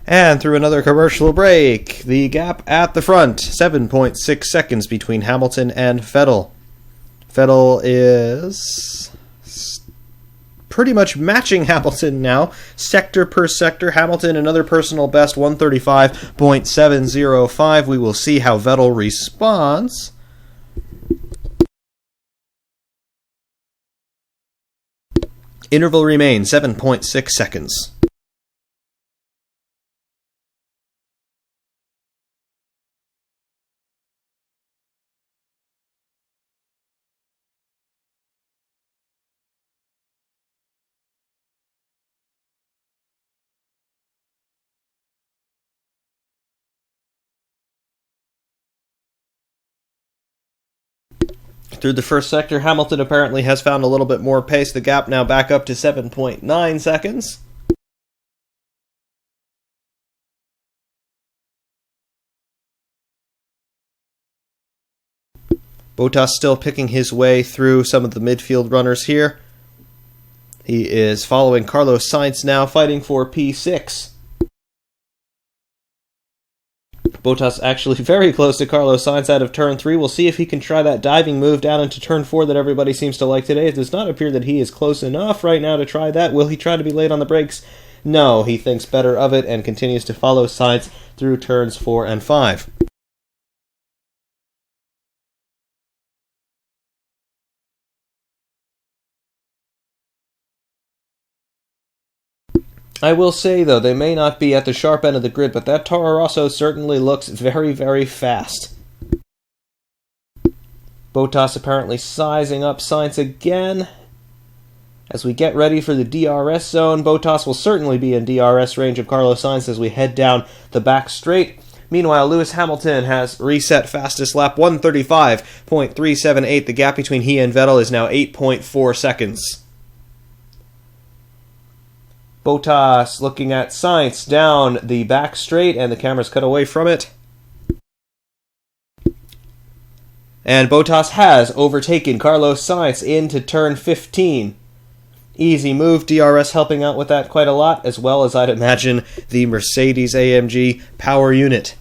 And through another commercial break, the gap at the front, 7.6 seconds between Hamilton and Vettel. Vettel is pretty much matching Hamilton now, sector per sector. Hamilton, another personal best, 135.705. We will see how Vettel responds. Interval remains 7.6 seconds. Through the first sector, Hamilton apparently has found a little bit more pace. The gap now back up to 7.9 seconds. Bottas still picking his way through some of the midfield runners here. He is following Carlos Sainz now, fighting for P6. Bottas actually very close to Carlos Sainz out of turn 3. We'll see if he can try that diving move down into turn 4 that everybody seems to like today. It does not appear that he is close enough right now to try that. Will he try to be late on the brakes? No, he thinks better of it and continues to follow Sainz through turns 4 and 5. I will say, though, they may not be at the sharp end of the grid, but that Toro Rosso certainly looks very, very fast. Bottas apparently sizing up Sainz again. As we get ready for the DRS zone, Bottas will certainly be in DRS range of Carlos Sainz as we head down the back straight. Meanwhile, Lewis Hamilton has reset fastest lap, 1:35.378. The gap between he and Vettel is now 8.4 seconds. Bottas looking at Sainz down the back straight, and the camera's cut away from it. And Bottas has overtaken Carlos Sainz into turn 15. Easy move, DRS helping out with that quite a lot, as well as I'd imagine the Mercedes-AMG power unit.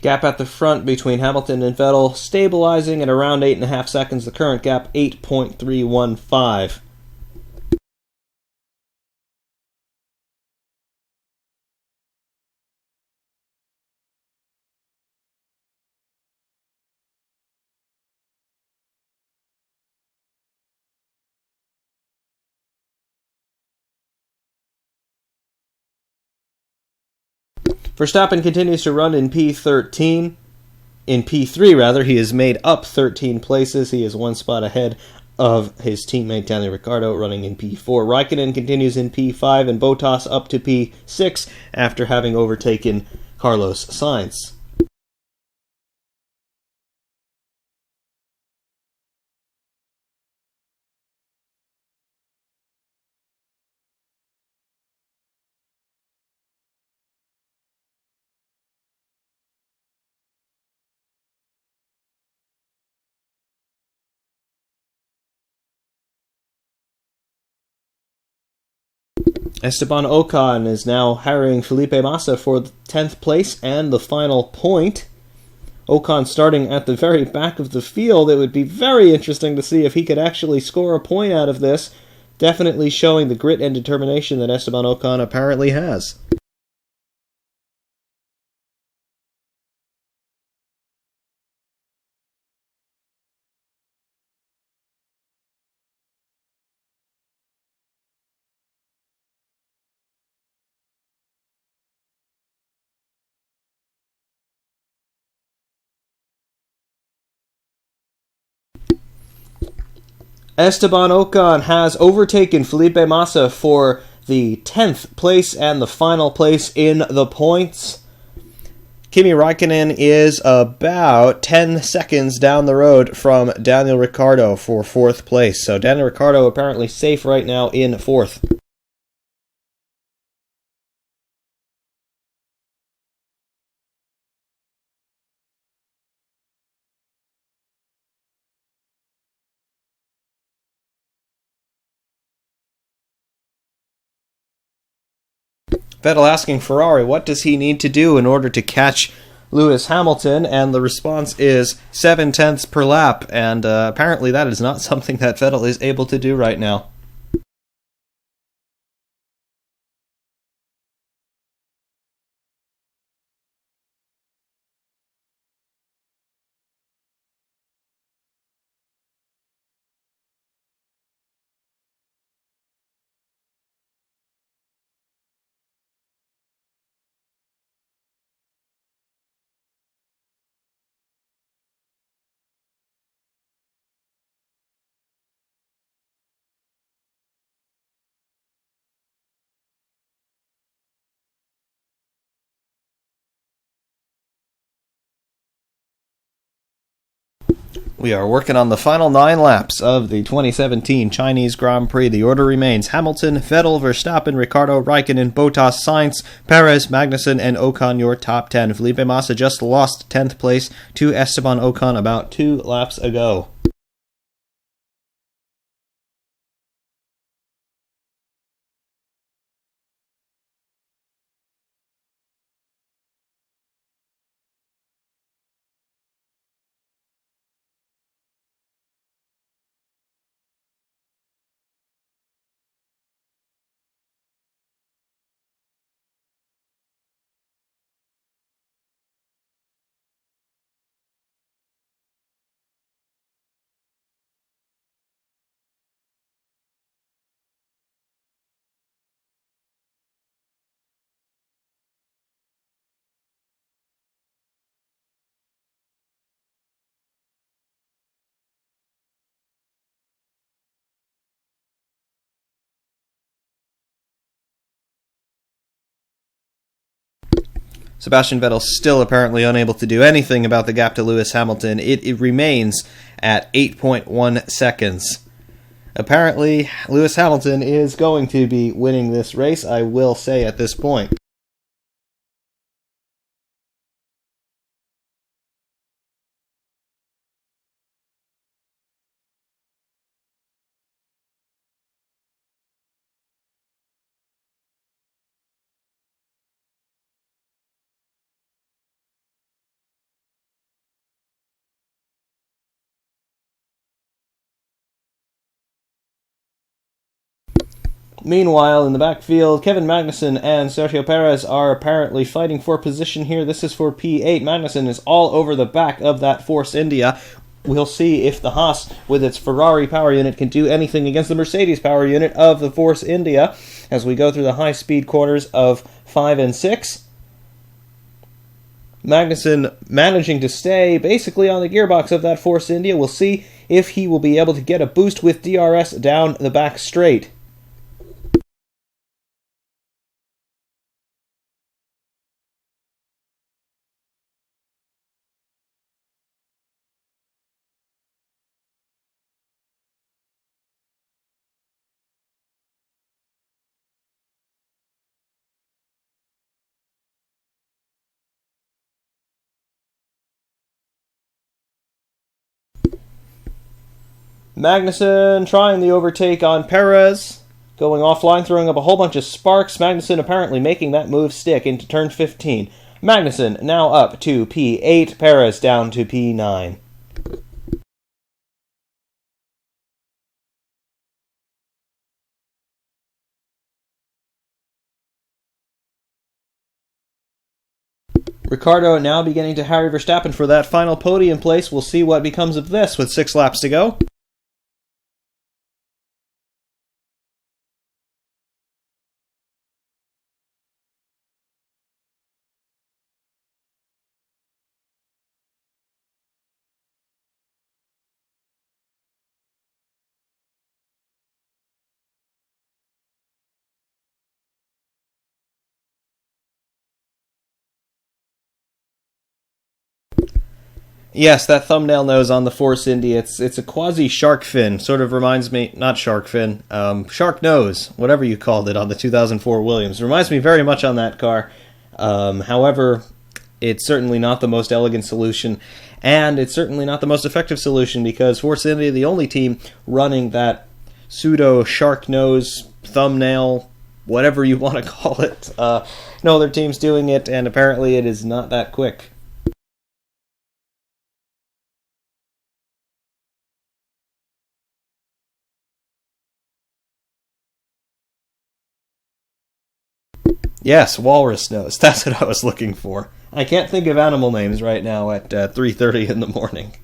Gap at the front between Hamilton and Vettel stabilizing at around 8.5 seconds. The current gap, 8.315. Verstappen continues to run in P13. In P3, rather, he has made up 13 places. He is one spot ahead of his teammate Daniel Ricciardo running in P4. Raikkonen continues in P5 and Bottas up to P6 after having overtaken Carlos Sainz. Esteban Ocon is now harrying Felipe Massa for the 10th place and the final point. Ocon starting at the very back of the field. It would be very interesting to see if he could actually score a point out of this. Definitely showing the grit and determination that Esteban Ocon apparently has. Esteban Ocon has overtaken Felipe Massa for the 10th place and the final place in the points. Kimi Raikkonen is about 10 seconds down the road from Daniel Ricciardo for 4th place. So Daniel Ricciardo apparently safe right now in 4th. Vettel asking Ferrari, what does he need to do in order to catch Lewis Hamilton, and the response is 0.7 per lap, and apparently that is not something that Vettel is able to do right now. We are working on the final 9 laps of the 2017 Chinese Grand Prix. The order remains Hamilton, Vettel, Verstappen, Ricciardo, Raikkonen, Bottas, Sainz, Perez, Magnussen, and Ocon, your top 10. Felipe Massa just lost 10th place to Esteban Ocon about 2 laps ago. Sebastian Vettel still apparently unable to do anything about the gap to Lewis Hamilton. It remains at 8.1 seconds. Apparently, Lewis Hamilton is going to be winning this race, I will say at this point. Meanwhile, in the backfield, Kevin Magnussen and Sergio Perez are apparently fighting for position here. This is for P8. Magnussen is all over the back of that Force India. We'll see if the Haas, with its Ferrari power unit, can do anything against the Mercedes power unit of the Force India as we go through the high-speed corners of 5 and 6. Magnussen managing to stay basically on the gearbox of that Force India. We'll see if he will be able to get a boost with DRS down the back straight. Magnussen trying the overtake on Perez, going offline, throwing up a whole bunch of sparks. Magnussen apparently making that move stick into turn 15. Magnussen now up to P8, Perez down to P9. Ricciardo now beginning to harry Verstappen for that final podium place. We'll see what becomes of this with 6 laps to go. Yes, that thumbnail nose on the Force Indy, it's a quasi-shark fin. Sort of reminds me, not shark fin, shark nose, whatever you called it on the 2004 Williams. Reminds me very much on that car. However, it's certainly not the most elegant solution, and it's certainly not the most effective solution because Force Indy, the only team running that pseudo-shark nose thumbnail, whatever you want to call it. No other team's doing it, and apparently it is not that quick. Yes, walrus nose. That's what I was looking for. I can't think of animal names right now at 3:30 in the morning.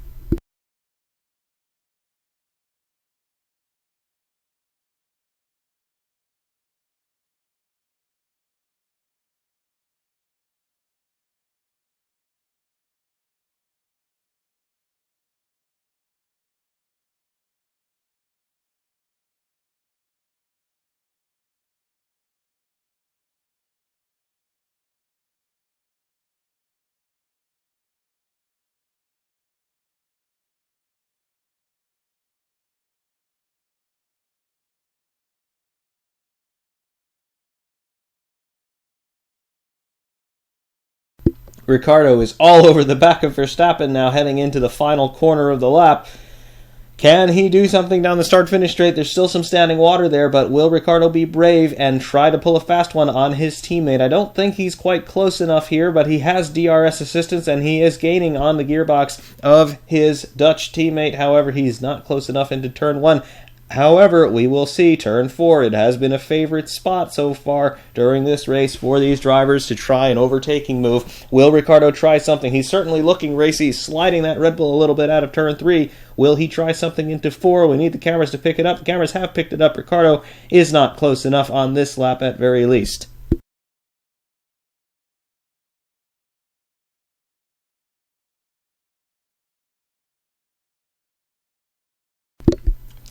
Ricciardo is all over the back of Verstappen now, heading into the final corner of the lap. Can he do something down the start-finish straight? There's still some standing water there, but will Ricciardo be brave and try to pull a fast one on his teammate? I don't think he's quite close enough here, but he has DRS assistance, and he is gaining on the gearbox of his Dutch teammate. However, he's not close enough into turn 1. However, we will see turn 4. It has been a favorite spot so far during this race for these drivers to try an overtaking move. Will Ricciardo try something? He's certainly looking racy, sliding that Red Bull a little bit out of turn 3. Will he try something into 4? We need the cameras to pick it up. The cameras have picked it up. Ricciardo is not close enough on this lap at very least.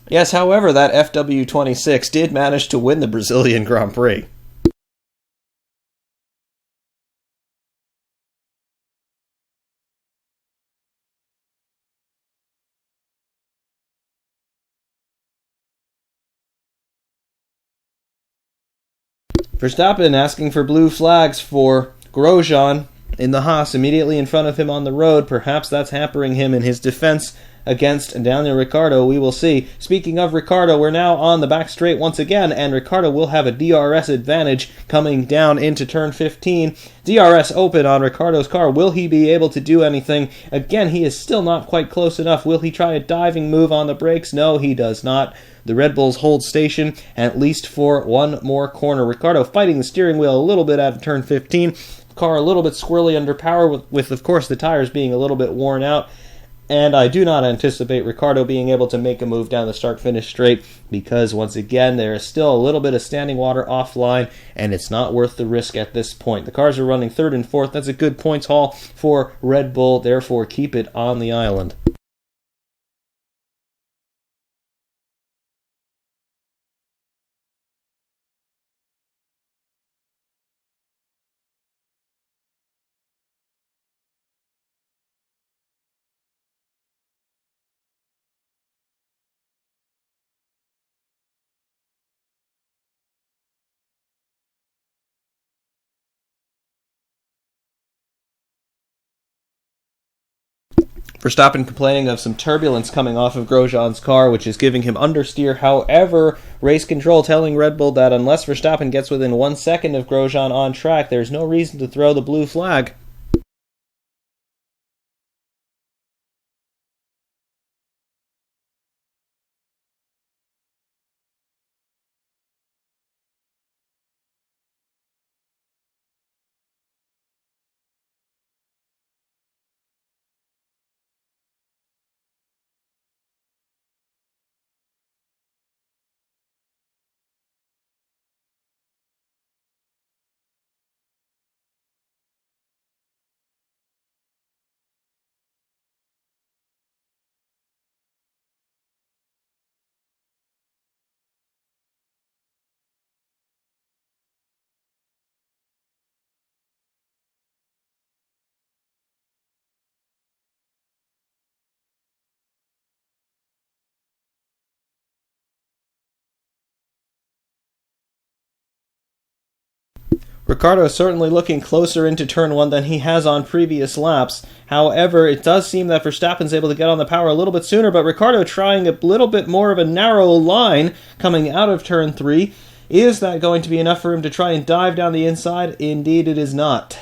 Yes, however, that FW26 did manage to win the Brazilian Grand Prix. Verstappen asking for blue flags for Grosjean in the Haas immediately in front of him on the road. Perhaps that's hampering him in his defense against Daniel Ricciardo. We will see. Speaking of Ricciardo, we're now on the back straight once again, and Ricciardo will have a DRS advantage coming down into turn 15. DRS open on Ricciardo's car. Will he be able to do anything? Again, he is still not quite close enough. Will he try a diving move on the brakes? No, he does not. The Red Bulls hold station, at least for one more corner. Ricciardo fighting the steering wheel a little bit out of turn 15. Car a little bit squirrely under power, with of course, the tires being a little bit worn out. And I do not anticipate Ricciardo being able to make a move down the start-finish straight because, once again, there is still a little bit of standing water offline, and it's not worth the risk at this point. The cars are running 3rd and 4th. That's a good points haul for Red Bull. Therefore, keep it on the island. Verstappen complaining of some turbulence coming off of Grosjean's car, which is giving him understeer. However, race control telling Red Bull that unless Verstappen gets within 1 second of Grosjean on track, there's no reason to throw the blue flag. Ricciardo is certainly looking closer into turn 1 than he has on previous laps. However, it does seem that Verstappen's able to get on the power a little bit sooner, but Ricciardo trying a little bit more of a narrow line coming out of turn 3. Is that going to be enough for him to try and dive down the inside? Indeed, it is not.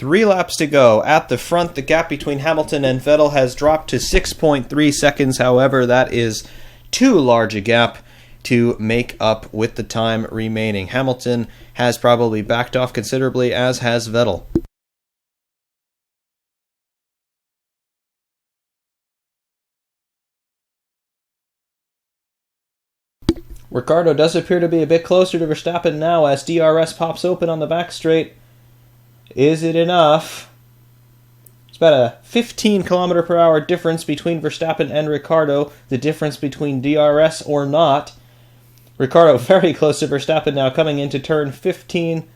3 laps to go. At the front, the gap between Hamilton and Vettel has dropped to 6.3 seconds. However, that is too large a gap to make up with the time remaining. Hamilton has probably backed off considerably, as has Vettel. Ricciardo does appear to be a bit closer to Verstappen now as DRS pops open on the back straight. Is it enough? It's about a 15 km per hour difference between Verstappen and Ricciardo. The difference between DRS or not. Ricciardo very close to Verstappen now coming into turn 15.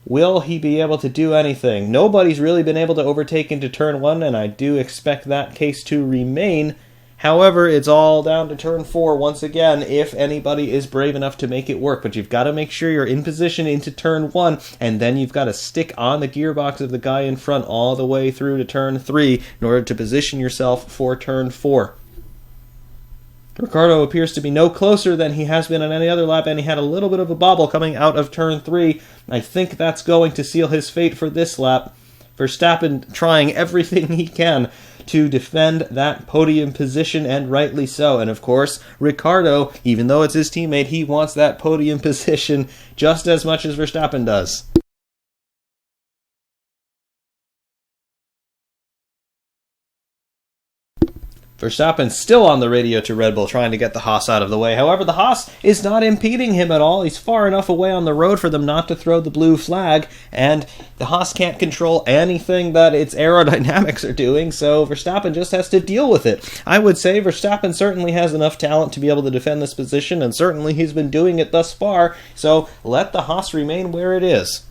Will he be able to do anything? Nobody's really been able to overtake into turn 1, and I do expect that case to remain. However, it's all down to turn 4 once again if anybody is brave enough to make it work. But you've got to make sure you're in position into turn 1, and then you've got to stick on the gearbox of the guy in front all the way through to turn 3 in order to position yourself for turn 4. Ricciardo appears to be no closer than he has been on any other lap, and he had a little bit of a bobble coming out of turn 3. I think that's going to seal his fate for this lap. Verstappen trying everything he can to defend that podium position, and rightly so. And of course, Ricciardo, even though it's his teammate, he wants that podium position just as much as Verstappen does. Verstappen still on the radio to Red Bull, trying to get the Haas out of the way. However, the Haas is not impeding him at all. He's far enough away on the road for them not to throw the blue flag, and the Haas can't control anything that its aerodynamics are doing, so Verstappen just has to deal with it. I would say Verstappen certainly has enough talent to be able to defend this position, and certainly he's been doing it thus far, so let the Haas remain where it is.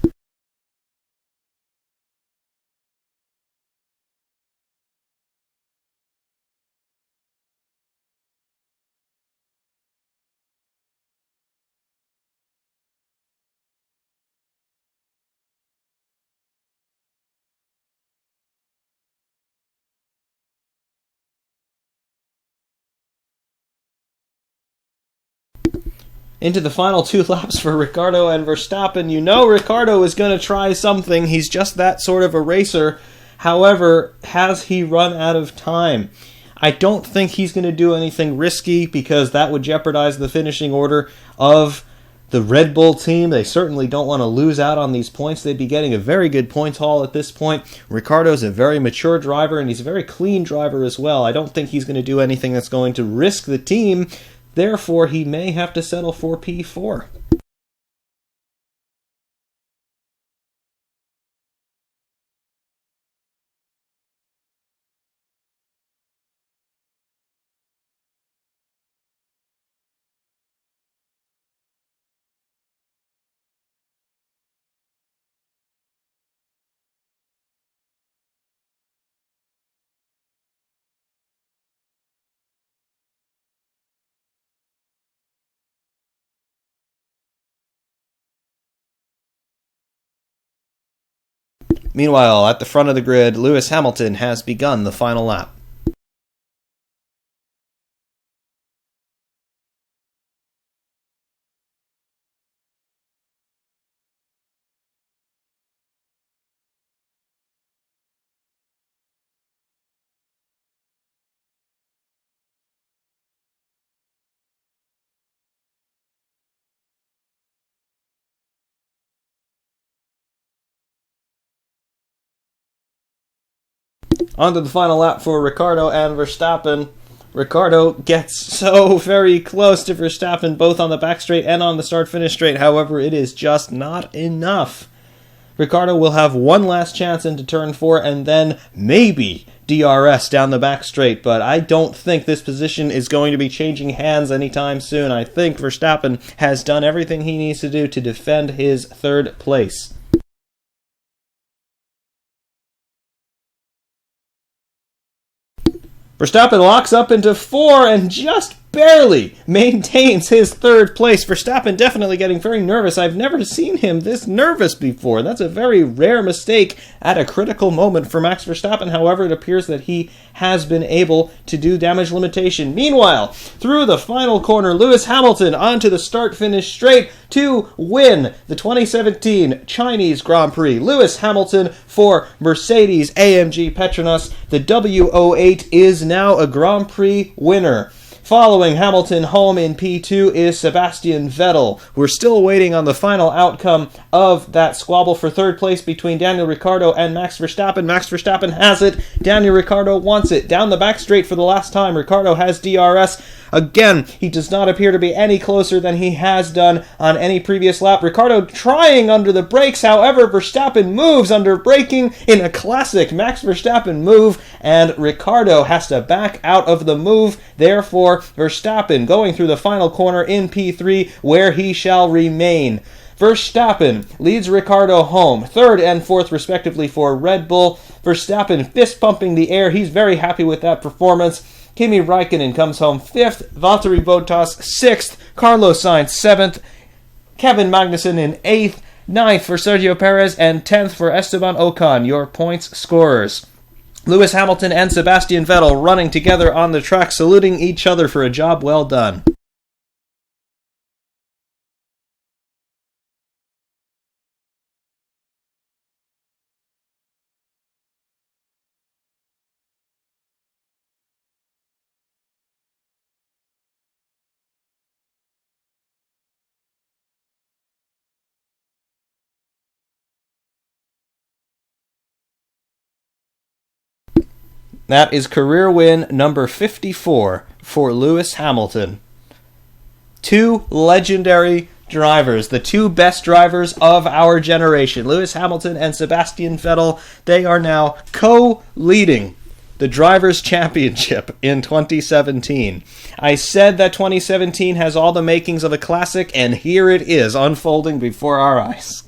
Into the final 2 laps for Ricciardo and Verstappen. You know Ricciardo is going to try something. He's just that sort of a racer. However, has he run out of time? I don't think he's going to do anything risky because that would jeopardize the finishing order of the Red Bull team. They certainly don't want to lose out on these points. They'd be getting a very good points haul at this point. Ricciardo's a very mature driver, and he's a very clean driver as well. I don't think he's going to do anything that's going to risk the team. Therefore, he may have to settle for P4. Meanwhile, at the front of the grid, Lewis Hamilton has begun the final lap. On to the final lap for Ricciardo and Verstappen. Ricciardo gets so very close to Verstappen, both on the back straight and on the start-finish straight. However, it is just not enough. Ricciardo will have one last chance into turn 4 and then maybe DRS down the back straight, but I don't think this position is going to be changing hands anytime soon. I think Verstappen has done everything he needs to do to defend his 3rd place. Verstappen locks up into 4 and just barely maintains his third place. Verstappen definitely getting very nervous. I've never seen him this nervous before. That's a very rare mistake at a critical moment for Max Verstappen. However, it appears that he has been able to do damage limitation. Meanwhile, through the final corner, Lewis Hamilton onto the start-finish straight to win the 2017 Chinese Grand Prix. Lewis Hamilton for Mercedes-AMG Petronas. The W08 is now a Grand Prix winner. Following Hamilton home in P2 is Sebastian Vettel. We're still waiting on the final outcome of that squabble for third place between Daniel Ricciardo and Max Verstappen. Max Verstappen has it. Daniel Ricciardo wants it. Down the back straight for the last time. Ricciardo has DRS. Again, he does not appear to be any closer than he has done on any previous lap. Ricciardo trying under the brakes. However, Verstappen moves under braking in a classic Max Verstappen move, and Ricciardo has to back out of the move. Therefore, Verstappen going through the final corner in P3, where he shall remain. Verstappen leads Ricciardo home, third and fourth respectively for Red Bull. Verstappen fist-pumping the air. He's very happy with that performance. Kimi Räikkönen comes home fifth, Valtteri Bottas sixth, Carlos Sainz seventh, Kevin Magnussen in eighth, ninth for Sergio Perez, and 10th for Esteban Ocon, your points scorers. Lewis Hamilton and Sebastian Vettel running together on the track, saluting each other for a job well done. That is career win number 54 for Lewis Hamilton. Two legendary drivers, the two best drivers of our generation, Lewis Hamilton and Sebastian Vettel. They are now co-leading the Drivers' Championship in 2017. I said that 2017 has all the makings of a classic, and here it is unfolding before our eyes.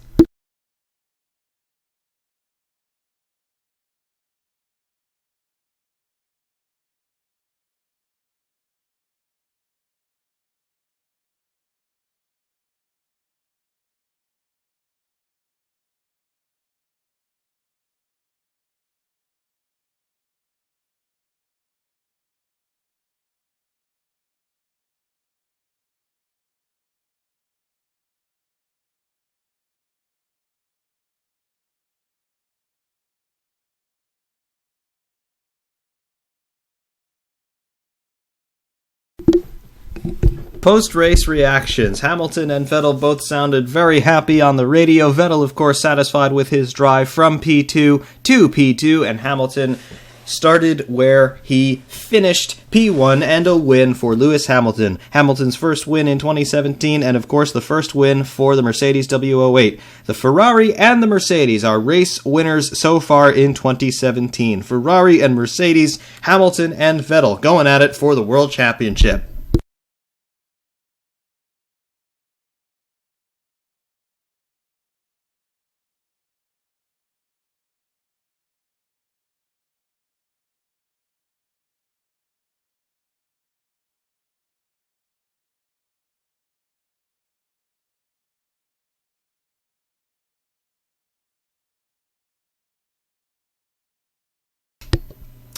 Post-race reactions. Hamilton and Vettel both sounded very happy on the radio. Vettel, of course, satisfied with his drive from P2 to P2, and Hamilton started where he finished, P1, and a win for Lewis Hamilton. Hamilton's first win in 2017, and of course the first win for the Mercedes W08. The Ferrari and the Mercedes are race winners so far in 2017. Ferrari and Mercedes, Hamilton and Vettel going at it for the World Championship.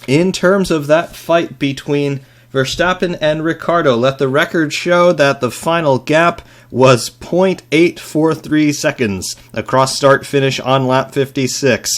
In terms of that fight between Verstappen and Ricciardo, let the record show that the final gap was 0.843 seconds across start-finish on lap 56.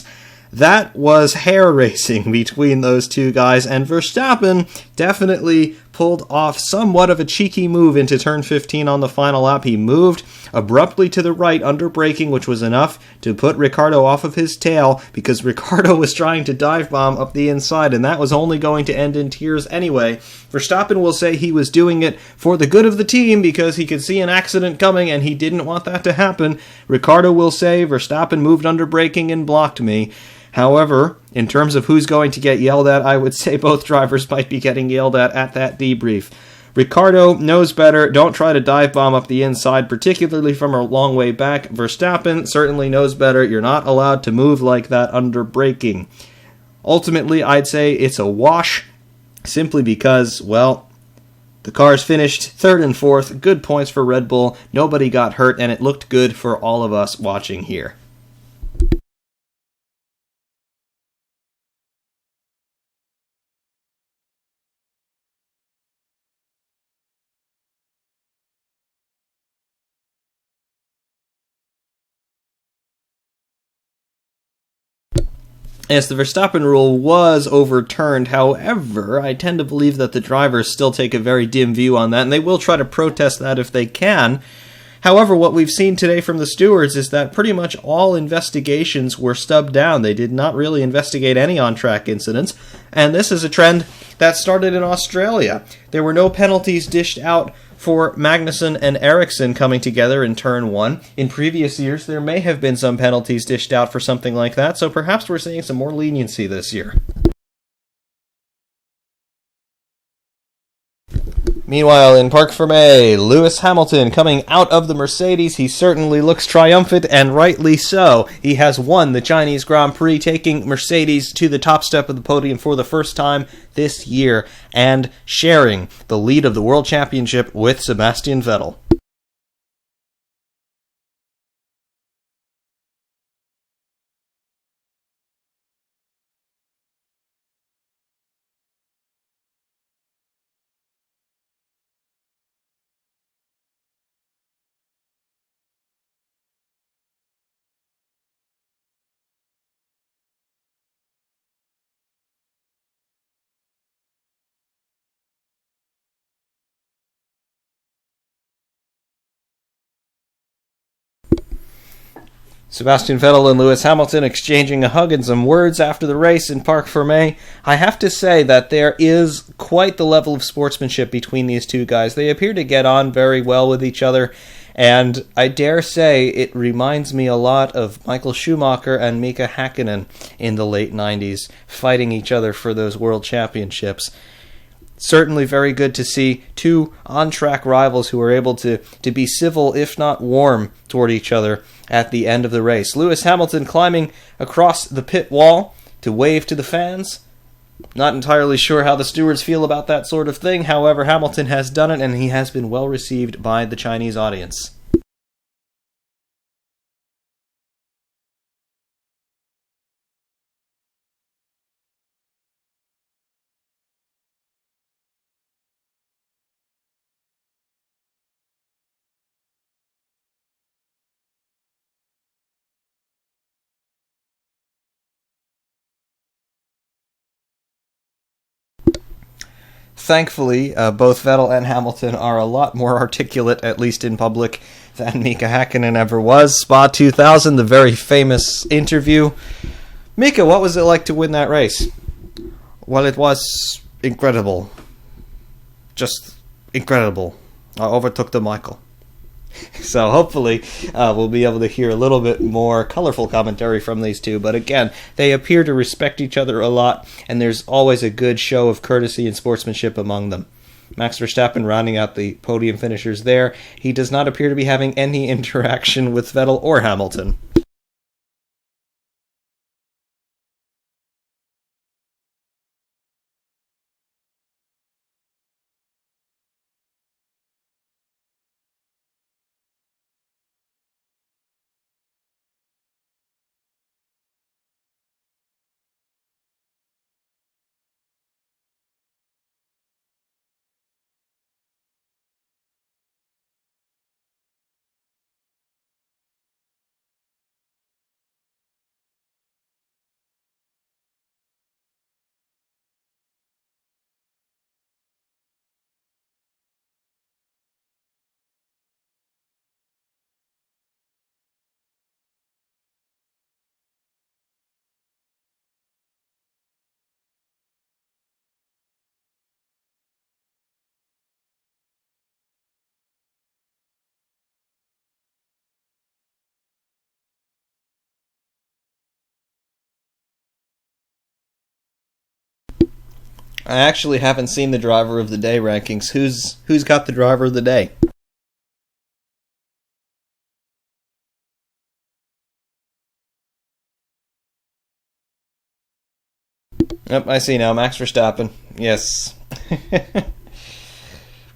That was hair racing between those two guys, and Verstappen definitely pulled off somewhat of a cheeky move into turn 15 on the final lap. He moved abruptly to the right under braking, which was enough to put Ricciardo off of his tail, because Ricciardo was trying to dive bomb up the inside, and that was only going to end in tears anyway. Verstappen will say he was doing it for the good of the team because he could see an accident coming and he didn't want that to happen. Ricciardo will say Verstappen moved under braking and blocked me. However, in terms of who's going to get yelled at, I would say both drivers might be getting yelled at that debrief. Ricciardo knows better. Don't try to dive bomb up the inside, particularly from a long way back. Verstappen certainly knows better. You're not allowed to move like that under braking. Ultimately, I'd say it's a wash, simply because, well, The cars finished third and fourth, good points for Red Bull, nobody got hurt, and it looked good for all of us watching here. Yes, the Verstappen rule was overturned. However, I tend to believe that the drivers still take a very dim view on that, and they will try to protest that if they can. However, what we've seen today from the stewards is that pretty much all investigations were stubbed down. They did not really investigate any on-track incidents, and this is a trend that started in Australia. There were no penalties dished out for Magnussen and Ericsson coming together in turn 1. In previous years, there may have been some penalties dished out for something like that, so perhaps we're seeing some more leniency this year. Meanwhile, in Parc Fermé, Lewis Hamilton coming out of the Mercedes. He certainly looks triumphant, and rightly so. He has won the Chinese Grand Prix, taking Mercedes to the top step of the podium for the first time this year, and sharing the lead of the World Championship with Sebastian Vettel. Sebastian Vettel and Lewis Hamilton exchanging a hug and some words after the race in Parc Fermé. I have to say that there is quite the level of sportsmanship between these two guys. They appear to get on very well with each other, and I dare say it reminds me a lot of Michael Schumacher and Mika Hakkinen in the late 90s, fighting each other for those world championships. Certainly very good to see two on-track rivals who are able to be civil, if not warm, toward each other at the end of the race. Lewis Hamilton climbing across the pit wall to wave to the fans. Not entirely sure how the stewards feel about that sort of thing. However, Hamilton has done it, and he has been well received by the Chinese audience. Thankfully, both Vettel and Hamilton are a lot more articulate, at least in public, than Mika Hakkinen ever was. Spa 2000, the very famous interview. Mika, what was it like to win that race? Well, it was incredible. Just incredible. I overtook the Michael. So hopefully we'll be able to hear a little bit more colorful commentary from these two. But again, they appear to respect each other a lot, and there's always a good show of courtesy and sportsmanship among them. Max Verstappen rounding out the podium finishers there. He does not appear to be having any interaction with Vettel or Hamilton. I actually haven't seen the driver of the day rankings. Who's got the driver of the day? Yep, I see now. Max Verstappen. Yes.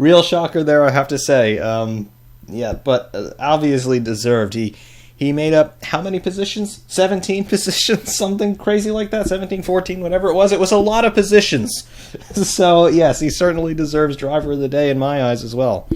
Real shocker there, I have to say. Yeah, but obviously deserved. He made up how many positions? 17 positions, something crazy like that. 17, 14, whatever it was. It was a lot of positions. So, yes, he certainly deserves driver of the day in my eyes as well.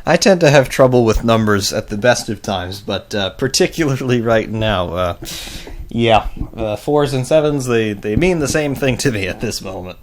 I tend to have trouble with numbers at the best of times, but particularly right now, yeah, fours and sevens, they mean the same thing to me at this moment.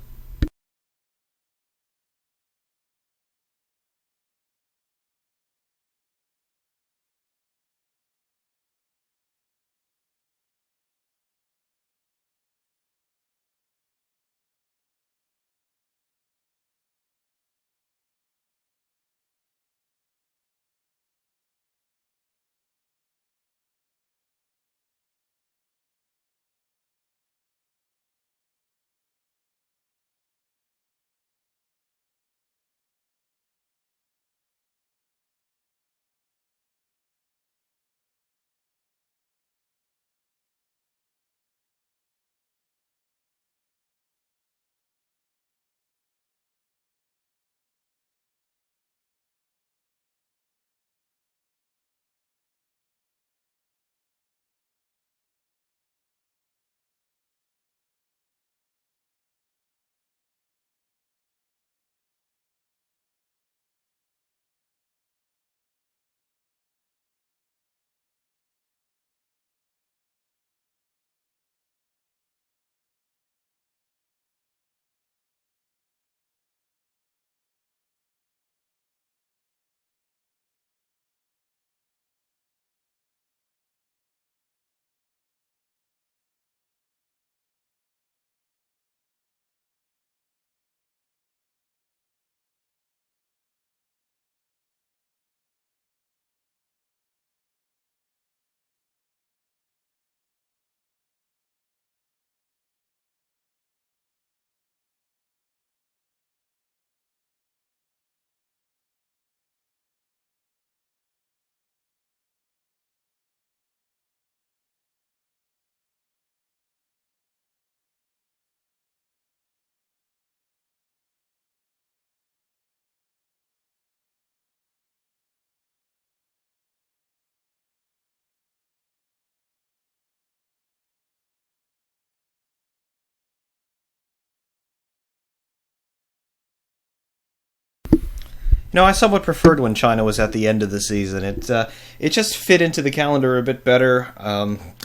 No, I somewhat preferred when China was at the end of the season. It just fit into the calendar a bit better.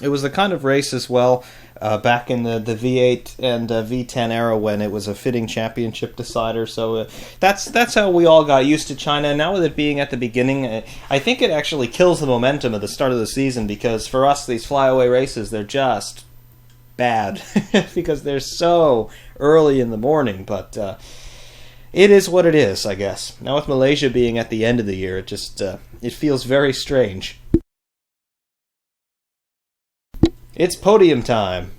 It was the kind of race as well back in the V8 and V10 era when it was a fitting championship decider. So that's how we all got used to China. And now with it being at the beginning, I think it actually kills the momentum of the start of the season because for us these flyaway races they're just bad because they're so early in the morning. But it is what it is, I guess. Now with Malaysia being at the end of the year, it feels very strange. It's podium time.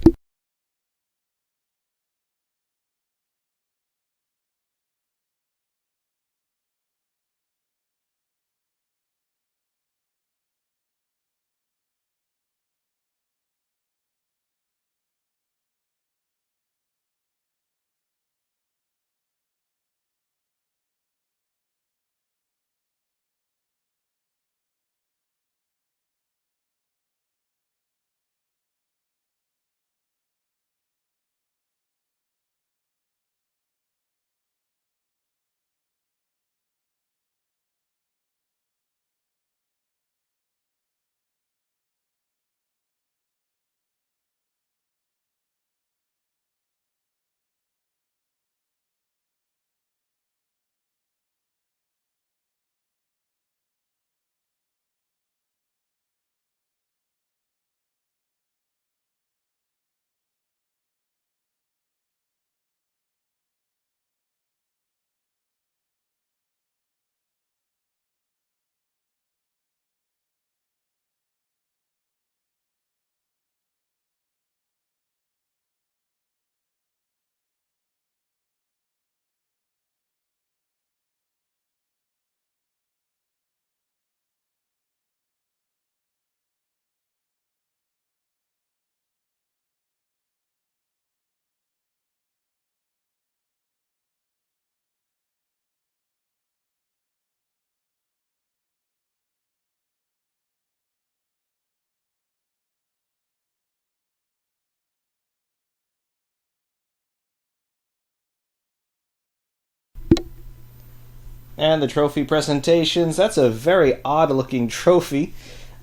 And the trophy presentations. That's a very odd-looking trophy.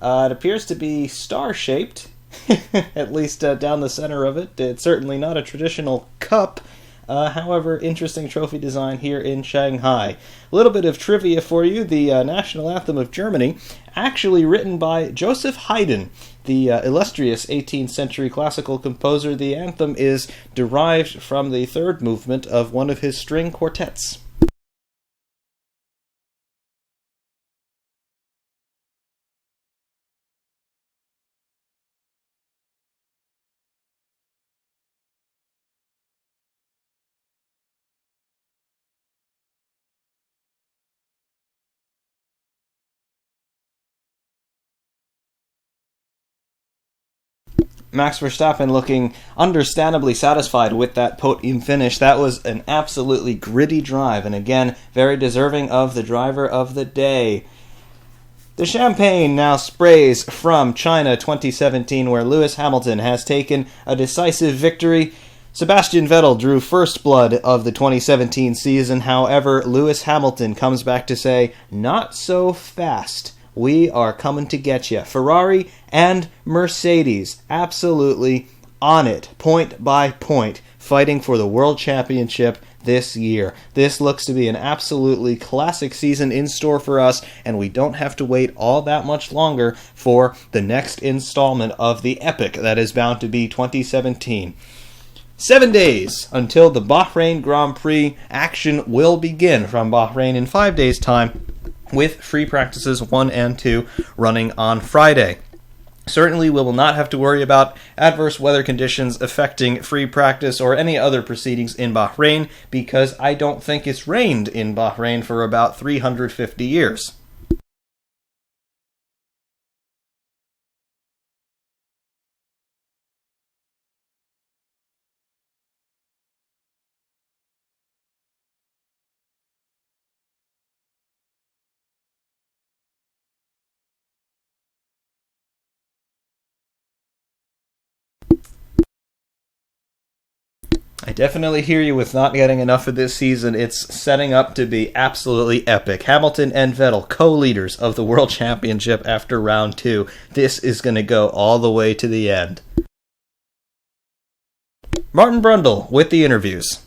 It appears to be star-shaped, at least down the center of it. It's certainly not a traditional cup. However, interesting trophy design here in Shanghai. A little bit of trivia for you. The national anthem of Germany, actually written by Joseph Haydn, the illustrious 18th century classical composer. The anthem is derived from the third movement of one of his string quartets. Max Verstappen looking understandably satisfied with that podium finish. That was an absolutely gritty drive, and again, very deserving of the driver of the day. The champagne now sprays from China 2017, where Lewis Hamilton has taken a decisive victory. Sebastian Vettel drew first blood of the 2017 season. However, Lewis Hamilton comes back to say, "Not so fast. We are coming to get you." Ferrari and Mercedes absolutely on it, point by point, fighting for the World Championship this year. This looks to be an absolutely classic season in store for us, and we don't have to wait all that much longer for the next installment of the epic that is bound to be 2017. 7 days until the Bahrain Grand Prix. Action will begin from Bahrain in 5 days' time, with free practices 1 and 2 running on Friday. Certainly, we will not have to worry about adverse weather conditions affecting free practice or any other proceedings in Bahrain, because I don't think it's rained in Bahrain for about 350 years. I definitely hear you with not getting enough of this season. It's setting up to be absolutely epic. Hamilton and Vettel, co-leaders of the World Championship after round 2. This is going to go all the way to the end. Martin Brundle with the interviews.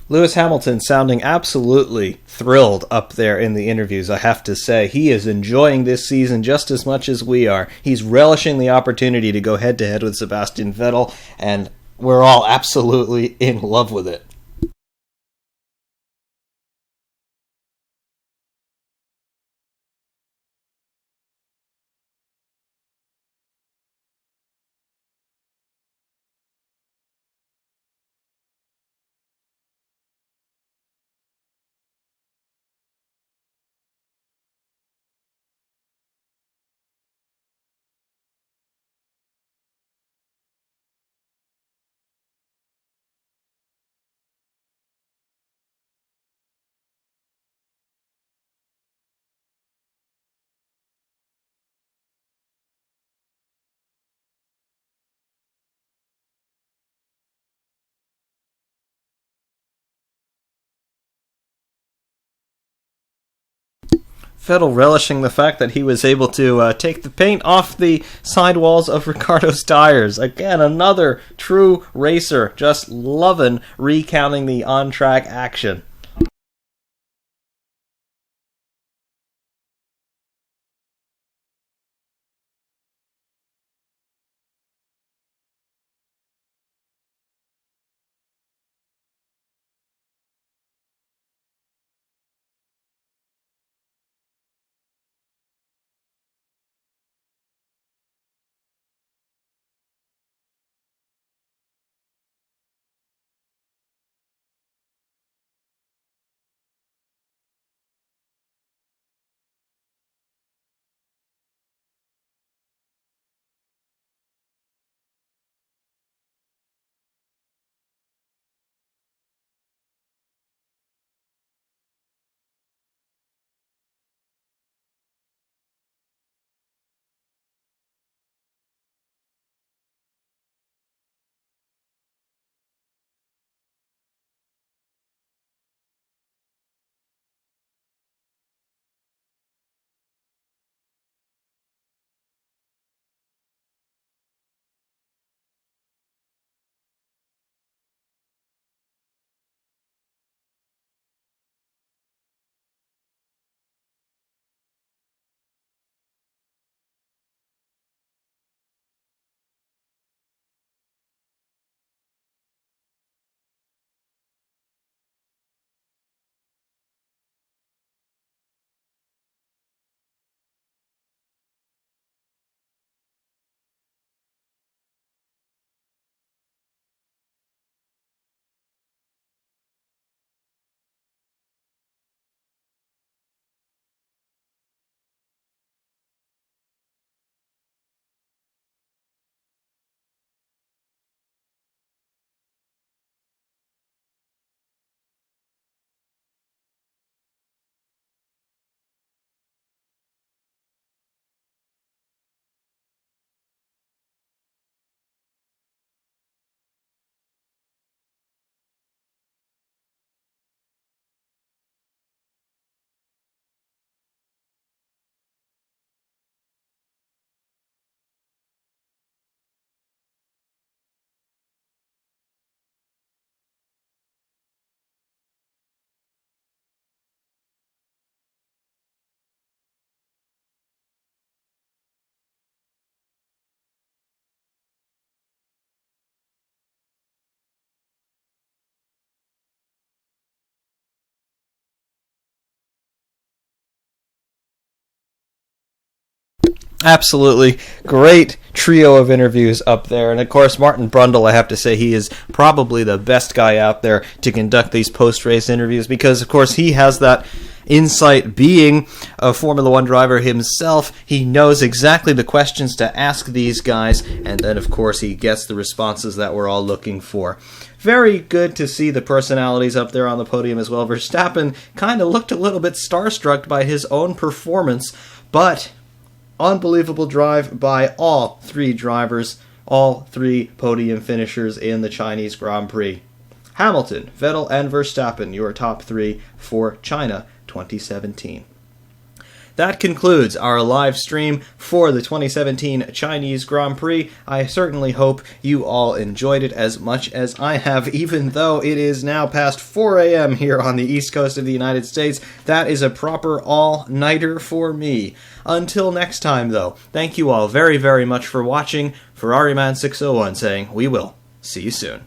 Lewis Hamilton sounding absolutely thrilled up there in the interviews, I have to say. He is enjoying this season just as much as we are. He's relishing the opportunity to go head-to-head with Sebastian Vettel, and we're all absolutely in love with it. Vettel relishing the fact that he was able to take the paint off the sidewalls of Ricciardo's tires. Again, another true racer, just loving recounting the on-track action. Absolutely great trio of interviews up there. And of course, Martin Brundle, I have to say, he is probably the best guy out there to conduct these post-race interviews because, of course, he has that insight. Being a Formula One driver himself, he knows exactly the questions to ask these guys, and then, of course, he gets the responses that we're all looking for. Very good to see the personalities up there on the podium as well. Verstappen kind of looked a little bit starstruck by his own performance, but unbelievable drive by all three drivers, all three podium finishers in the Chinese Grand Prix. Hamilton, Vettel, and Verstappen, your top three for China 2017. That concludes our live stream for the 2017 Chinese Grand Prix. I certainly hope you all enjoyed it as much as I have, even though it is now past 4 a.m. here on the East Coast of the United States. That is a proper all-nighter for me. Until next time, though, thank you all very, very much for watching. Ferrariman601 saying we will see you soon.